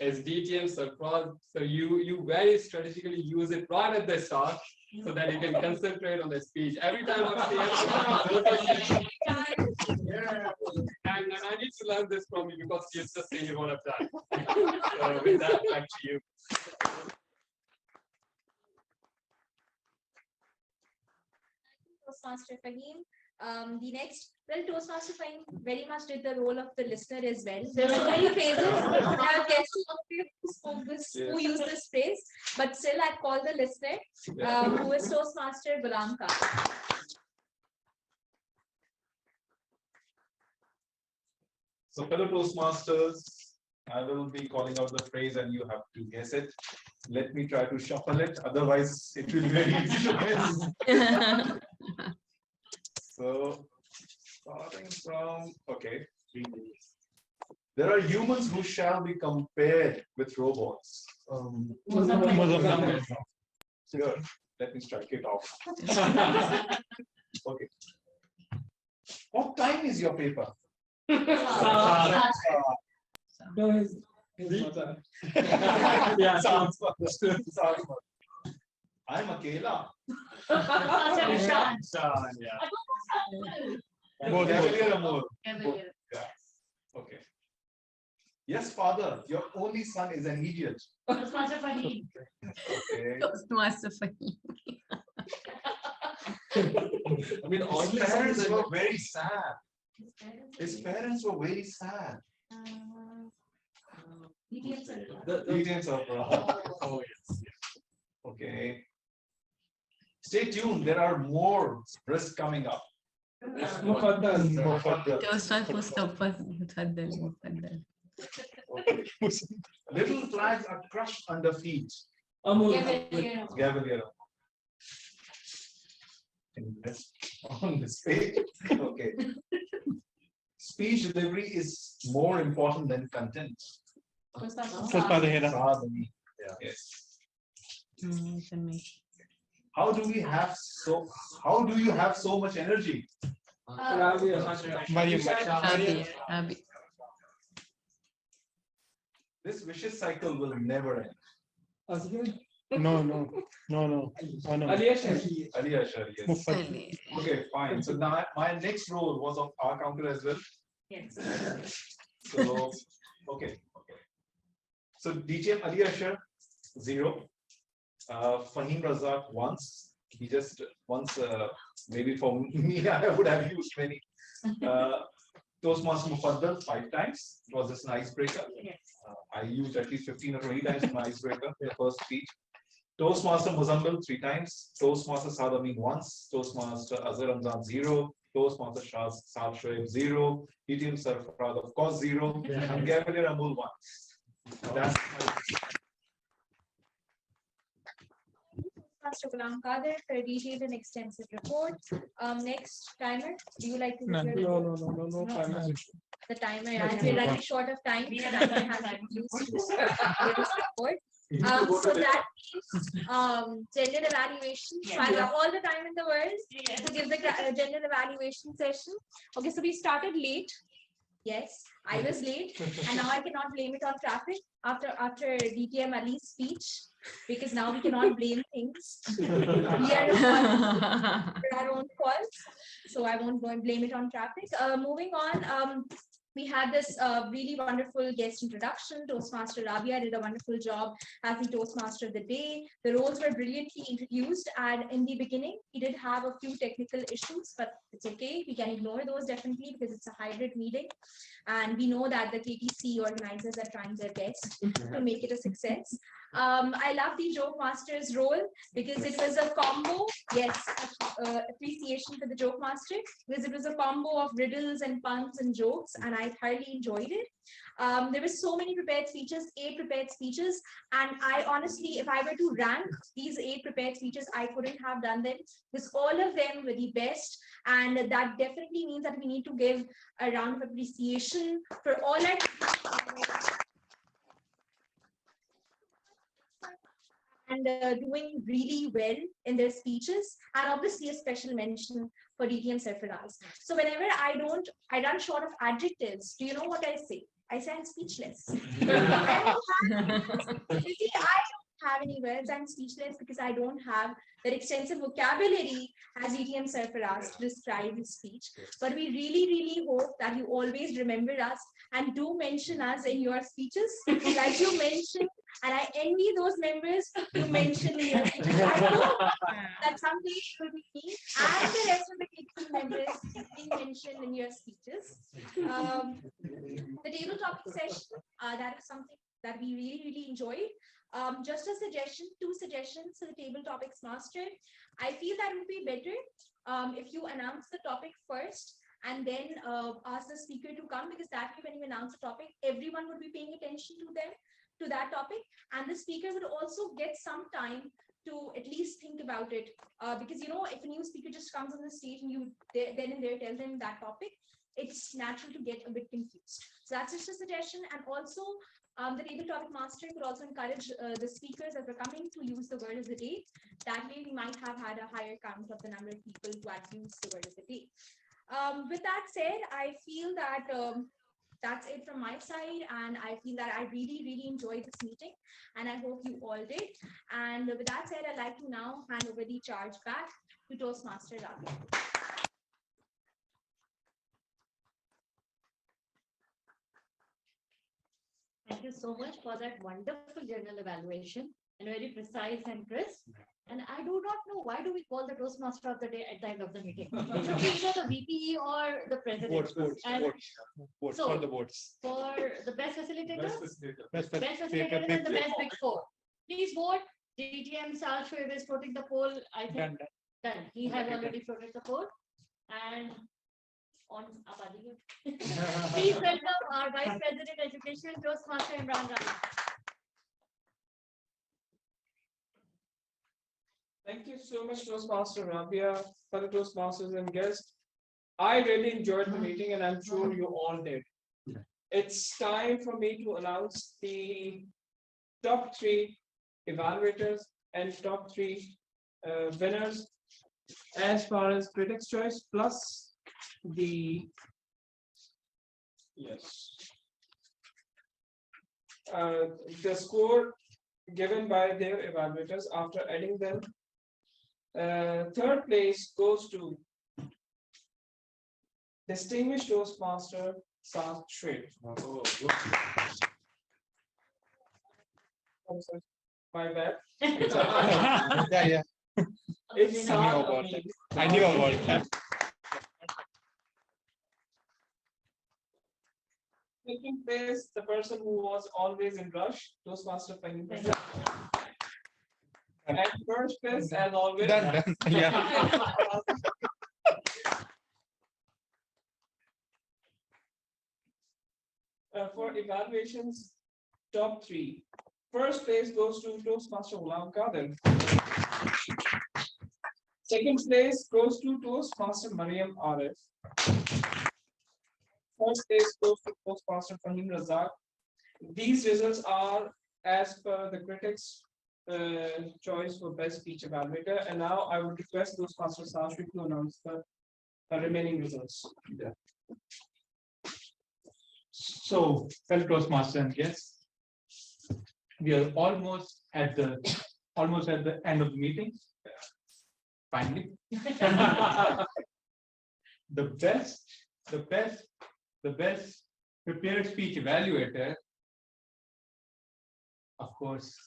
S3: is DTM Sarfraz. So you very strategically use it right at the start so that you can concentrate on the speech. Every time I'm and I need to learn this from you because you've just seen what I've done. So with that, back to you.
S8: Toastmaster Fahim. The next, well, Toastmaster Fahim very much did the role of the listener as well. There were many phrases. I've guessed who used this phrase, but still I call the listener, who is Toastmaster Ghulam Khan.
S5: So fellow Toastmasters, I will be calling out the phrase and you have to guess it. Let me try to shuffle it, otherwise it will be very easy to guess. So starting from, okay. There are humans who shall be compared with robots. Sure, let me strike it off. Okay. What time is your paper? Yeah, sounds fun. Sounds fun. I'm Akela.
S1: Shan.
S5: Shan, yeah.
S13: Both.
S5: Cavalier or more?
S1: Cavalier.
S5: Yeah. Okay. Yes, father, your only son is an idiot.
S1: Toastmaster Fahim.
S5: Okay.
S11: Toastmaster Fahim.
S5: I mean, his parents were very sad. His parents were very sad. Details of oh yes. Okay. Stay tuned. There are more risks coming up.
S11: توصل مصطفى تفضل تفضل.
S5: Little flags are crushed under feet. Cavalier. On this page. Okay. Speech delivery is more important than content. Sadhani. Yeah. Yes. How do you have so much energy? This vicious cycle will never end.
S13: No.
S5: Ali Ashar, yes. Okay, fine. So now my next role was of our counter as well.
S1: Yes.
S5: So okay. So DTM Ali Ashar, 0. Fahim Razak once. He just once, maybe for me, I would have used many. Toastmaster Mufaddal 5 times. It was just an icebreaker.
S1: Yes.
S5: I used at least 15 or 20 times in my icebreaker, the first speech. Toastmaster Muzambil 3 times. Toastmaster Sadamin once. Toastmaster Azhar Ramzan 0. Toastmaster Saad Shoaib 0. DTM Sarfaraz, of course, 0. And Cavalier Amul 1. That's my
S8: Master Ghulam Qadir for a detailed and extensive report. Next timer, do you like to give your report?
S4: No timer.
S8: The timer, as we're running short of time, the timer has been used to give this report. So that means gender evaluation. So I have all the time in the world to give the gender evaluation session. Okay, so we started late. Yes, I was late, and now I cannot blame it on traffic after DTM Ali's speech, because now we cannot blame things. We are responsible for our own faults, so I won't go and blame it on traffic. Moving on, we had this really wonderful guest introduction. Toastmaster Rabia did a wonderful job as the Toastmaster of the day. The roles were brilliantly introduced, and in the beginning, he did have a few technical issues, but it's okay. We can ignore those definitely because it's a hybrid meeting. And we know that the KTC organizers are trying their best to make it a success. I love the Joke Master's role because it was a combo. Yes, appreciation for the Joke Master because it was a combo of riddles and puns and jokes, and I thoroughly enjoyed it. There were so many prepared speeches, 8 prepared speeches, and I honestly, if I were to rank these 8 prepared speeches, I couldn't have done them because all of them were the best, and that definitely means that we need to give a round of appreciation for all our and doing really well in their speeches, and obviously a special mention for DTM Sarfaraz. So whenever I run short of adjectives, do you know what I say? I say I'm speechless. I don't have any words. I'm speechless because I don't have that extensive vocabulary as DTM Sarfaraz to describe his speech. But we really, really hope that you always remember us and do mention us in your speeches, like you mentioned. And I envy those members who mentioned in your speeches. I hope that someday it will be me and the rest of the KTC members being mentioned in your speeches. The table topic session, that is something that we really, really enjoyed. Just a suggestion, 2 suggestions to the table topics master. I feel that it would be better if you announce the topic first and then ask the speaker to come, because that way when you announce the topic, everyone would be paying attention to that topic, and the speaker would also get some time to at least think about it, because if a new speaker just comes on the stage and you then and there tell them that topic, it's natural to get a bit confused. So that's just a suggestion. And also the table topic master could also encourage the speakers that are coming to use the word of the day. That way we might have had a higher count of the number of people who had used the word of the day. With that said, I feel that that's it from my side. And I feel that I really enjoyed this meeting, and I hope you all did. And with that said, I'd like to now hand over the charge back to Toastmasters.
S1: Thank you so much for that wonderful journal evaluation and very precise and crisp. And I do not know, why do we call the Toastmaster of the day at the end of the meeting? It should be either the VP or the president.
S6: Votes
S1: So,
S6: for the votes.
S1: For the best facilitator,
S6: Best
S1: best facilitator and the best big four. Please vote. DTM Salshweb is floating the poll. I think done. He has already floated the poll. And on Abadi. Please welcome our Vice President Education, Toastmaster Imran Rana.
S4: Thank you so much, Toastmaster Rabia, fellow Toastmasters and guests. I really enjoyed the meeting, and I'm sure you all did. It's time for me to announce the top 3 evaluators and top 3 winners as far as Critics' Choice, plus the the score given by their evaluators after adding them. Third place goes to Distinguished Toastmaster Saad Shred. My bad.
S6: Yeah.
S4: It's
S6: I knew about that. I knew about that.
S4: Taking place, the person who was always in rush, Toastmaster Fahim. And first place, as always.
S6: Done. Yeah.
S4: For evaluations, top 3. First place goes to Toastmaster Ghulam Qadir. Second place goes to Toastmaster Mariam Arif. First place goes to Toastmaster Fahim Razak. These results are as per the critics' choice for best speech evaluator. And now I would request Toastmaster Sashri to announce the remaining results.
S6: So, fellow Toastmasters and guests, we are almost at the end of the meeting. Finally, the best prepared speech evaluator, of course,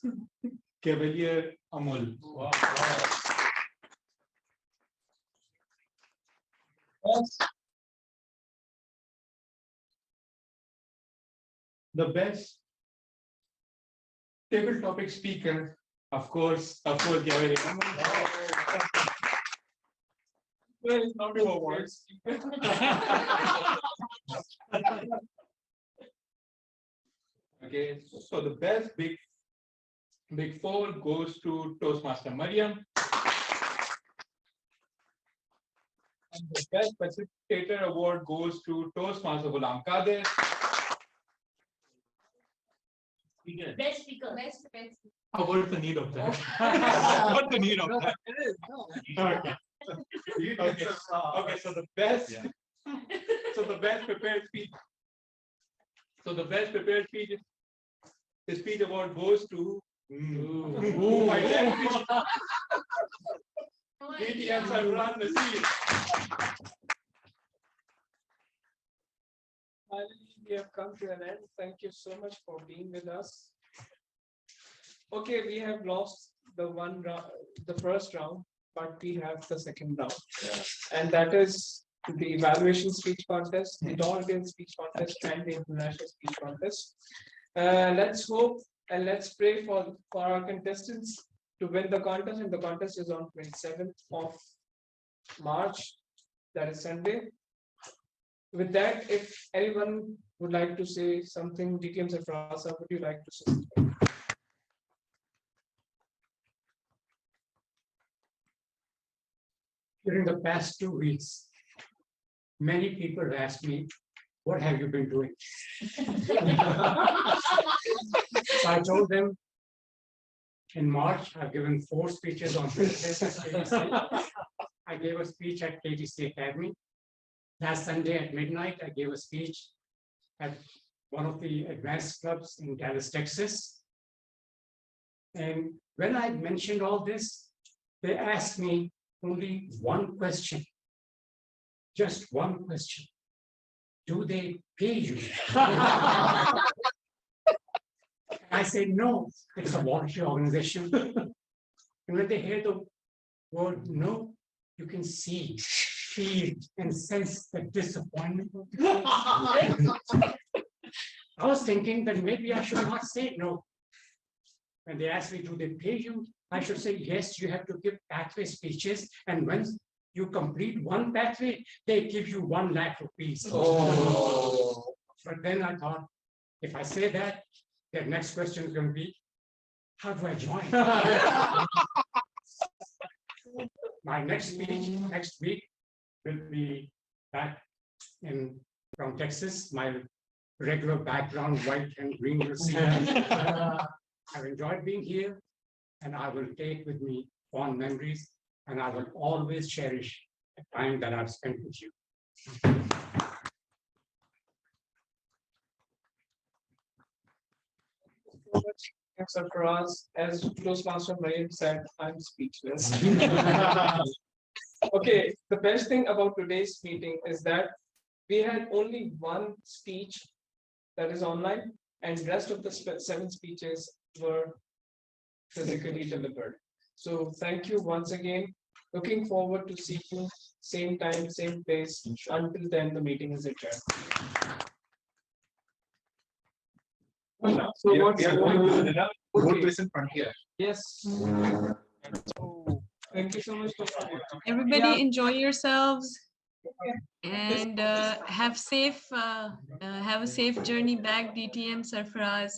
S6: Cavalier Amul. Wow. The best table topic speaker, of course, Cavalier Amul.
S4: Well, it's not two awards.
S6: Okay, so the best big four goes to Toastmaster Mariam. And the best facilitator award goes to Toastmaster Ghulam Qadir.
S1: Best speaker.
S6: Oh, what is the need of that? What's the need of that? Okay. Okay, so the best, prepared speech. So the best prepared speech, the speech award goes to my deputy, DTM Imran Nazir.
S4: Finally, we have come to an end. Thank you so much for being with us. Okay, we have lost the first round, but we have the second round. And that is the evaluation speech contest, the non-written speech contest, and the international speech contest. Let's hope and let's pray for our contestants to win the contest, and the contest is on 27th of March, that is Sunday. With that, if anyone would like to say something, DTM Sarfraza, would you like to say something?
S15: During the past 2 weeks, many people asked me, what have you been doing? So I told them, in March, I've given 4 speeches on KTC. I gave a speech at KTC Academy. Last Sunday at midnight, I gave a speech at one of the advanced clubs in Dallas, Texas. And when I mentioned all this, they asked me only one question, just one question. Do they pay you? I said, no, it's a volunteer organization. And when they hear the word no, you can see, feel, and sense the disappointment. I was thinking that maybe I should not say no. When they ask me, do they pay you? I should say, yes, you have to give pathway speeches. And once you complete one pathway, they give you 1 lakh rupees. Oh. But then I thought, if I say that, their next question is going to be, how do I join? My next speech next week will be back from Texas. My regular background, white and green, you'll see that. I've enjoyed being here, and I will take with me fond memories, and I will always cherish the time that I've spent with you.
S4: So for us, as Toastmaster Mayim said, I'm speechless. Okay, the best thing about today's meeting is that we had only one speech that is online, and the rest of the 7 speeches were physically delivered. So thank you once again. Looking forward to seeing you same time, same place. Until then, the meeting is adjourned. So what's
S5: Good place in front here.
S4: Yes. Thank you so much.
S11: Everybody
S4: Yeah.
S11: enjoy yourselves and have a safe journey back, DTM Sarfaraz.